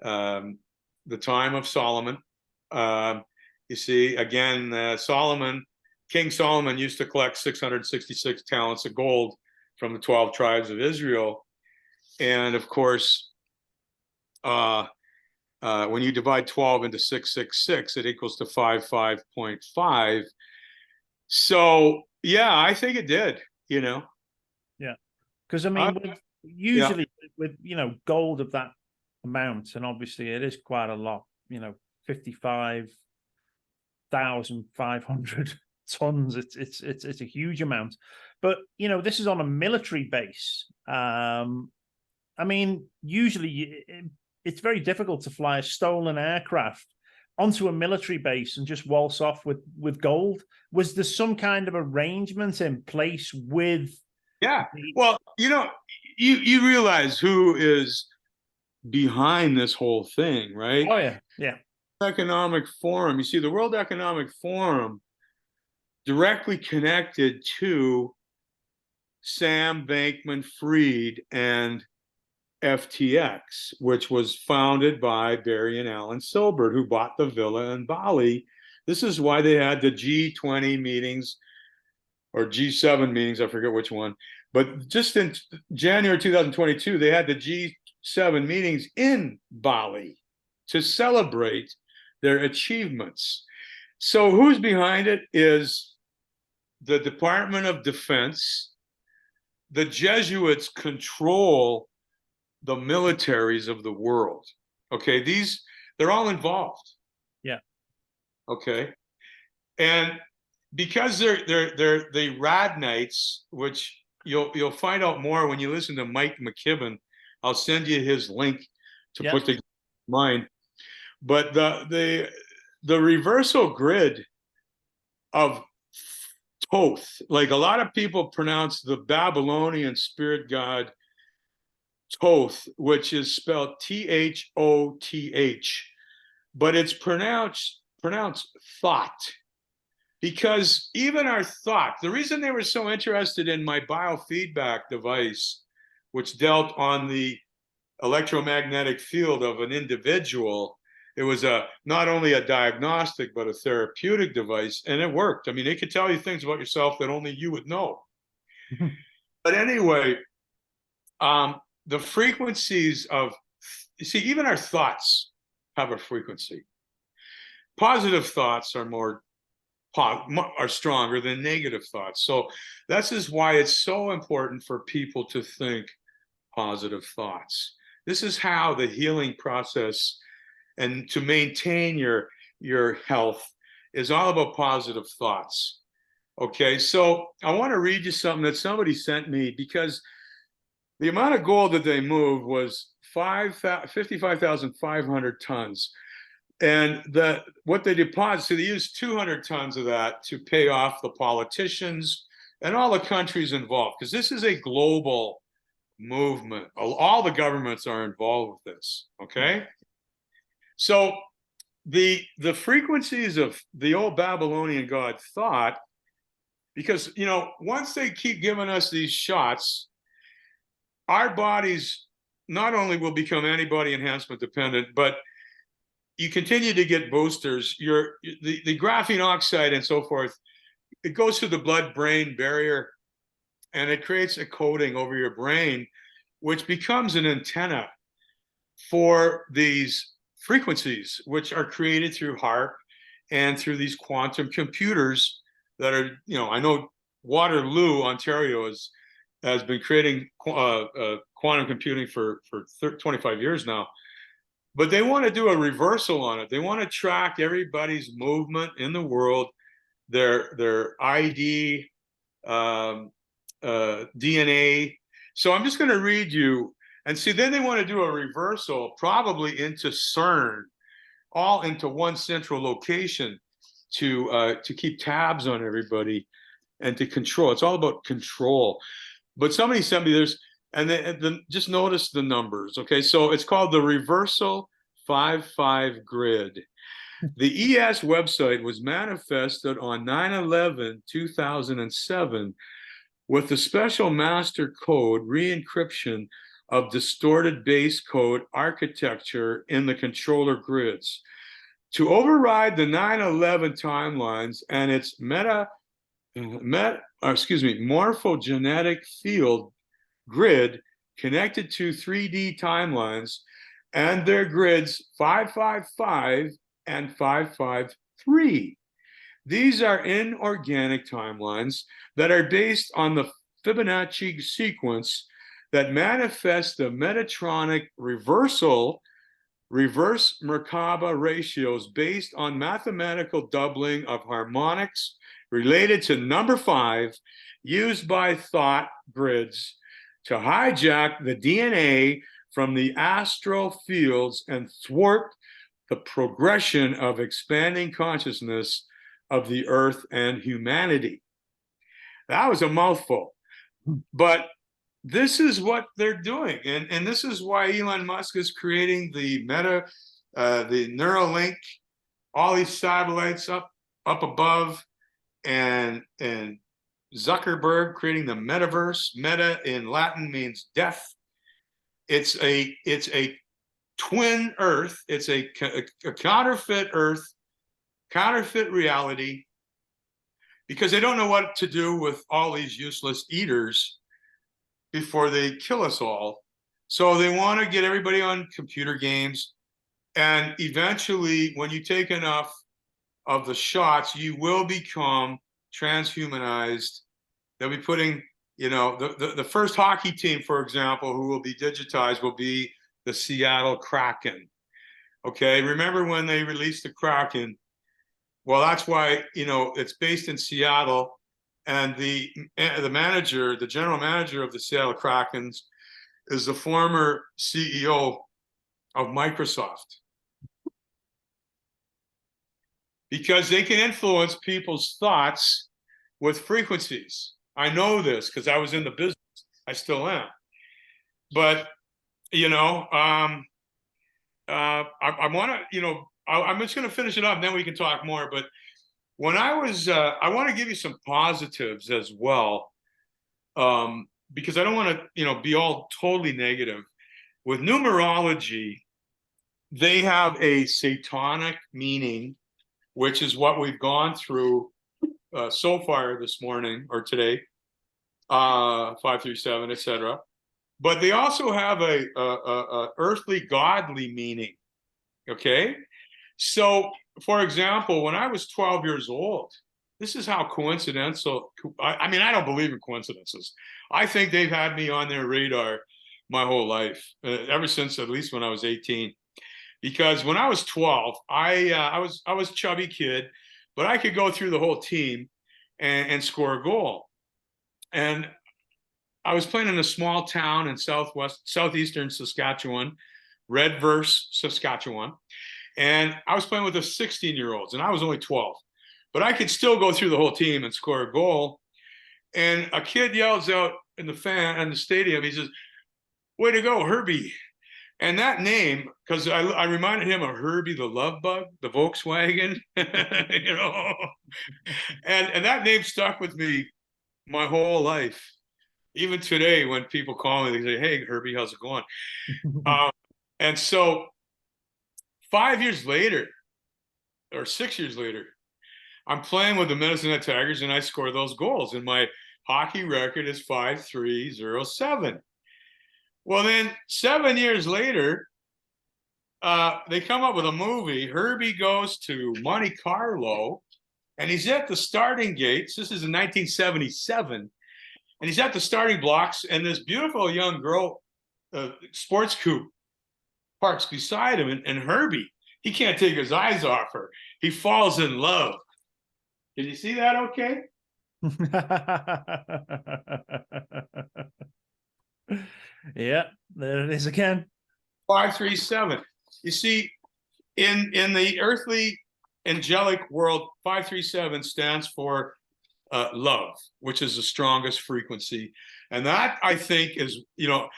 the time of Solomon. You see, again, King Solomon used to collect 666 talents of gold from the 12 tribes of Israel. And of course, when you divide 12 into 666, it equals to 55.5. So, yeah, I think it did, Yeah. Because, I mean, usually with, gold of that amount, and obviously it is quite a lot, 55,500 tons. It's a huge amount. But, this is on a military base. I mean, usually it's very difficult to fly a stolen aircraft onto a military base and just waltz off with gold. Was there some kind of arrangement in place with? Yeah. Well, you realize who is behind this whole thing, right? Oh, yeah. Yeah. Economic Forum. You see, the World Economic Forum directly connected to Sam Bankman-Fried and FTX, which was founded by Barry and Alan Silbert, who bought the villa in Bali. This is why they had the G20 meetings or G7 meetings, I forget which one. But just in January 2022, they had the G7 meetings in Bali to celebrate their achievements. So who's behind it is the Department of Defense. The Jesuits control the militaries of the world. Okay, they're all involved. Yeah. Okay. And because they're the Radnites, which you'll find out more when you listen to Mike McKibben. I'll send you his link to put together mine. But the reversal grid of Thoth, like a lot of people pronounce the Babylonian spirit god Thoth, which is spelled Thoth, but it's pronounced thought. Because even our thought, the reason they were so interested in my biofeedback device, which dealt on the electromagnetic field of an individual, it was not only a diagnostic, but a therapeutic device, and it worked. I mean, it could tell you things about yourself that only you would know. But anyway, the frequencies of, you see, even our thoughts have a frequency. Positive thoughts are stronger than negative thoughts. So this is why it's so important for people to think positive thoughts. This is how the healing process and to maintain your health is all about positive thoughts. Okay, so I want to read you something that somebody sent me, because the amount of gold that they moved was 55,500 tons. And what they deposit, so they used 200 tons of that to pay off the politicians and all the countries involved, because this is a global movement. All the governments are involved with this, okay? So the frequencies of the old Babylonian god thought, because, once they keep giving us these shots, our bodies not only will become antibody enhancement dependent, but you continue to get boosters. The graphene oxide and so forth, it goes through the blood-brain barrier, and it creates a coating over your brain, which becomes an antenna for these frequencies, which are created through HAARP and through these quantum computers that are, I know Waterloo, Ontario has been creating quantum computing for 25 years now. But they want to do a reversal on it. They want to track everybody's movement in the world, their ID, DNA. So I'm just going to read you and see. Then they want to do a reversal, probably into CERN, all into one central location to keep tabs on everybody and to control. It's all about control. But somebody sent me this. And then just notice the numbers. Okay, so it's called the Reversal 5-5 Grid. The ES website was manifested on 9/11/2007 with the special master code re-encryption of distorted base code architecture in the controller grids. To override the 9/11 timelines and its morphogenetic field grid connected to 3D timelines and their grids 555 and 553. These are inorganic timelines that are based on the Fibonacci sequence that manifests the Metatronic reverse Merkaba ratios based on mathematical doubling of harmonics related to number 5 used by thought grids to hijack the DNA from the astral fields and thwart the progression of expanding consciousness of the earth and humanity. That was a mouthful, but this is what they're doing. And this is why Elon Musk is creating the the Neuralink, all these satellites up above, and Zuckerberg creating the metaverse. Meta in Latin means death. It's a twin Earth. It's a counterfeit Earth, counterfeit reality, because they don't know what to do with all these useless eaters before they kill us all. So they want to get everybody on computer games, and eventually, when you take enough of the shots, you will become transhumanized. They'll be putting, the first hockey team, for example, who will be digitized will be the Seattle Kraken. Okay, remember when they released the Kraken? Well, that's why, it's based in Seattle, and the manager, the general manager of the Seattle Krakens, is the former CEO of Microsoft. Because they can influence people's thoughts with frequencies. I know this because I was in the business. I still am. But, I want to, I'm just going to finish it up, and then we can talk more. But when I was, I want to give you some positives as well, because I don't want to, be all totally negative. With numerology, they have a satanic meaning, which is what we've gone through so far this morning or today, 537, etc. But they also have a earthly godly meaning. Okay, so for example, when I was 12 years old, this is how coincidental. I mean, I don't believe in coincidences. I think they've had me on their radar my whole life, ever since at least when I was 18. Because when I was 12, I was a chubby kid, but I could go through the whole team and score a goal. And I was playing in a small town in southeastern Saskatchewan, Redverse, Saskatchewan. And I was playing with the 16-year-olds, and I was only 12. But I could still go through the whole team and score a goal. And a kid yells out in the stadium, he says, "Way to go, Herbie." And that name, because I reminded him of Herbie the Love Bug, the Volkswagen, and that name stuck with me my whole life. Even today, when people call me, they say, "Hey, Herbie, how's it going?" And so 5 years later, or 6 years later, I'm playing with the Medicine Hat Tigers and I score those goals. And my hockey record is 5-3-0-7. Well, then 7 years later, they come up with a movie. Herbie goes to Monte Carlo and he's at the starting gates. This is in 1977. And he's at the starting blocks and this beautiful young girl, sports coupe, parks beside him. And Herbie, he can't take his eyes off her. He falls in love. Can you see that okay? Yeah, there it is again. 537. You see, in the earthly angelic world, 537 stands for love, which is the strongest frequency. And that, I think, is, you know,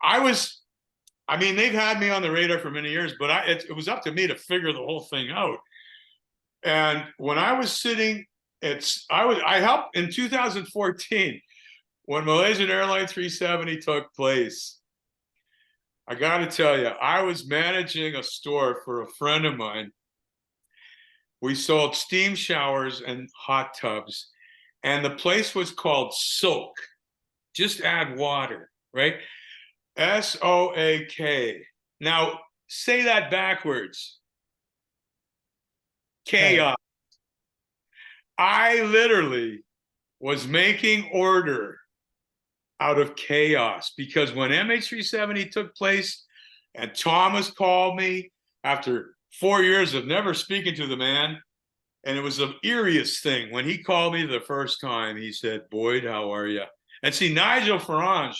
I mean, they've had me on the radar for many years, but it was up to me to figure the whole thing out. And when I was sitting, I helped in 2014 when Malaysian Airlines 370 took place. I got to tell you, I was managing a store for a friend of mine. We sold steam showers and hot tubs, and the place was called Soak. Just add water, right? S-O-A-K. Now, say that backwards. Chaos. I literally was making order out of chaos because when MH370 took place and Thomas called me after 4 years of never speaking to the man, and it was the eeriest thing. When he called me the first time, he said, "Boyd, how are you?" And see, Nigel Farage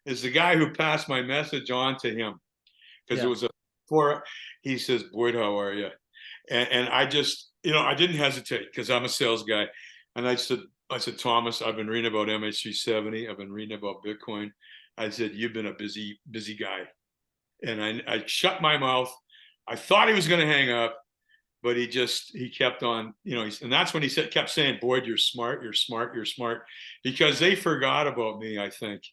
is the guy who passed my message on to him because it was he says, "Boyd, how are you?" And I just, you know, I didn't hesitate because I'm a sales guy. And I said, "Thomas, I've been reading about MH370. I've been reading about Bitcoin." I said, "You've been a busy guy." And I shut my mouth. I thought he was going to hang up, but he kept on, you know, and that's when he kept saying, "Boyd, you're smart, you're smart, you're smart," because they forgot about me, I think.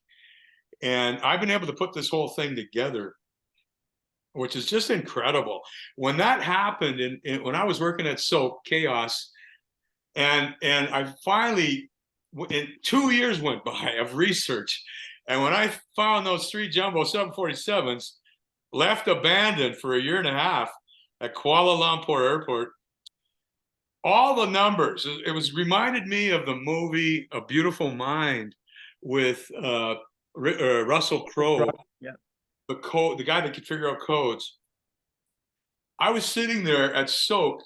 And I've been able to put this whole thing together, which is just incredible. When that happened, when I was working at Soap Chaos, and I finally, in 2 years went by of research, and when I found those 3 jumbo 747s left abandoned for a year and a half at Kuala Lumpur Airport, all the numbers, it was reminded me of the movie A Beautiful Mind with Russell Crowe. Yeah. The guy that could figure out codes. I was sitting there at Soak,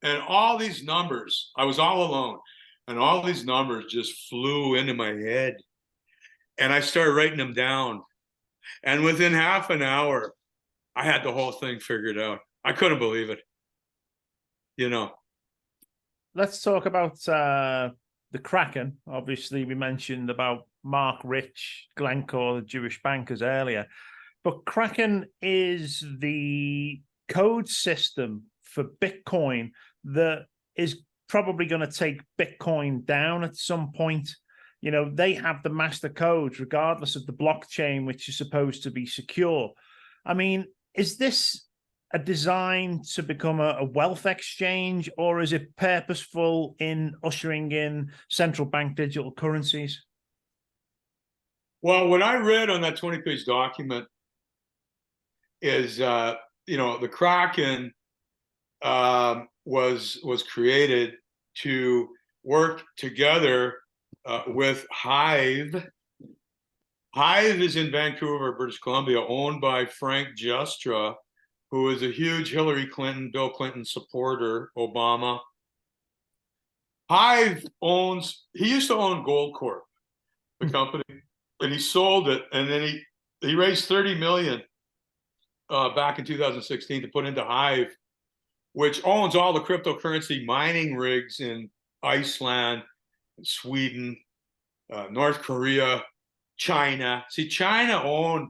and all these numbers, I was all alone, and all these numbers just flew into my head. And I started writing them down. And within half an hour, I had the whole thing figured out. I couldn't believe it. You know. Let's talk about the Kraken. Obviously, we mentioned about Mark Rich, Glencore, the Jewish bankers earlier. But Kraken is the code system for Bitcoin that is probably going to take Bitcoin down at some point. You know, they have the master codes regardless of the blockchain, which is supposed to be secure. I mean, is this a design to become a wealth exchange, or is it purposeful in ushering in central bank digital currencies? Well, what I read on that 20-page document is, you know, the Kraken was created to work together with Hive. Hive is in Vancouver, British Columbia, owned by Frank Giustra, who is a huge Hillary Clinton, Bill Clinton supporter, Obama. Hive he used to own Goldcorp, the company, and he sold it, and then he raised $30 million back in 2016 to put into Hive, which owns all the cryptocurrency mining rigs in Iceland, Sweden, North Korea, China. See, China owned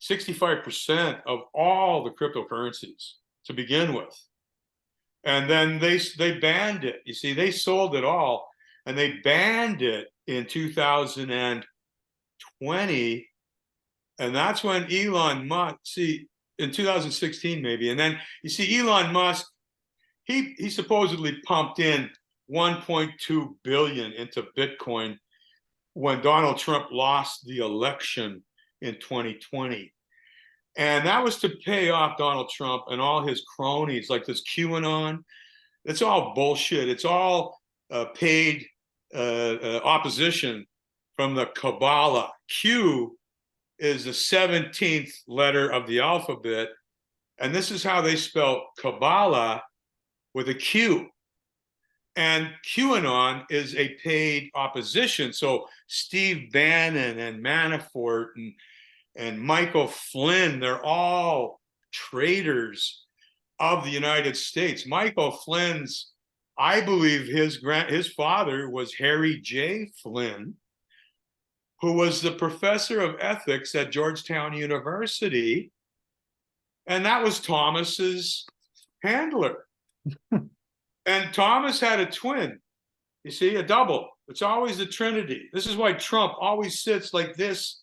65% of all the cryptocurrencies to begin with. And then they banned it. You see, they sold it all, and they banned it in 2020. And that's when Elon Musk, see, in 2016 maybe. And then you see Elon Musk, he supposedly pumped in 1.2 billion into Bitcoin when Donald Trump lost the election in 2020. And that was to pay off Donald Trump and all his cronies, like this QAnon. It's all bullshit. It's all paid opposition from the Kabbalah. Q is the 17th letter of the alphabet. And this is how they spell Kabbalah, with a Q. And QAnon is a paid opposition. So Steve Bannon and Manafort and Michael Flynn, they're all traitors of the United States. Michael Flynn's, I believe his father was Harry J. Flynn, who was the professor of ethics at Georgetown University. And that was Thomas's handler. And Thomas had a twin, you see, a double. It's always the Trinity. This is why Trump always sits like this,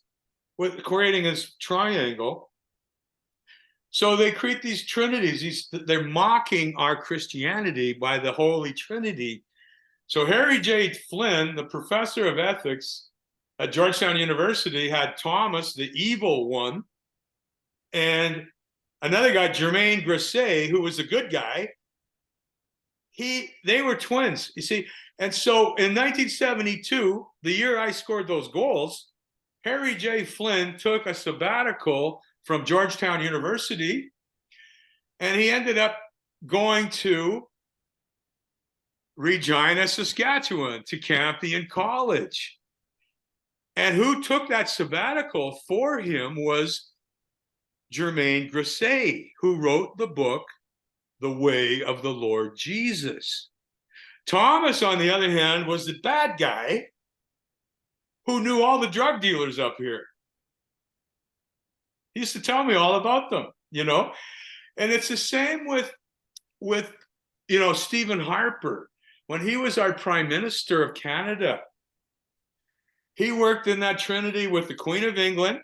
with creating his triangle. So they create these trinities. They're mocking our Christianity by the Holy Trinity. So Harry J. Flynn, the professor of ethics at Georgetown University, had Thomas, the evil one, and another guy, Jermaine Grisset, who was a good guy. They were twins, you see. And so in 1972, the year I scored those goals, Harry J. Flynn took a sabbatical from Georgetown University, and he ended up going to Regina, Saskatchewan, to Campion College. And who took that sabbatical for him was Jermaine Grisset, who wrote the book, The Way of the Lord Jesus. Thomas, on the other hand, was the bad guy who knew all the drug dealers up here. He used to tell me all about them, you know. And it's the same with you know, Stephen Harper. When he was our Prime Minister of Canada, he worked in that trinity with the Queen of England,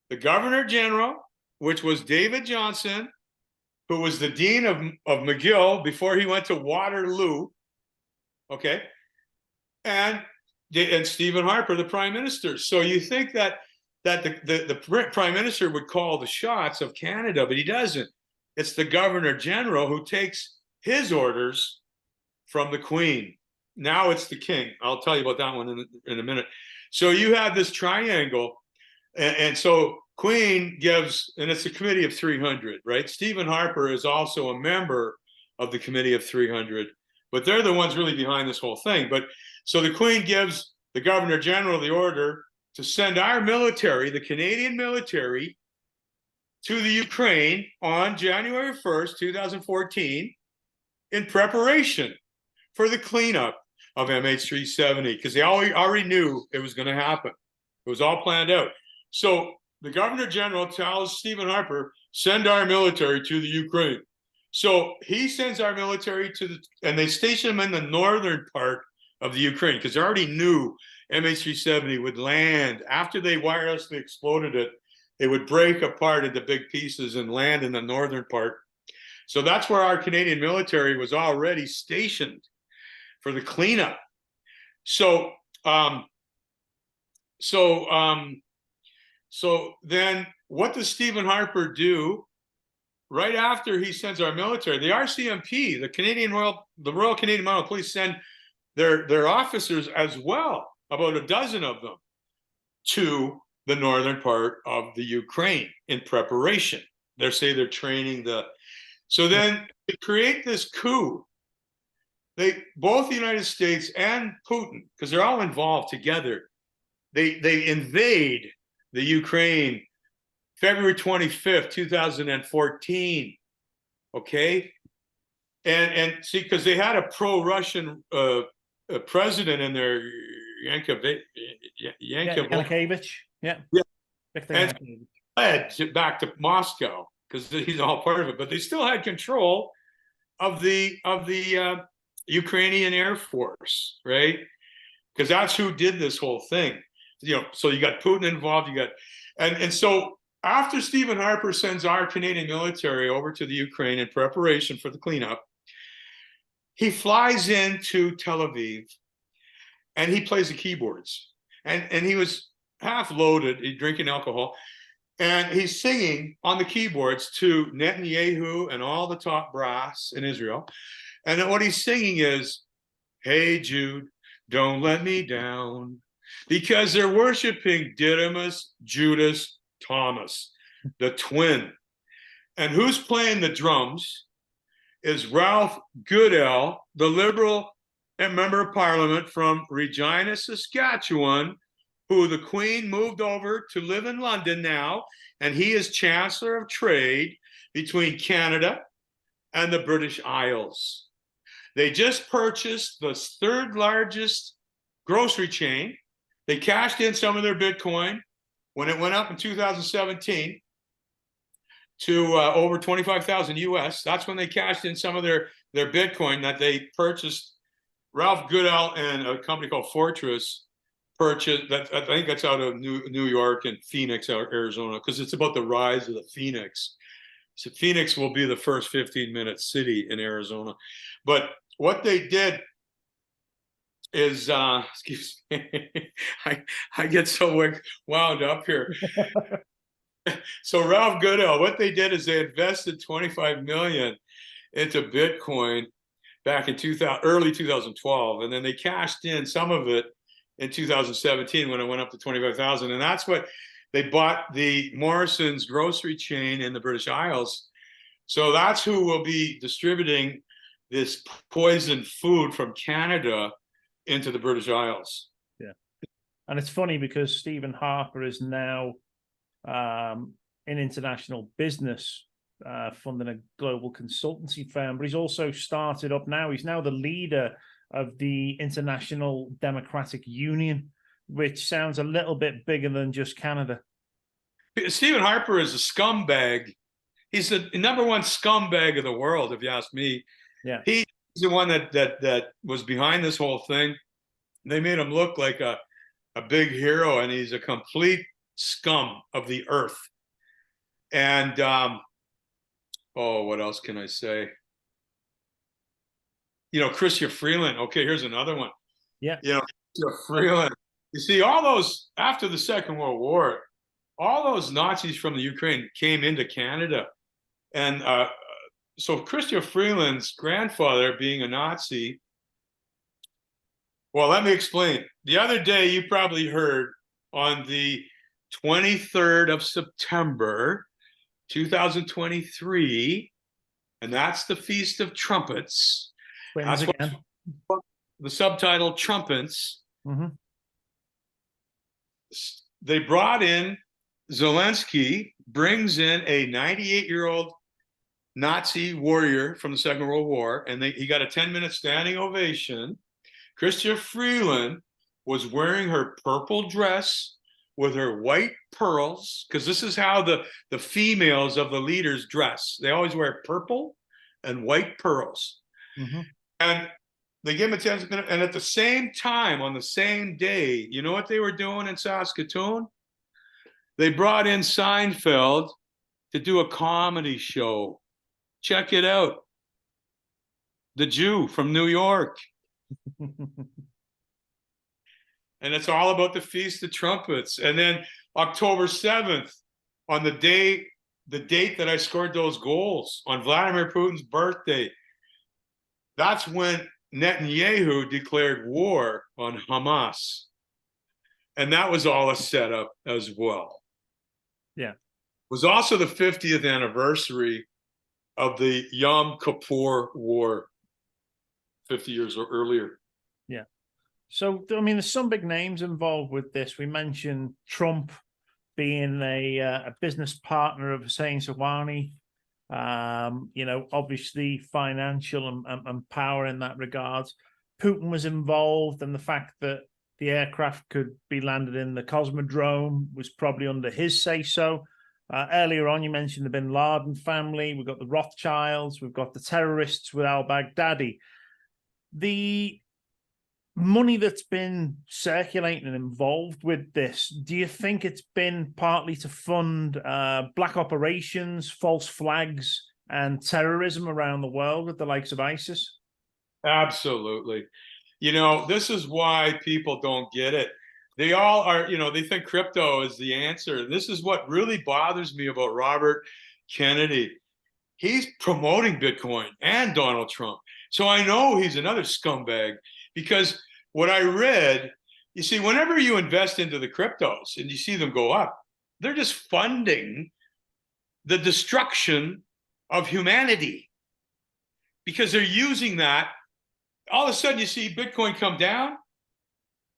the Governor General, which was David Johnson, who was the Dean of McGill before he went to Waterloo, okay, and Stephen Harper, the Prime Minister. So you think that the Prime Minister would call the shots of Canada, but he doesn't. It's the Governor General who takes his orders from the Queen. Now it's the King. I'll tell you about that one in a minute. So you have this triangle, and so Queen gives, and it's a committee of 300, right? Stephen Harper is also a member of the committee of 300, but they're the ones really behind this whole thing. But so the Queen gives the Governor General the order to send our military, the Canadian military, to the Ukraine on January 1st, 2014, in preparation for the cleanup of MH370, because they already knew it was going to happen. It was all planned out. So the Governor General tells Stephen Harper, send our military to the Ukraine. So he sends our military and they station them in the northern part of the Ukraine, because they already knew MH370 would land. After they wirelessly exploded it, it would break apart into big pieces and land in the northern part. So that's where our Canadian military was already stationed for the cleanup. So then what does Stephen Harper do right after he sends our military? The RCMP, the Royal Canadian Mounted Police, send their officers as well, about a dozen of them, to the northern part of the Ukraine in preparation. They say they're training so then to create this coup, both the United States and Putin, because they're all involved together, they invade the Ukraine February 25th, 2014. Okay. And see, because they had a pro-Russian president in there, Yanukovych. Yeah. And fled back to Moscow because he's all part of it. But they still had control of the Ukrainian Air Force, right? Because that's who did this whole thing. You know, so you got Putin involved. You got, and so after Stephen Harper sends our Canadian military over to the Ukraine in preparation for the cleanup, he flies into Tel Aviv and he plays the keyboards. And he was half loaded, drinking alcohol, and he's singing on the keyboards to Netanyahu and all the top brass in Israel. And then what he's singing is, "Hey Jude, don't let me down," because they're worshiping Didymus Judas Thomas, the twin. And who's playing the drums is Ralph Goodell, the Liberal member of Parliament from Regina, Saskatchewan, who the Queen moved over to live in London now, and he is Chancellor of Trade between Canada and the British Isles. They just purchased the third largest grocery chain. They cashed in some of their Bitcoin when it went up in 2017 to over 25,000 US. That's when they cashed in some of their Bitcoin that they purchased. Ralph Goodell and a company called Fortress purchased that. I think that's out of New York and Phoenix, Arizona, because it's about the rise of the Phoenix. So Phoenix will be the first 15-minute city in Arizona. But what they did is, excuse me, I get so wound up here. So Ralph Goodell, what they did is they invested 25 million into Bitcoin back in early 2012, and then they cashed in some of it in 2017 when it went up to 25,000, and that's what they bought the Morrison's grocery chain in the British Isles. So that's who will be distributing this poisoned food from Canada into the British Isles. Yeah, and it's funny because Stephen Harper is now in international business, funding a global consultancy firm, but he's also started up now. He's now the leader of the International Democratic Union, which sounds a little bit bigger than just Canada. Stephen Harper is a scumbag. He's the number one scumbag of the world, if you ask me. Yeah, he's the one that was behind this whole thing. They made him look like a big hero, and he's a complete scum of the earth. And what else can I say? Chrystia Freeland. Okay, here's another one. Yeah. Chrystia Freeland. You see, all those, after the Second World War, all those Nazis from the Ukraine came into Canada. And so Chrystia Freeland's grandfather being a Nazi, well, let me explain. The other day, you probably heard on the 23rd of September, 2023, and that's the Feast of Trumpets. That's again. What the subtitle Trumpets. Mm-hmm. They brought in, Zelensky brings in a 98-year-old Nazi warrior from the Second World War, and he got a 10-minute standing ovation. Chrystia Freeland was wearing her purple dress with her white pearls, because this is how the females of the leaders dress. They always wear purple and white pearls. Mm-hmm. And they gave him a 10-minute, and at the same time, on the same day, you know what they were doing in Saskatoon? They brought in Seinfeld to do a comedy show. Check it out. The Jew from New York. And it's all about the Feast of Trumpets. And then October 7th, on the date that I scored those goals, on Vladimir Putin's birthday, that's when Netanyahu declared war on Hamas. And that was all a setup as well. Yeah. It was also the 50th anniversary of the Yom Kippur War 50 years earlier. Yeah. So, I mean, there's some big names involved with this. We mentioned Trump being a business partner of Hussein Rouhani. Obviously financial and power in that regard. Putin was involved, and the fact that the aircraft could be landed in the Cosmodrome was probably under his say-so. Earlier on, you mentioned the Bin Laden family. We've got the Rothschilds. We've got the terrorists with al-Baghdadi. The money that's been circulating and involved with this, do you think it's been partly to fund black operations, false flags, and terrorism around the world with the likes of ISIS? Absolutely. You know, this is why people don't get it. They all are, you know, they think crypto is the answer. This is what really bothers me about Robert Kennedy. He's promoting Bitcoin and Donald Trump. So I know he's another scumbag, because what I read, you see, whenever you invest into the cryptos and you see them go up, they're just funding the destruction of humanity, because they're using that. All of a sudden you see Bitcoin come down.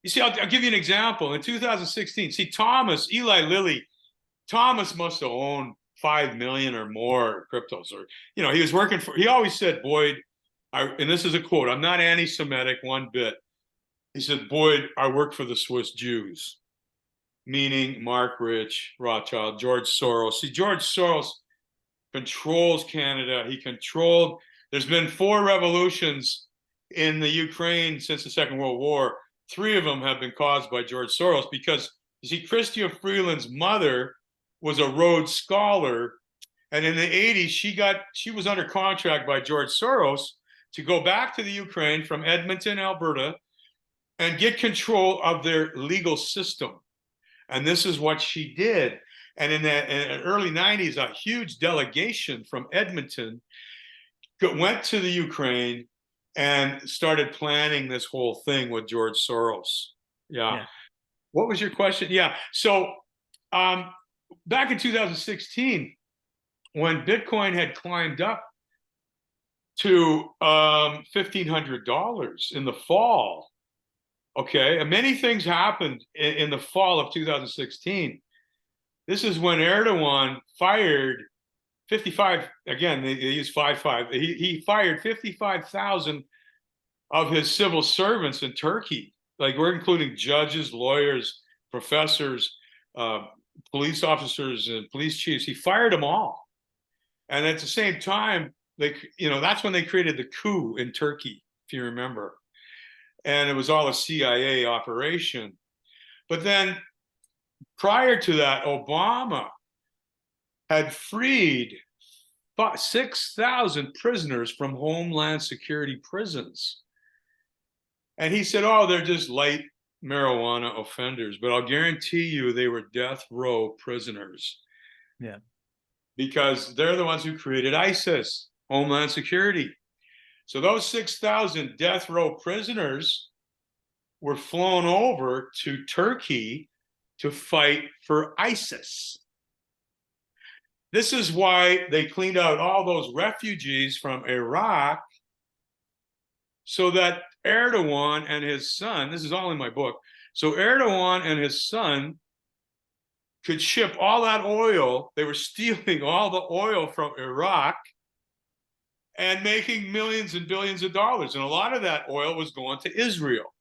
You see, I'll give you an example. In 2016, see, Eli Lilly, Thomas must have owned 5 million or more cryptos, or, you know, he was working for, he always said, Boyd, and this is a quote, I'm not anti-Semitic one bit. He said, Boyd, I work for the Swiss Jews, meaning Mark Rich, Rothschild, George Soros. See, George Soros controls Canada. He controlled, there's been 4 revolutions in the Ukraine since the Second World War. 3 of them have been caused by George Soros, because, you see, Chrystia Freeland's mother was a Rhodes Scholar, and in the 80s, she was under contract by George Soros to go back to the Ukraine from Edmonton, Alberta, and get control of their legal system. And this is what she did. And in the early 90s, a huge delegation from Edmonton went to the Ukraine and started planning this whole thing with George Soros. Yeah. What was your question? Yeah. So back in 2016, when Bitcoin had climbed up to $1,500 in the fall, okay, and many things happened in the fall of 2016. This is when Erdogan fired 55, again, they use 55. He fired 55,000 of his civil servants in Turkey. Like, we're including judges, lawyers, professors, police officers, and police chiefs. He fired them all. And at the same time, that's when they created the coup in Turkey, if you remember. And it was all a CIA operation. But then prior to that, Obama had freed 6,000 prisoners from Homeland Security prisons. And he said, oh, they're just light marijuana offenders. But I'll guarantee you they were death row prisoners. Yeah. Because they're the ones who created ISIS, Homeland Security. So those 6,000 death row prisoners were flown over to Turkey to fight for ISIS. This is why they cleaned out all those refugees from Iraq, so that Erdogan and his son, this is all in my book, so Erdogan and his son could ship all that oil. They were stealing all the oil from Iraq and making millions and billions of dollars. And a lot of that oil was going to Israel.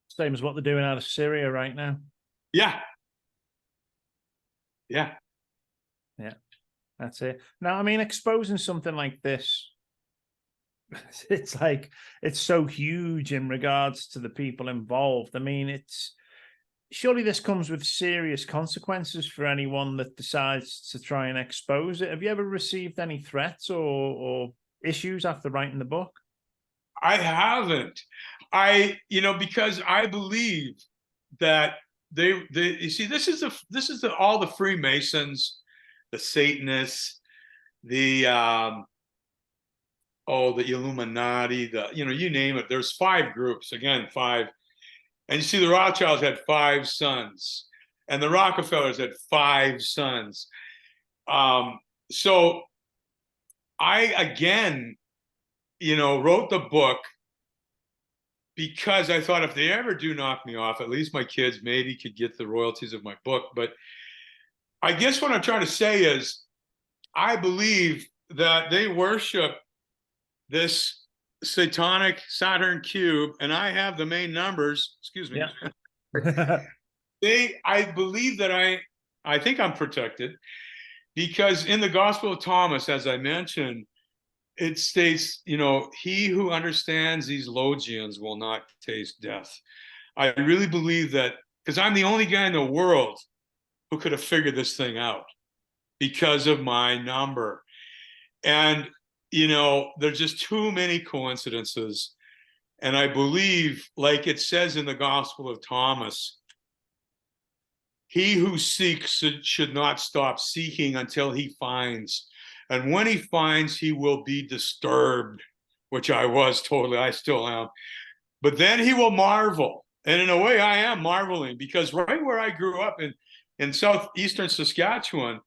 Same as what they're doing out of Syria right now. Yeah. Yeah. Yeah, that's it. Now, I mean, exposing something like this, it's like, it's so huge in regards to the people involved. I mean, surely this comes with serious consequences for anyone that decides to try and expose it. Have you ever received any threats or issues after writing the book? I haven't. Because I believe that you see, this is all the Freemasons, the Satanists, the Illuminati, you name it. There's 5 groups, again, 5. And you see, the Rothschilds had 5 sons, and the Rockefellers had 5 sons. So I, again, wrote the book because I thought if they ever do knock me off, at least my kids maybe could get the royalties of my book. But I guess what I'm trying to say is, I believe that they worship this satanic Saturn cube, and I have the main numbers. Excuse me. Yeah. I believe that I think I'm protected, because in the Gospel of Thomas, as I mentioned, it states, you know, he who understands these logians will not taste death. I really believe that, because I'm the only guy in the world who could have figured this thing out because of my number. And, you know, there's just too many coincidences. And I believe, like it says in the Gospel of Thomas, he who seeks should not stop seeking until he finds. And when he finds, he will be disturbed, which I was totally, I still am. But then he will marvel. And in a way, I am marveling, because right where I grew up in southeastern Saskatchewan,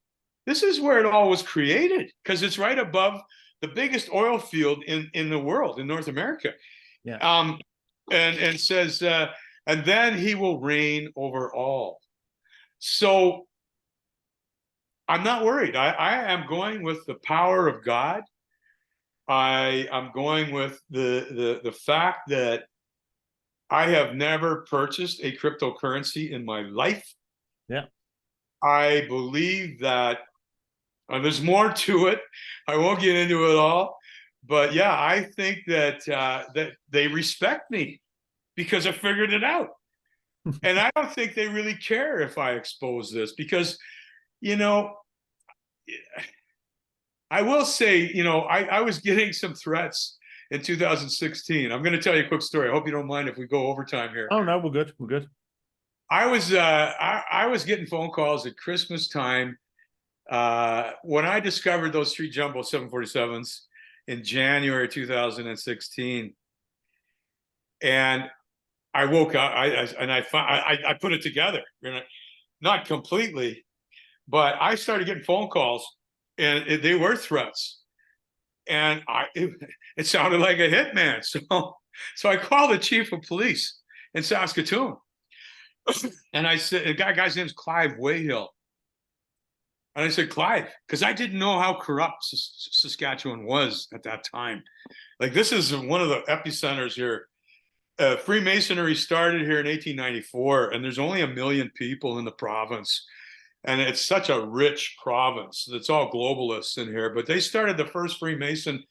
this is where it all was created, because it's right above the biggest oil field in the world, in North America. Yeah. And says, and then he will reign over all. So I'm not worried. I am going with the power of God. I'm going with the fact that I have never purchased a cryptocurrency in my life. Yeah. I believe that there's more to it. I won't get into it all, but yeah, I think that that they respect me because I figured it out. And I don't think they really care if I expose this, because, you know, I will say, you know, I was getting some threats in 2016. I'm going to tell you a quick story. I hope you don't mind if we go overtime here. Oh no, we're good. We're good. I was getting phone calls at Christmas time when I discovered those 3 jumbo 747s in January 2016, and I woke up. I put it together, you know, not completely, but I started getting phone calls, and they were threats, and it sounded like a hitman. So I called the chief of police in Saskatoon, and I said, the guy's name's Clive Wayhill. And I said, Clive, because I didn't know how corrupt Saskatchewan was at that time. Like, this is one of the epicenters here. Freemasonry started here in 1894, and there's only 1 million people in the province. And it's such a rich province. It's all globalists in here. But they started the first Freemason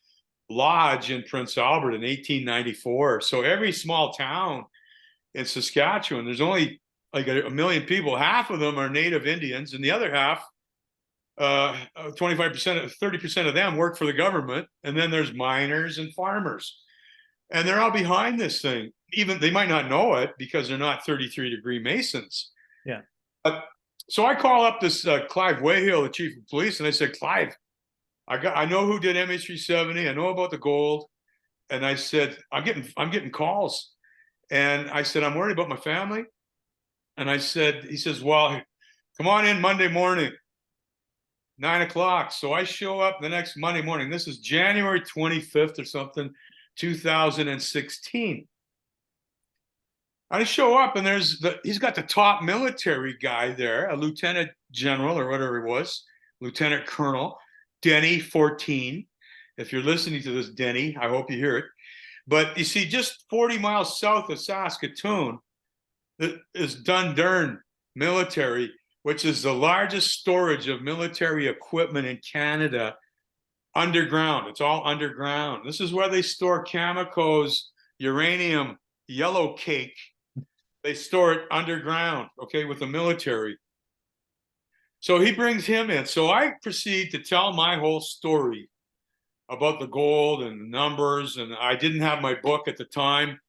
lodge in Prince Albert in 1894. So every small town in Saskatchewan, there's only like 1 million people. Half of them are native Indians, and the other half, 25%, 30% of them work for the government, and then there's miners and farmers, and they're all behind this thing. Even they might not know it because they're not 33-degree Masons. Yeah. So I call up this Clive Wayhill, the chief of police, and I said, Clive, I know who did MH370. I know about the gold, and I said, I'm getting calls, and I said, I'm worried about my family, and I said, he says, well, come on in Monday morning. 9 o'clock. So I show up the next Monday morning. This is January 25th or something, 2016. I show up, and he's got the top military guy there, a lieutenant general or whatever it was, lieutenant colonel, Denny 14. If you're listening to this, Denny, I hope you hear it. But you see, just 40 miles south of Saskatoon is Dundurn Military, which is the largest storage of military equipment in Canada, underground. It's all underground. This is where they store Cameco's uranium yellow cake. They store it underground, okay, with the military. So he brings him in. So I proceed to tell my whole story about the gold and the numbers, and I didn't have my book at the time.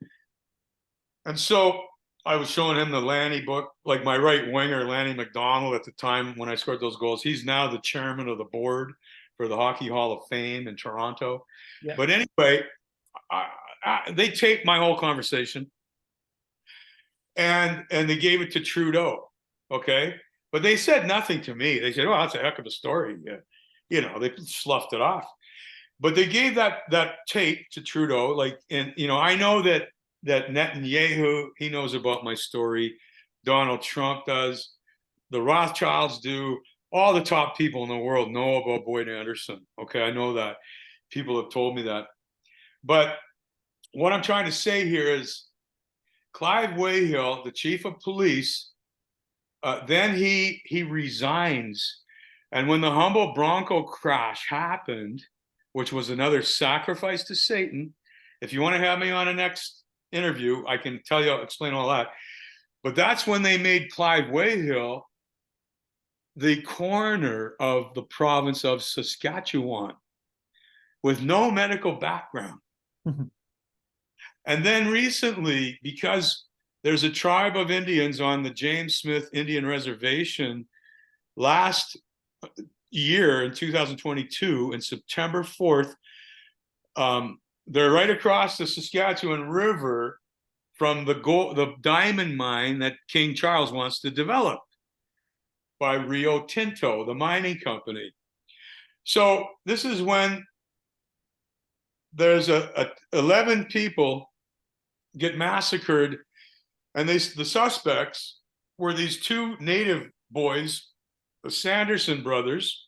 And so I was showing him the Lanny book, like my right winger, Lanny McDonald, at the time when I scored those goals. He's now the chairman of the board for the Hockey Hall of Fame in Toronto. Yeah. But anyway, they taped my whole conversation, and they gave it to Trudeau, okay? But they said nothing to me. They said, well, that's a heck of a story. Yeah. You know, they sloughed it off. But they gave that tape to Trudeau, like, and, you know, I know that Netanyahu, he knows about my story. Donald Trump does. The Rothschilds do. All the top people in the world know about Boyd Anderson. Okay, I know that. People have told me that. But what I'm trying to say here is Clive Wayhill, the chief of police, then he resigns. And when the Humboldt Bronco crash happened, which was another sacrifice to Satan. If you want to have me on a next interview, I can tell you, explain all that. But that's when they made Clive Wayhill the coroner of the province of Saskatchewan with no medical background. And then recently, because there's a tribe of Indians on the James Smith Indian Reservation last year in 2022, in September 4th, they're right across the Saskatchewan River from the diamond mine that King Charles wants to develop by Rio Tinto, the mining company. So this is when there's 11 people get massacred, and the suspects were these two native boys, the Sanderson brothers,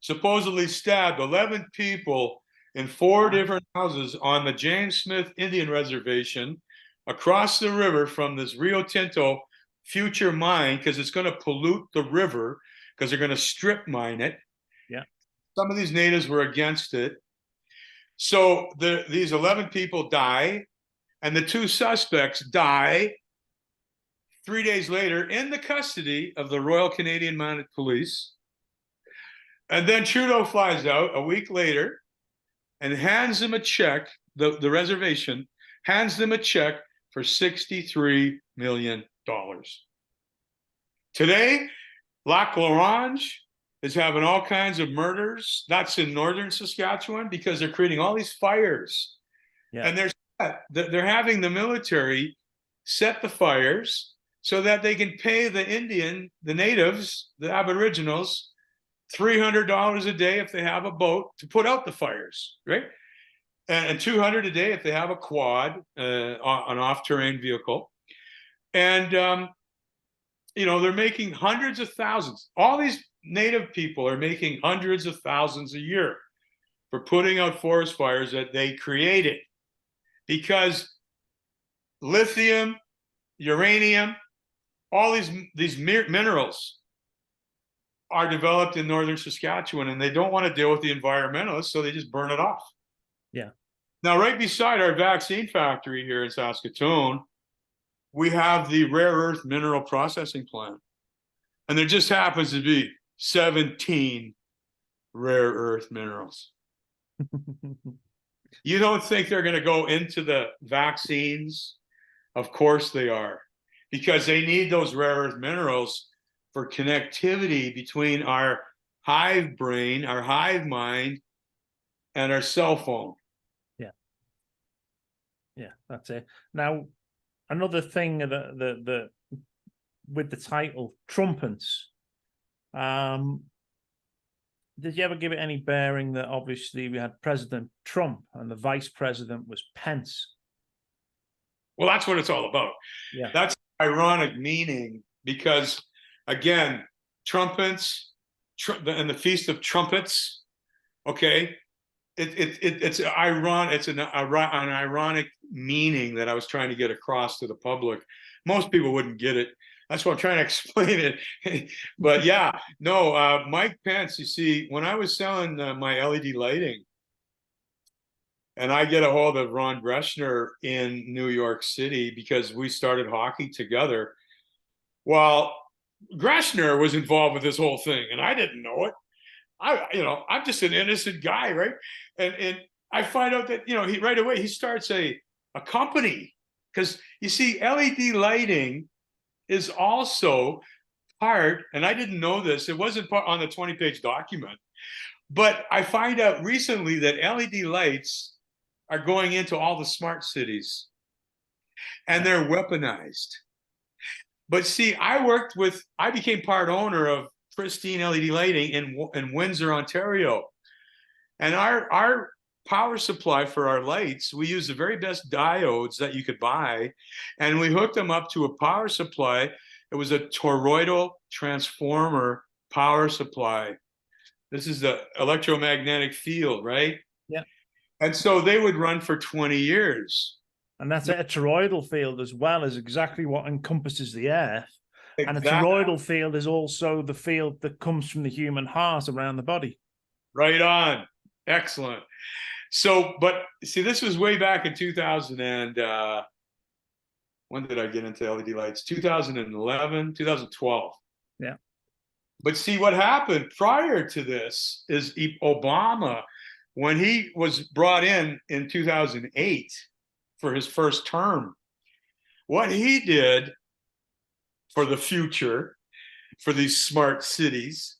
supposedly stabbed 11 people in 4 different houses on the James Smith Indian Reservation across the river from this Rio Tinto future mine, because it's going to pollute the river because they're going to strip mine it. Yeah. Some of these natives were against it. So these 11 people die, and the 2 suspects die 3 days later in the custody of the Royal Canadian Mounted Police. And then Trudeau flies out a week later and hands them a check, the reservation hands them a check for $63 million. Today, Lac La Ronge is having all kinds of murders. That's in northern Saskatchewan because they're creating all these fires. Yeah. And they're having the military set the fires so that they can pay the natives, the Aboriginals, $300 a day if they have a boat to put out the fires, right? And $200 a day if they have a quad, an off-terrain vehicle. And, they're making hundreds of thousands. All these native people are making hundreds of thousands a year for putting out forest fires that they created, because lithium, uranium, all these minerals are developed in northern Saskatchewan, and they don't want to deal with the environmentalists, so they just burn it off. Yeah. Now, right beside our vaccine factory here in Saskatoon, we have the rare earth mineral processing plant. And there just happens to be 17 rare earth minerals. You don't think they're going to go into the vaccines? Of course they are, because they need those rare earth minerals for connectivity between our hive brain, our hive mind, and our cell phone. Yeah, that's it. Now, another thing that with the title Trumpets, did you ever give it any bearing that obviously we had President Trump and the vice president was Pence? Well, that's what it's all about. Yeah. That's ironic meaning, because again, trumpets and the Feast of Trumpets, okay, it's ironic. It's an ironic meaning that I was trying to get across to the public. Most people wouldn't get it. That's why I'm trying to explain it. But yeah, no, Mike Pence, you see, when I was selling my LED lighting, and I get a hold of Ron Breshner in New York City because we started hockey together. Well, Breshner was involved with this whole thing, and I didn't know it. I'm just an innocent guy, right? And I find out that, he right away, he starts a company, because you see, LED lighting is also part, and I didn't know this, it wasn't part on the 20-page document, but I find out recently that LED lights are going into all the smart cities, and they're weaponized. But see, I became part owner of Pristine LED Lighting in Windsor, Ontario. And our power supply for our lights, we use the very best diodes that you could buy, and we hooked them up to a power supply. It was a toroidal transformer power supply. This is the electromagnetic field, right? Yeah. And so they would run for 20 years. And that's a toroidal field as well, as exactly what encompasses the earth. Exactly. And a toroidal field is also the field that comes from the human heart around the body. Right on. Excellent. So, but see, this was way back in 2000 and when did I get into LED lights? 2011, 2012. Yeah. But see, what happened prior to this is Obama, when he was brought in 2008 for his first term, what he did for the future, for these smart cities,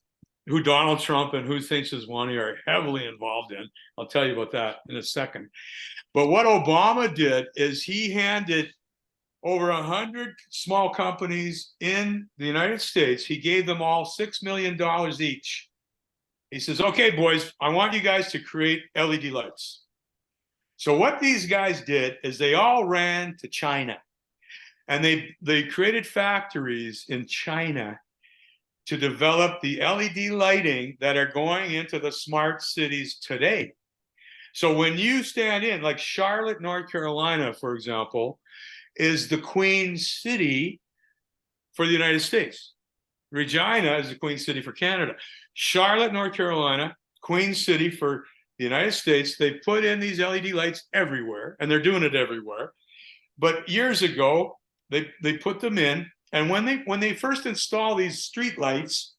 who Donald Trump and Hussein Rizvani are heavily involved in. I'll tell you about that in a second. But what Obama did is he handed over 100 small companies in the United States, he gave them all $6 million each. He says, okay, boys, I want you guys to create LED lights. So what these guys did is they all ran to China, and they created factories in China to develop the LED lighting that are going into the smart cities today. So when you stand in, like Charlotte, North Carolina, for example, is the Queen City for the United States. Regina is the Queen City for Canada. Charlotte, North Carolina, Queen City for the United States. They put in these LED lights everywhere, and they're doing it everywhere. But years ago, they put them in, and when they first install these street lights,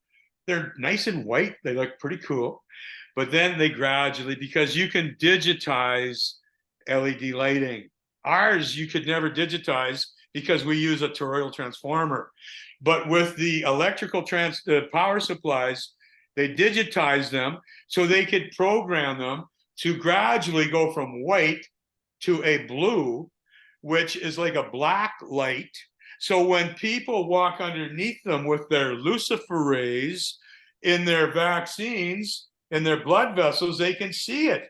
they're nice and white. They look pretty cool. But then they gradually, because you can digitize LED lighting. Ours, you could never digitize because we use a toroidal transformer. But with the electrical power supplies, they digitize them so they could program them to gradually go from white to a blue, which is like a black light. So when people walk underneath them with their luciferase in their vaccines, in their blood vessels, they can see it.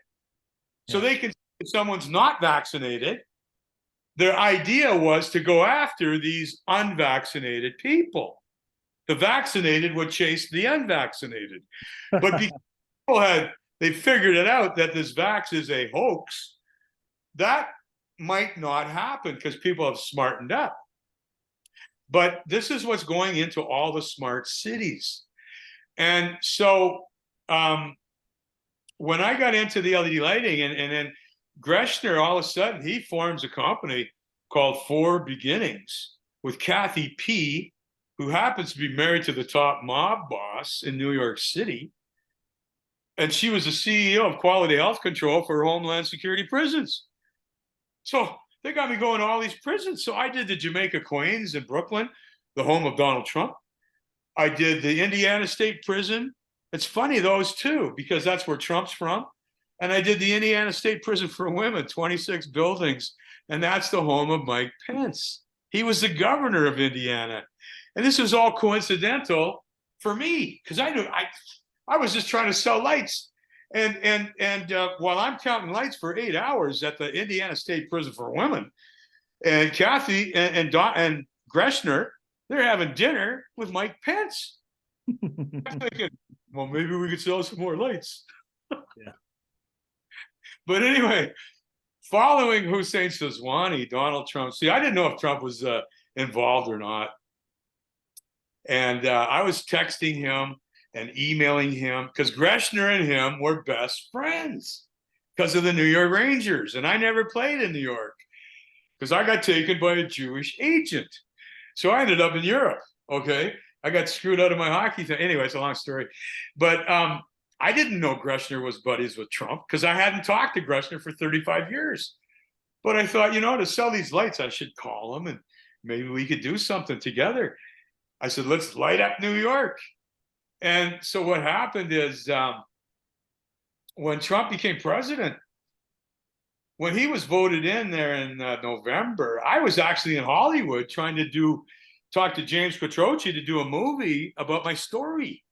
So they can see if someone's not vaccinated. Their idea was to go after these unvaccinated people. The vaccinated would chase the unvaccinated. But because they figured it out that this vax is a hoax, that might not happen because people have smartened up. But this is what's going into all the smart cities. And so when I got into the LED lighting, and then Greshner, all of a sudden, he forms a company called Four Beginnings with Kathy P., who happens to be married to the top mob boss in New York City. And she was the CEO of Quality Health Control for Homeland Security prisons. So they got me going to all these prisons. So I did the Jamaica Queens in Brooklyn, the home of Donald Trump. I did the Indiana State Prison. It's funny, those two, because that's where Trump's from. And I did the Indiana State Prison for Women, 26 buildings. And that's the home of Mike Pence. He was the governor of Indiana. And this was all coincidental for me, because I was just trying to sell lights. And while I'm counting lights for 8 hours at the Indiana State Prison for Women, and Kathy and Greshner, they're having dinner with Mike Pence. I'm thinking, well, maybe we could sell some more lights. Yeah. But anyway, following Hussein Rizvani, Donald Trump, see, I didn't know if Trump was involved or not. And I was texting him and emailing him because Greshner and him were best friends because of the New York Rangers. And I never played in New York because I got taken by a Jewish agent. So I ended up in Europe, okay? I got screwed out of my hockey thing. Anyway, it's a long story. But I didn't know Greshner was buddies with Trump because I hadn't talked to Greshner for 35 years. But I thought, to sell these lights, I should call him and maybe we could do something together. I said, let's light up New York. And so what happened is when Trump became president, when he was voted in there in November, I was actually in Hollywood trying to talk to James Quattrochi to do a movie about my story.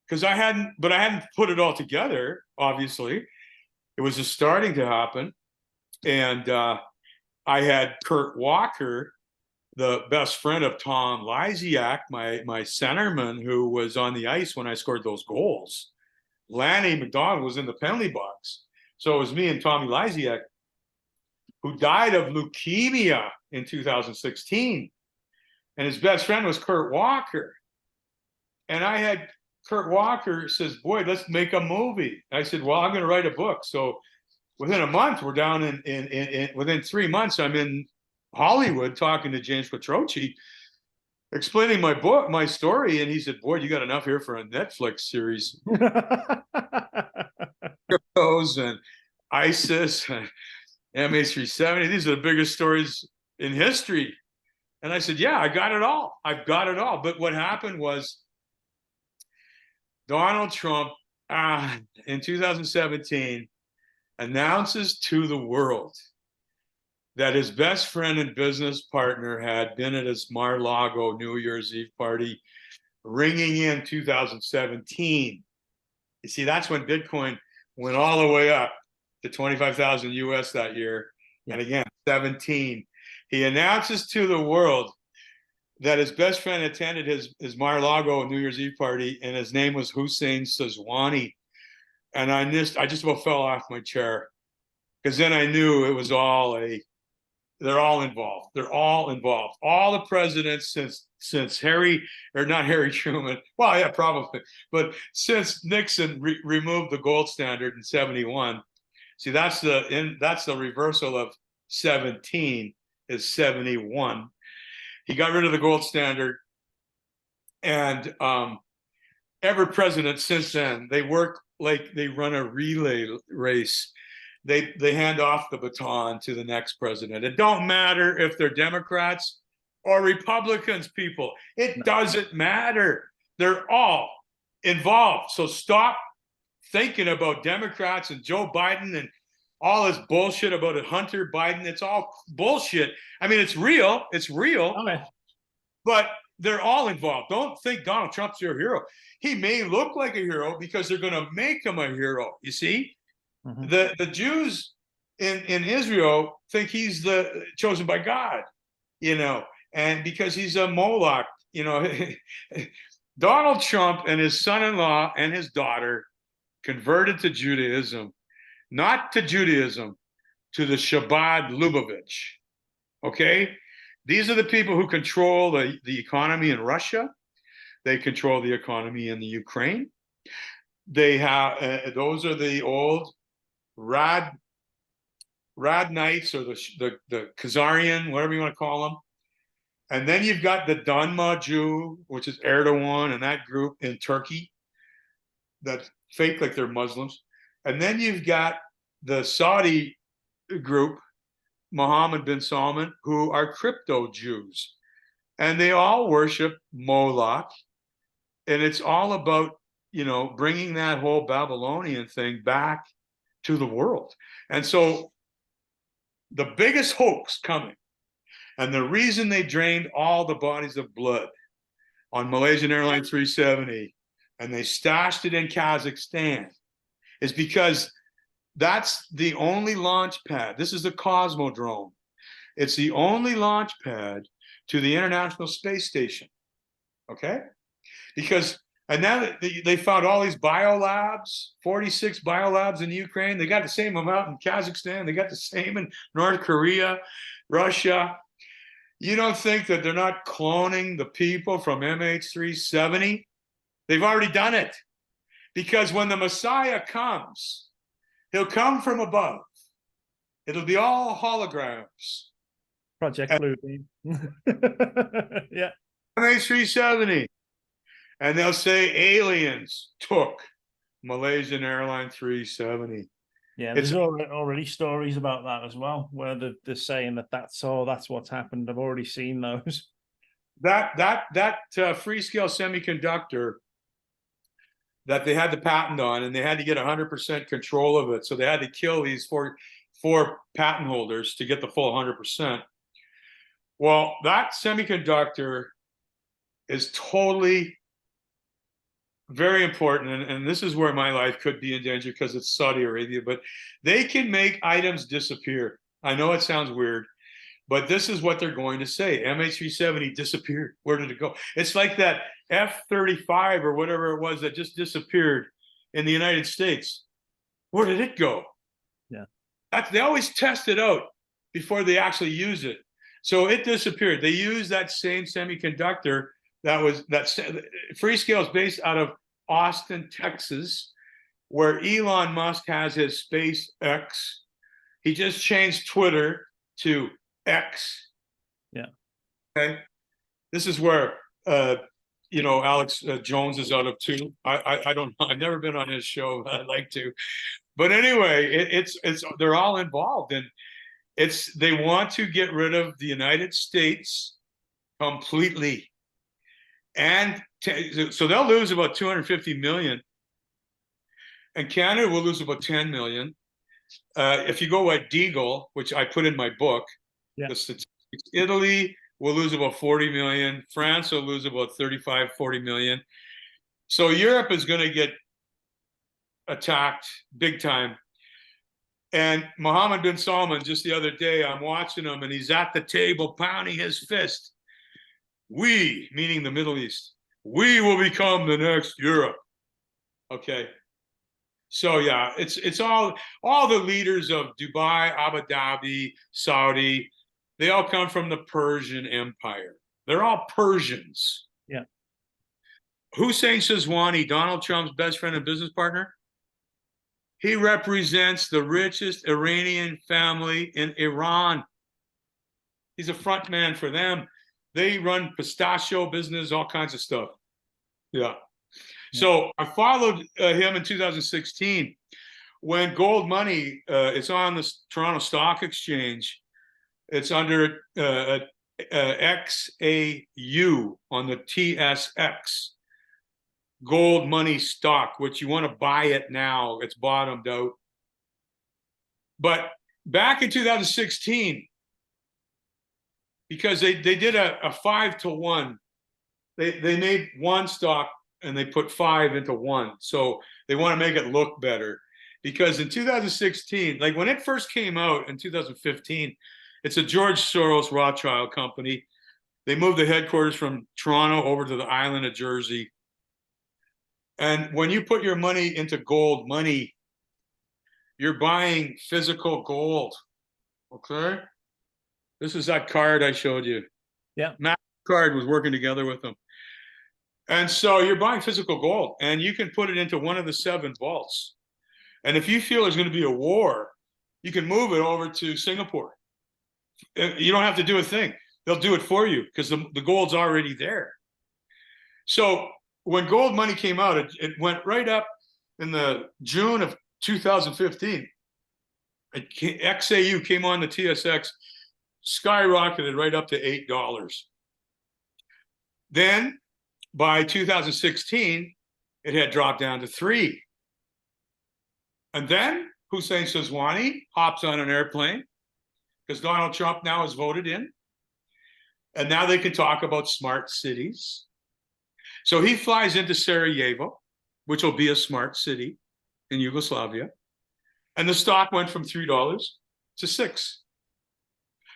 Because I hadn't put it all together, obviously. It was just starting to happen. And I had Kurt Walker, the best friend of Tom Lysiak, my centerman who was on the ice when I scored those goals. Lanny McDonald was in the penalty box. So it was me and Tommy Lysiak, who died of leukemia in 2016. And his best friend was Kurt Walker. And I had Kurt Walker says, "Boyd, let's make a movie." I said, "Well, I'm going to write a book." So within a month, we're down within 3 months, I'm in Hollywood talking to James Quattrochi, explaining my book, my story. And he said, "Boyd, you got enough here for a Netflix series." Cryptos and ISIS and MH370. These are the biggest stories in history. And I said, "Yeah, I got it all. I've got it all." But what happened was Donald Trump in 2017 announces to the world that his best friend and business partner had been at his Mar-a-Lago New Year's Eve party, ringing in 2017. You see, that's when Bitcoin went all the way up to 25,000 US that year. Yeah. And again, 17. He announces to the world that his best friend attended his Mar-a-Lago New Year's Eve party, and his name was Hussein Sazwani. And I just about fell off my chair, because then I knew it was all they're all involved. They're all involved. All the presidents since Harry, or not Harry Truman, well, yeah, probably, but since Nixon removed the gold standard in 71. See, that's the reversal of 17 is 71. He got rid of the gold standard, and every president since then, they work like they run a relay race. They hand off the baton to the next president. It don't matter if they're Democrats or Republicans, people. It doesn't matter. They're all involved. So stop thinking about Democrats and Joe Biden and all this bullshit about Hunter Biden. It's all bullshit. I mean, it's real. It's real. Okay. But they're all involved. Don't think Donald Trump's your hero. He may look like a hero because they're going to make him a hero. You see? Mm-hmm. The Jews in Israel think he's the chosen by God, and because he's a Moloch, Donald Trump and his son-in-law and his daughter converted to Judaism, not to Judaism, to the Shabbat Lubavitch. Okay? These are the people who control the economy in Russia. They control the economy in the Ukraine. They have those are the old Rad Knights, or the Khazarian, whatever you want to call them. And then you've got the Donma Jew, which is Erdogan and that group in Turkey that fake like they're Muslims. And then you've got the Saudi group, Mohammed bin Salman, who are crypto Jews. And they all worship Moloch. And it's all about, bringing that whole Babylonian thing back to the world. And so the biggest hoax coming, and the reason they drained all the bodies of blood on Malaysian Airlines 370 and they stashed it in Kazakhstan, is because that's the only launch pad. This is the Cosmodrome. It's the only launch pad to the International Space Station. Okay? Because and now they found all these biolabs, 46 biolabs in Ukraine. They got the same amount in Kazakhstan. They got the same in North Korea, Russia. You don't think that they're not cloning the people from MH370? They've already done it. Because when the Messiah comes, he'll come from above. It'll be all holograms. Project Bluebeam. Yeah. MH370. And they'll say aliens took Malaysian Airlines 370. Yeah, there's already stories about that as well, where they're saying that's what's happened. I've already seen those. That free-scale semiconductor that they had the patent on, and they had to get 100% control of it. So they had to kill these four patent holders to get the full 100%. Well, that semiconductor is totally very important, and this is where my life could be in danger because it's Saudi Arabia, but they can make items disappear. I know it sounds weird, but this is what they're going to say. MH370 disappeared. Where did it go? It's like that F-35 or whatever it was that just disappeared in the United States. Where did it go? Yeah. They always test it out before they actually use it. So it disappeared. They used that same semiconductor that Freescale is based out of Austin, Texas, where Elon Musk has his SpaceX. He just changed Twitter to X. Yeah. Okay. This is where Alex Jones is out of too. I don't know. I've never been on his show. I'd like to, but anyway, it's they're all involved, and they want to get rid of the United States completely, and so they'll lose about 250 million, and Canada will lose about 10 million. If you go by Deagle, which I put in my book, the statistics, Italy will lose about 40 million. France will lose about 35, 40 million. So Europe is going to get attacked big time. And Mohammed bin Salman, just the other day, I'm watching him, and he's at the table pounding his fist. We, meaning the Middle East, we will become the next Europe. Okay. So yeah, it's all the leaders of Dubai, Abu Dhabi, Saudi, they all come from the Persian Empire. They're all Persians. Yeah. Hussein Shazwani, Donald Trump's best friend and business partner, he represents the richest Iranian family in Iran. He's a front man for them. They run pistachio business, all kinds of stuff. Yeah. So I followed him in 2016 when Gold Money, it's on the Toronto Stock Exchange. It's under XAU on the TSX. Gold Money stock, which you want to buy it now. It's bottomed out. But back in 2016, because they did a 5-to-1, they made one stock and they put 5 into 1. So they want to make it look better. Because in 2016, like when it first came out in 2015, it's a George Soros Rothschild company. They moved the headquarters from Toronto over to the island of Jersey. And when you put your money into Gold Money, you're buying physical gold. Okay? This is that card I showed you. Yeah. MasterCard was working together with them. And so you're buying physical gold, and you can put it into one of the 7 vaults. And if you feel there's going to be a war, you can move it over to Singapore. You don't have to do a thing. They'll do it for you because the gold's already there. So when Gold Money came out, it went right up in the June of 2015. XAU came on the TSX, skyrocketed right up to $8. Then by 2016, it had dropped down to 3. And then Hussein Shazwani hops on an airplane because Donald Trump now is voted in. And now they can talk about smart cities. So he flies into Sarajevo, which will be a smart city in Yugoslavia. And the stock went from $3 to $6.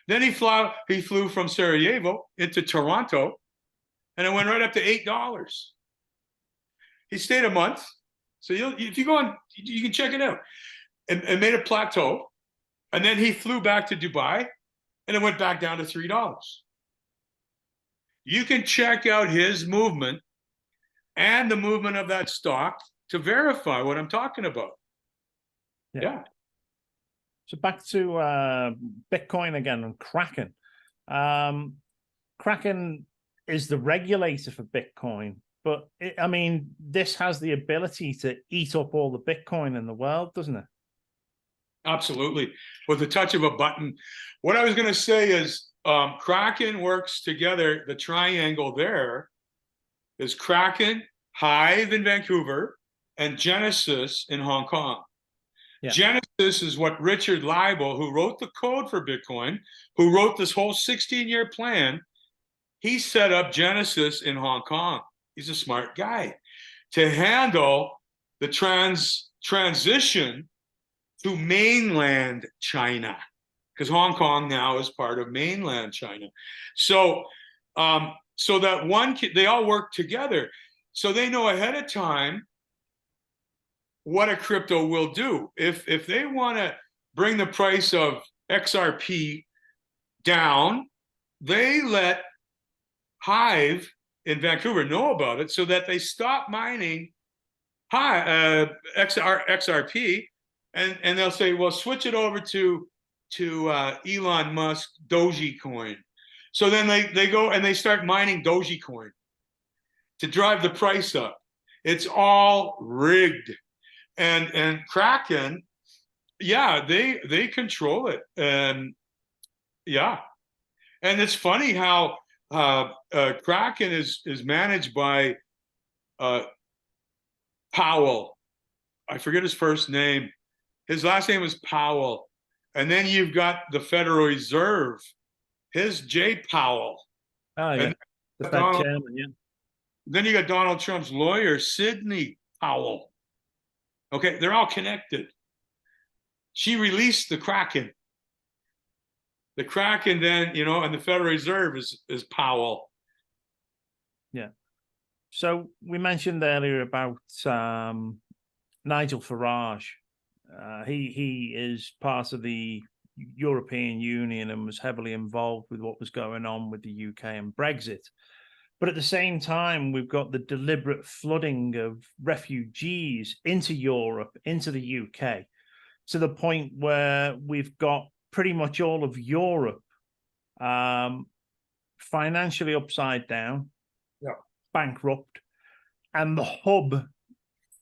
Then he flew from Sarajevo into Toronto, and it went right up to $8. He stayed a month. So if you go on, you can check it out. And made a plateau. And then he flew back to Dubai, and it went back down to $3. You can check out his movement and the movement of that stock to verify what I'm talking about. Yeah. So back to Bitcoin again and Kraken. Kraken is the regulator for Bitcoin, but this has the ability to eat up all the Bitcoin in the world, doesn't it? Absolutely. With the touch of a button. What I was going to say is Kraken works together. The triangle there is Kraken, Hive in Vancouver, and Genesis in Hong Kong. Yeah. Genesis is what Richard Leibel, who wrote the code for Bitcoin, who wrote this whole 16-year plan, he set up Genesis in Hong Kong. He's a smart guy to handle the transition to mainland China, because Hong Kong now is part of mainland China. So, they all work together. So they know ahead of time what a crypto will do. If they want to bring the price of XRP down, they let Hive in Vancouver know about it so that they stop mining hi, XRP, and they'll say, well, switch it over to Elon Musk Dogecoin. So then they go and they start mining Dogecoin to drive the price up. It's all rigged. And Kraken, yeah, they control it. And yeah. And it's funny how Kraken is managed by Powell. I forget his first name. His last name is Powell. And then you've got the Federal Reserve. His Jay Powell. Oh, yeah. And The Fed chairman, yeah. then you got Donald Trump's lawyer, Sidney Powell. Okay, they're all connected. She released the Kraken. The Kraken then, and the Federal Reserve is Powell. Yeah. So we mentioned earlier about Nigel Farage. He is part of the European Union and was heavily involved with what was going on with the UK and Brexit. But at the same time, we've got the deliberate flooding of refugees into Europe, into the UK, to the point where we've got pretty much all of Europe financially upside down, bankrupt, and the hub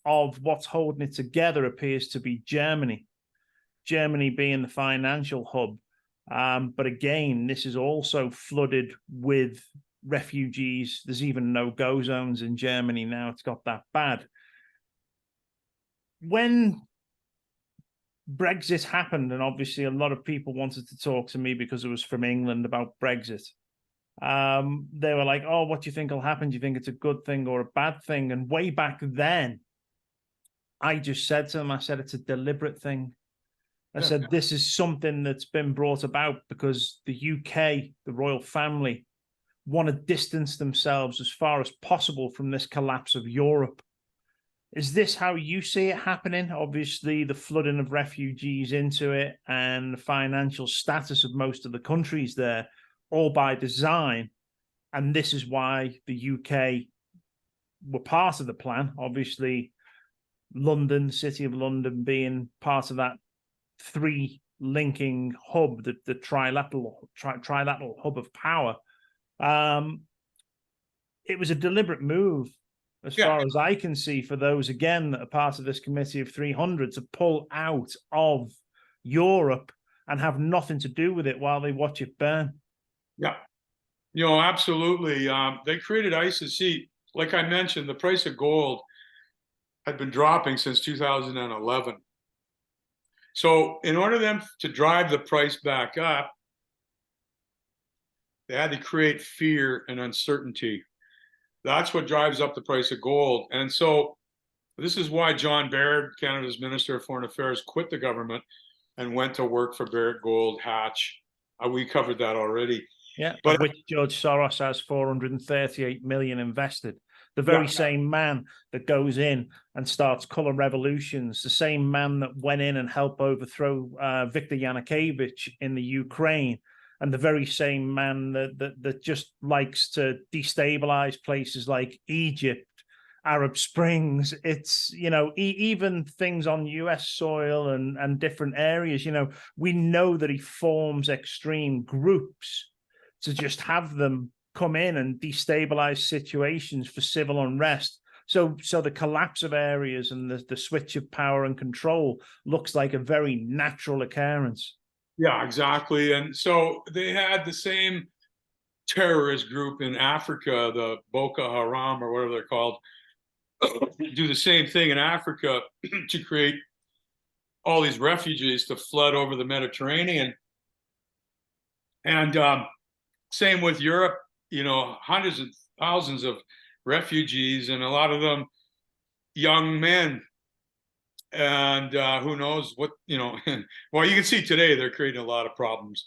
of what's holding it together appears to be Germany. Germany being the financial hub. But again, this is also flooded with refugees. There's even no-go zones in Germany now. It's got that bad. When Brexit happened, and obviously a lot of people wanted to talk to me because it was from England about Brexit, they were like, oh, what do you think will happen? Do you think it's a good thing or a bad thing? And way back then, I just said to them, I said, it's a deliberate thing. I said, this is something that's been brought about because the UK, the royal family, want to distance themselves as far as possible from this collapse of Europe. Is this how you see it happening? Obviously, the flooding of refugees into it and the financial status of most of the countries there, all by design. And this is why the UK were part of the plan. Obviously, London, City of London being part of that three linking hub, the trilateral hub of power. It was a deliberate move, as far as I can see, for those, again, that are part of this committee of 300 to pull out of Europe and have nothing to do with it while they watch it burn. Yeah. Absolutely. They created ISIS. See, like I mentioned, the price of gold had been dropping since 2011. So in order for them to drive the price back up, they had to create fear and uncertainty. That's what drives up the price of gold. And so this is why John Baird, Canada's Minister of Foreign Affairs, quit the government and went to work for Barrick Gold Hatch. We covered that already. Yeah, but which George Soros has 438 million invested. The very same man that goes in and starts color revolutions, the same man that went in and helped overthrow Viktor Yanukovych in the Ukraine, and the very same man that just likes to destabilize places like Egypt, Arab Springs. It's, even things on US soil and different areas, we know that he forms extreme groups to just have them come in and destabilize situations for civil unrest. So the collapse of areas and the switch of power and control looks like a very natural occurrence. Yeah, exactly. And so they had the same terrorist group in Africa, the Boko Haram or whatever they're called, do the same thing in Africa to create all these refugees to flood over the Mediterranean. And same with Europe, hundreds of thousands of refugees, and a lot of them young men. And who knows what, well, you can see today they're creating a lot of problems.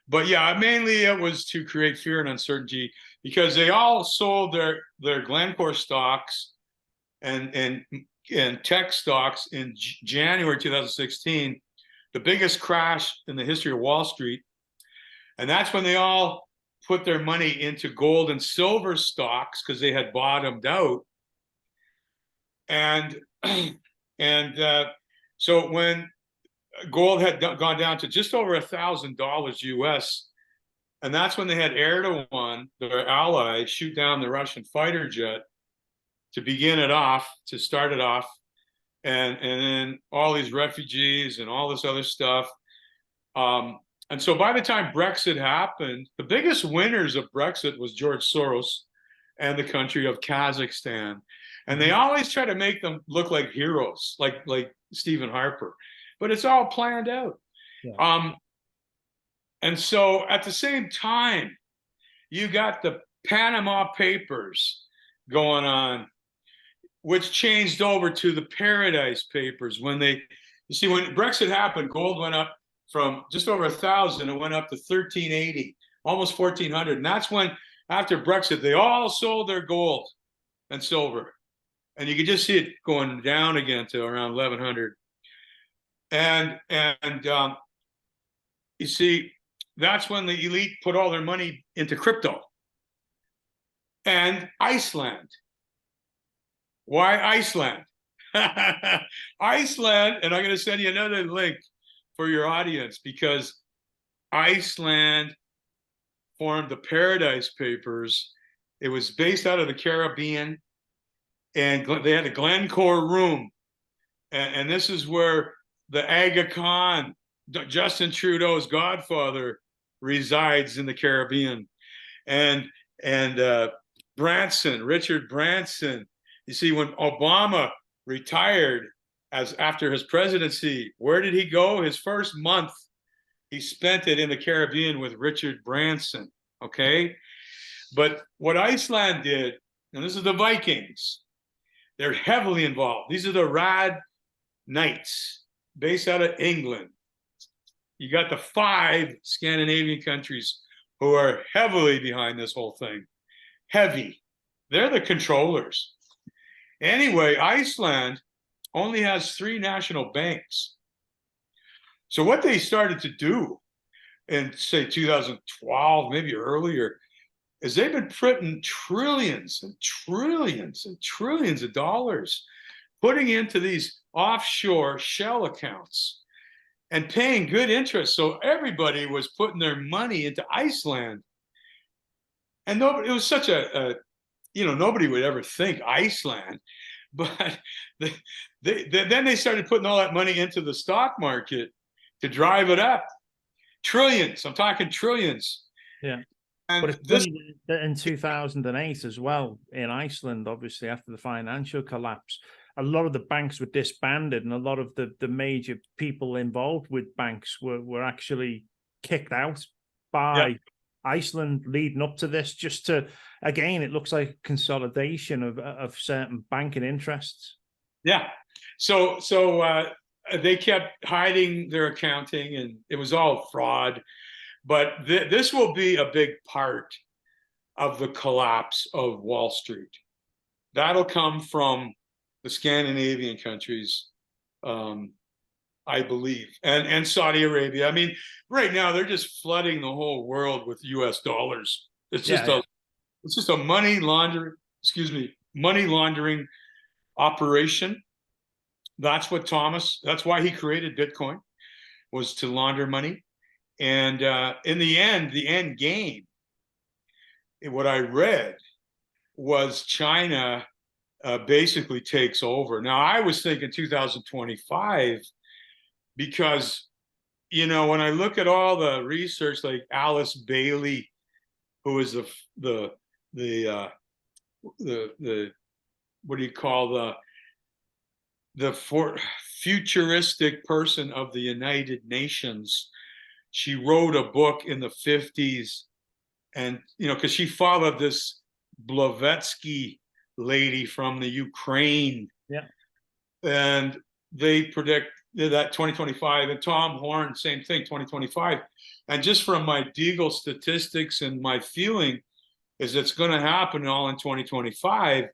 But yeah, mainly it was to create fear and uncertainty because they all sold their Glencore stocks and tech stocks in January 2016, the biggest crash in the history of Wall Street. And that's when they all put their money into gold and silver stocks because they had bottomed out. And so when gold had gone down to just over $1,000 US, and that's when they had Erdogan, their ally, shoot down the Russian fighter jet to begin it off, to start it off, and then all these refugees and all this other stuff. And so by the time Brexit happened, the biggest winners of Brexit was George Soros and the country of Kazakhstan. And they always try to make them look like heroes, like Stephen Harper, but it's all planned out. Yeah. And so at the same time, you got the Panama Papers going on, which changed over to the Paradise Papers. When when Brexit happened, gold went up from just over 1,000, it went up to 1,380, almost 1,400. And that's when, after Brexit, they all sold their gold and silver. And you could just see it going down again to around 1,100. And you see, that's when the elite put all their money into crypto. And Iceland. Why Iceland? Iceland, and I'm going to send you another link for your audience, because Iceland formed the Paradise Papers. It was based out of the Caribbean, and they had a Glencore room. And this is where the Aga Khan, Justin Trudeau's godfather, resides in the Caribbean. And Branson, Richard Branson, you see, when Obama retired after his presidency, where did he go? His first month, he spent it in the Caribbean with Richard Branson, okay? But what Iceland did, and this is the Vikings, they're heavily involved. These are the Rad Knights, based out of England. You got the 5 Scandinavian countries who are heavily behind this whole thing. Heavy. They're the controllers. Anyway, Iceland only has 3 national banks. So what they started to do in, say, 2012, maybe earlier, is they've been printing trillions and trillions and trillions of dollars, putting into these offshore shell accounts and paying good interest. So everybody was putting their money into Iceland. And nobody, it was such nobody would ever think Iceland. But then they started putting all that money into the stock market to drive it up. Trillions. I'm talking trillions. Yeah. And but it's funny that in 2008 as well, in Iceland, obviously after the financial collapse, a lot of the banks were disbanded, and a lot of the major people involved with banks were actually kicked out by Iceland leading up to this, just to, again, it looks like consolidation of certain banking interests. Yeah. So they kept hiding their accounting, and it was all fraud. But this will be a big part of the collapse of Wall Street. That'll come from the Scandinavian countries, I believe, and Saudi Arabia. I mean, right now they're just flooding the whole world with U.S. dollars. It's just a money laundering operation. That's why he created Bitcoin, was to launder money. And in the end game, what I read was China basically takes over. Now, I was thinking 2025, because, when I look at all the research, like Alice Bailey, who is the what do you call the futuristic person of the United Nations. She wrote a book in the 50s, and because she followed this Blavatsky lady from the Ukraine, and they predict that 2025, and Tom Horn, same thing, 2025. And just from my Deagle statistics and my feeling is it's going to happen all in 2025.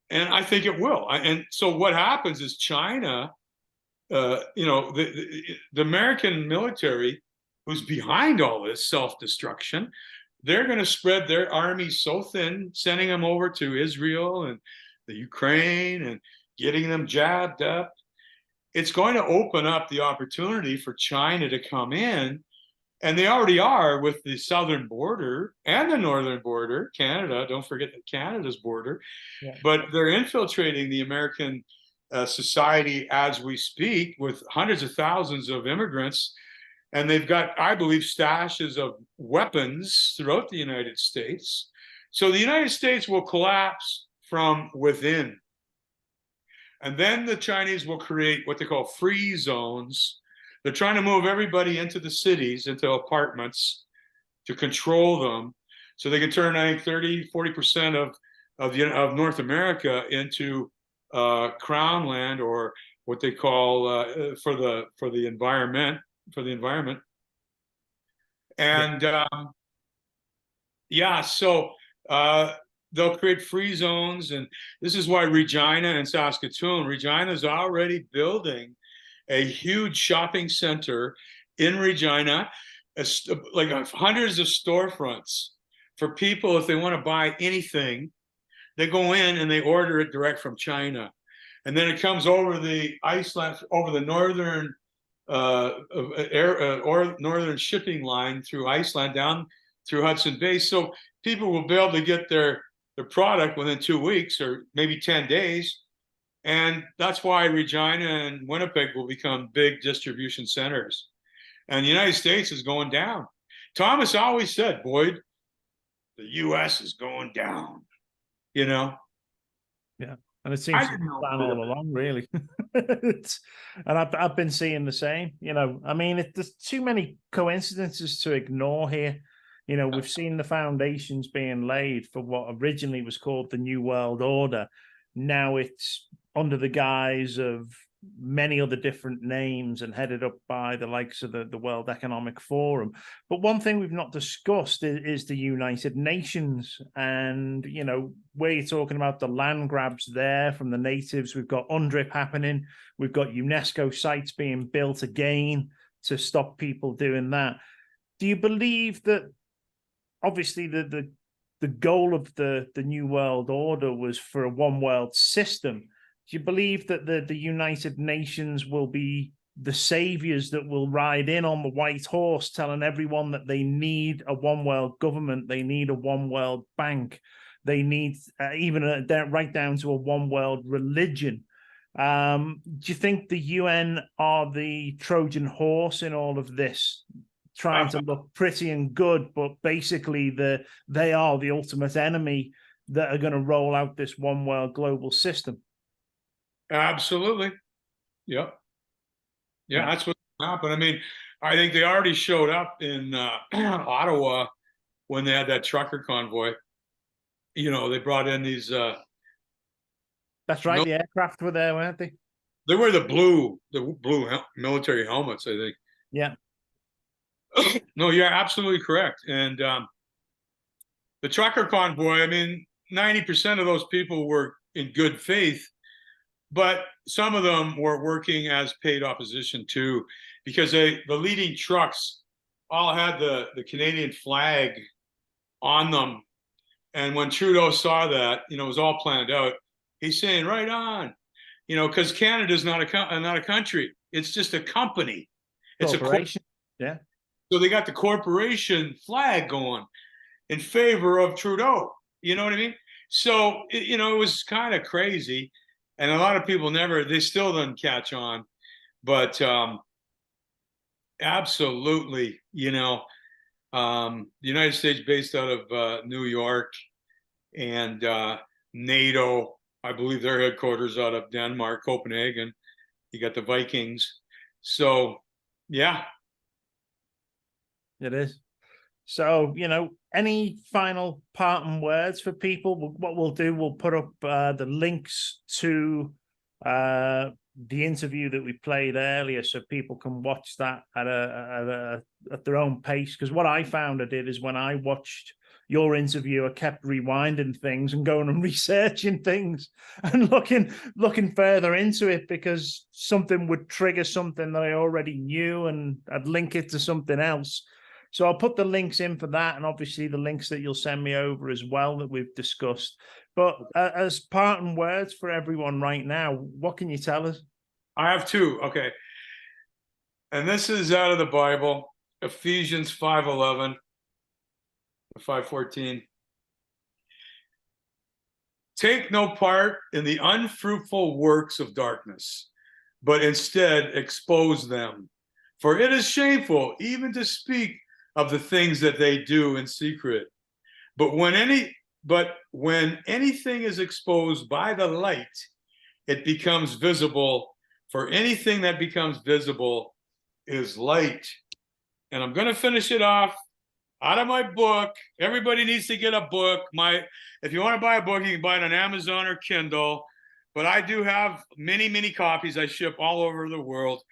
And I think it will. And so what happens is China, the American military, who's behind all this self-destruction, they're going to spread their armies so thin, sending them over to Israel the Ukraine and getting them jabbed up. It's going to open up the opportunity for China to come in. And they already are with the southern border and the northern border, Canada. Don't forget that Canada's border. Yeah. But they're infiltrating the American society as we speak with hundreds of thousands of immigrants. And they've got, I believe, stashes of weapons throughout the United States. So the United States will collapse from within. And then the Chinese will create what they call free zones. They're trying to move everybody into the cities, into apartments, to control them, so they can turn, I think, 30–40% of North America into crown land, or what they call for the environment. And so they'll create free zones, and this is why Regina and Saskatoon. Regina is already building a huge shopping center in Regina, like hundreds of storefronts for people. If they want to buy anything, they go in and they order it direct from China, and then it comes over the Iceland, over the northern northern shipping line through Iceland down through Hudson Bay. So people will be able to get their product within 2 weeks or maybe 10 days. And that's why Regina and Winnipeg will become big distribution centers. And the United States is going down. Thomas always said, Boyd, the U.S. is going down, you know? Yeah. And it seems to be plan all along, really. And I've been seeing the same, you know. I mean, there's too many coincidences to ignore here. You know, we've seen the foundations being laid for what originally was called the New World Order. Now it's under the guise of many other different names and headed up by the likes of the World Economic Forum. But one thing we've not discussed is the United Nations. And, you know, where you're talking about the land grabs there from the natives, we've got UNDRIP happening. We've got UNESCO sites being built again to stop people doing that. Do you believe that, obviously, the goal of the New World Order was for a one world system? Do you believe that the United Nations will be the saviors that will ride in on the white horse, telling everyone that they need a one world government, they need a one world bank, they need even right down to a one world religion? Do you think the UN are the Trojan horse in all of this, trying to look pretty and good, but basically they are the ultimate enemy that are going to roll out this one world global system? Absolutely. Yep. Yeah, that's what's happened. I mean, I think they already showed up in Ottawa when they had that trucker convoy. You know, they brought in these that's right, the aircraft were there, weren't they? They were the blue military helmets, I think. Yeah. No, you're absolutely correct. And the trucker convoy, I mean, 90% of those people were in good faith, but some of them were working as paid opposition too, because the leading trucks all had the Canadian flag on them. And when Trudeau saw that, you know, it was all planned out. He's saying, right on, you know, because Canada's not a country. It's just a company. It's a corporation. Yeah. So they got the corporation flag going in favor of Trudeau. You know what I mean? So, you know, it was kind of crazy. And a lot of people they still didn't catch on. But absolutely, you know, the United States based out of New York, and NATO, I believe their headquarters out of Denmark, Copenhagen. You got the Vikings. So, yeah. It is. So, you know, any final parting words for people? What we'll do, we'll put up the links to the interview that we played earlier, so people can watch that at their own pace. Because what I found I did is, when I watched your interview, I kept rewinding things and going and researching things and looking further into it, because something would trigger something that I already knew, and I'd link it to something else. So I'll put the links in for that, and obviously the links that you'll send me over as well that we've discussed. But as parting words for everyone right now, what can you tell us? I have two. Okay. And this is out of the Bible, Ephesians 5:11, 5:14. Take no part in the unfruitful works of darkness, but instead expose them. For it is shameful even to speak of the things that they do in secret. But when anything is exposed by the light, it becomes visible. For anything that becomes visible is light. And I'm going to finish it off out of my book. Everybody needs to get a book. If you want to buy a book, you can buy it on Amazon or Kindle. But I do have many copies I ship all over the world.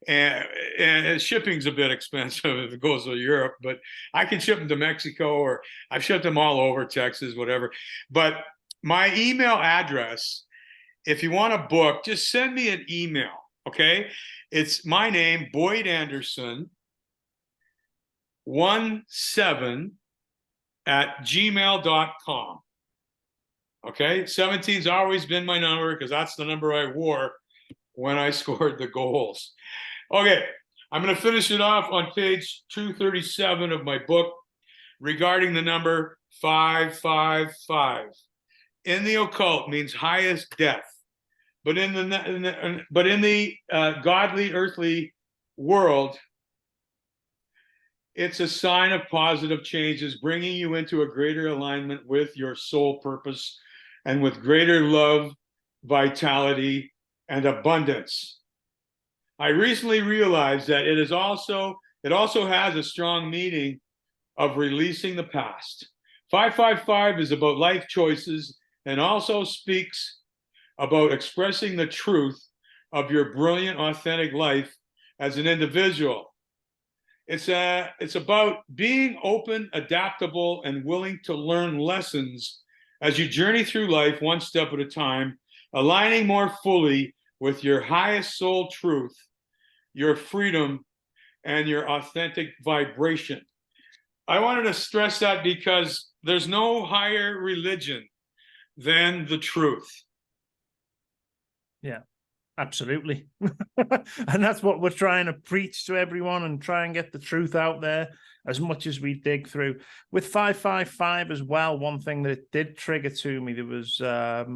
And shipping's a bit expensive if it goes to Europe, but I can ship them to Mexico, or I've shipped them all over Texas, whatever. But my email address, if you want a book, just send me an email. Okay. It's my name, Boyd Anderson, 17@gmail.com. Okay. 17's always been my number because that's the number I wore when I scored the goals. Okay, I'm going to finish it off on page 237 of my book regarding the number 555. In the occult means highest death, but in the godly earthly world, it's a sign of positive changes, bringing you into a greater alignment with your soul purpose and with greater love, vitality, and abundance. I recently realized that it also has a strong meaning of releasing the past. 555 is about life choices and also speaks about expressing the truth of your brilliant, authentic life as an individual. It's about being open, adaptable, and willing to learn lessons as you journey through life one step at a time, aligning more fully with your highest soul truth, your freedom, and your authentic vibration. I wanted to stress that because there's no higher religion than the truth. Yeah, absolutely. And that's what we're trying to preach to everyone and try and get the truth out there as much as we dig through. With 555 as well, one thing that it did trigger to me, there was a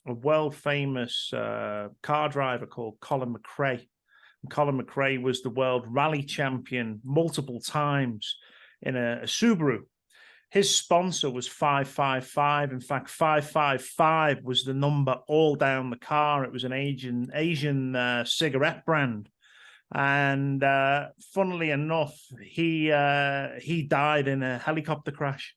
world famous car driver called Colin McRae. Colin McRae was the world rally champion multiple times in a Subaru. His sponsor was 555. In fact, 555 was the number all down the car. It was an Asian cigarette brand. And funnily enough, he died in a helicopter crash.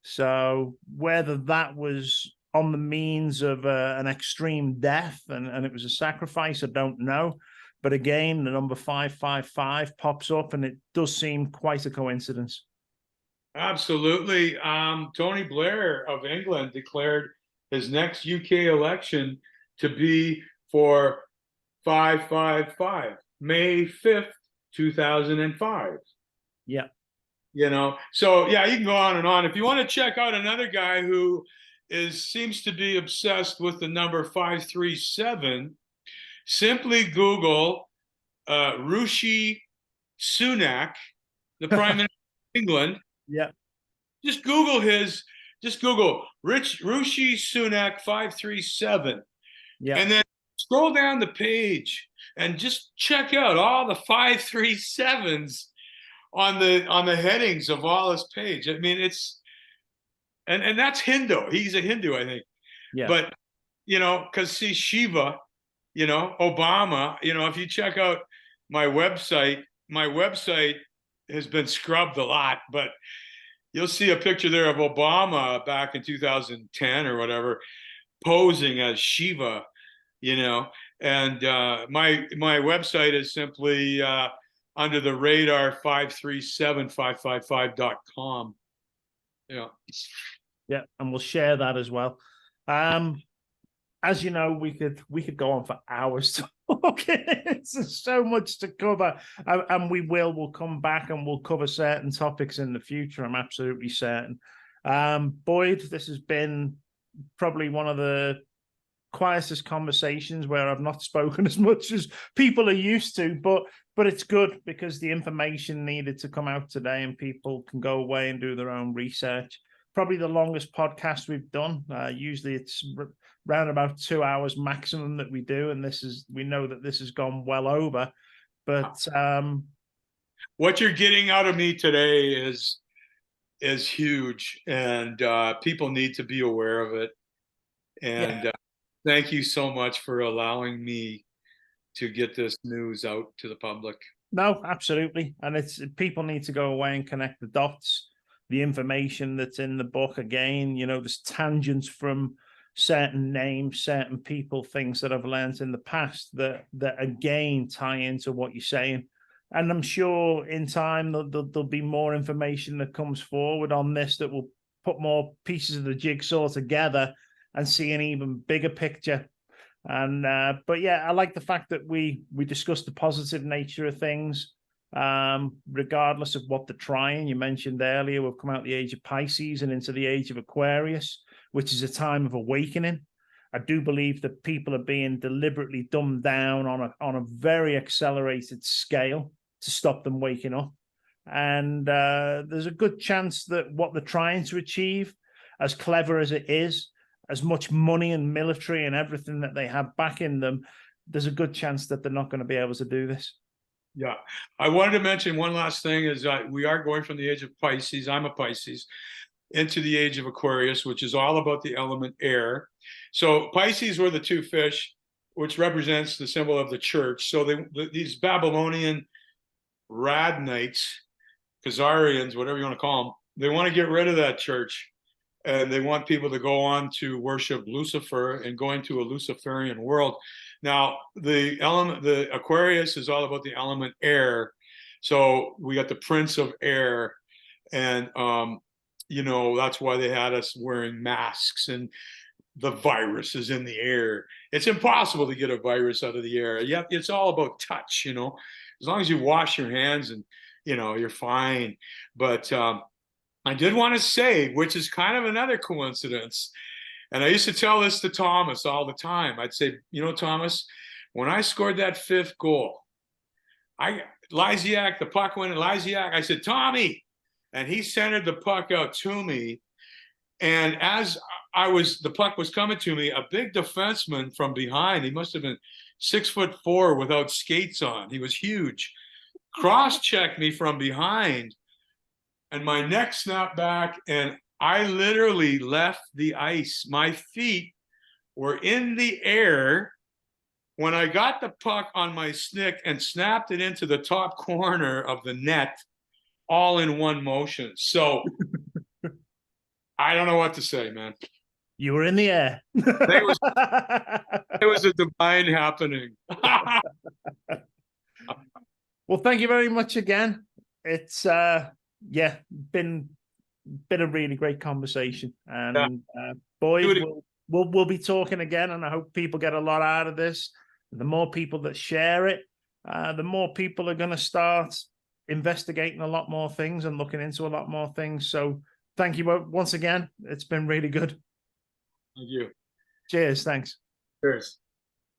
So whether that was on the means of an extreme death and it was a sacrifice, I don't know. But again, the number 555 pops up, and it does seem quite a coincidence. Absolutely. Tony Blair of England declared his next UK election to be for 555, May 5th, 2005. Yeah. You know, so yeah, you can go on and on. If you want to check out another guy who seems to be obsessed with the number 537, simply Google Rishi Sunak, the Prime Minister of England. Yeah. Just Google Rishi Sunak 537. Yeah. And then scroll down the page and just check out all the 537s on the headings of all his page. I mean, it's and that's Hindu. He's a Hindu, I think. Yeah. But you know, because see Shiva, you know, Obama, you know, if you check out my website has been scrubbed a lot, but you'll see a picture there of Obama back in 2010 or whatever, posing as Shiva, you know, and my website is simply under the radar 537-555.com. Yeah. Yeah, and we'll share that as well. As you know, we could go on for hours talking. There's so much to cover, and we'll come back and we'll cover certain topics in the future. I'm absolutely certain. Boyd, this has been probably one of the quietest conversations where I've not spoken as much as people are used to, but it's good because the information needed to come out today and people can go away and do their own research. Probably the longest podcast we've done. Usually it's around about 2 hours maximum that we do, and we know that this has gone well over. But what you're getting out of me today is huge, and people need to be aware of it. And thank you so much for allowing me to get this news out to the public. No, absolutely. And people need to go away and connect the dots. The information that's in the book, again, there's tangents from certain names, certain people, things that I've learned in the past that again tie into what you're saying. And I'm sure in time there'll be more information that comes forward on this that will put more pieces of the jigsaw together and see an even bigger picture. And but yeah, I like the fact that we discussed the positive nature of things, regardless of what they're trying. You mentioned earlier we've come out the age of Pisces and into the age of Aquarius, which is a time of awakening. I do believe that people are being deliberately dumbed down on a very accelerated scale to stop them waking up. And there's a good chance that what they're trying to achieve, as clever as it is, as much money and military and everything that they have back in them, there's a good chance that they're not going to be able to do this. Yeah. I wanted to mention one last thing is we are going from the age of Pisces, I'm a Pisces, into the age of Aquarius, which is all about the element air. So Pisces were the two fish, which represents the symbol of the church. So these Babylonian Radnites, Khazarians, whatever you want to call them, they want to get rid of that church. And they want people to go on to worship Lucifer and go into a Luciferian world. Now, the Aquarius is all about the element air. So we got the Prince of Air. And, that's why they had us wearing masks, and the virus is in the air. It's impossible to get a virus out of the air. Yeah, it's all about touch, as long as you wash your hands and, you're fine. But, I did want to say, which is kind of another coincidence, and I used to tell this to Thomas all the time. I'd say, Thomas, when I scored that 5th goal, Lysiak, the puck went in Lysiak. I said, Tommy, and he centered the puck out to me. And as the puck was coming to me, a big defenseman from behind, he must have been 6'4" without skates on. He was huge. Cross-checked me from behind. And my neck snapped back, and I literally left the ice. My feet were in the air when I got the puck on my stick and snapped it into the top corner of the net, all in one motion. So I don't know what to say, man. You were in the air. It was a divine happening. Well, thank you very much again. It's been a really great conversation, and Boyd, we'll be talking again, and I hope people get a lot out of this. The more people that share it, the more people are going to start investigating a lot more things and looking into a lot more things. So thank you once again. It's been really good. Thank you. Cheers. Thanks. Cheers.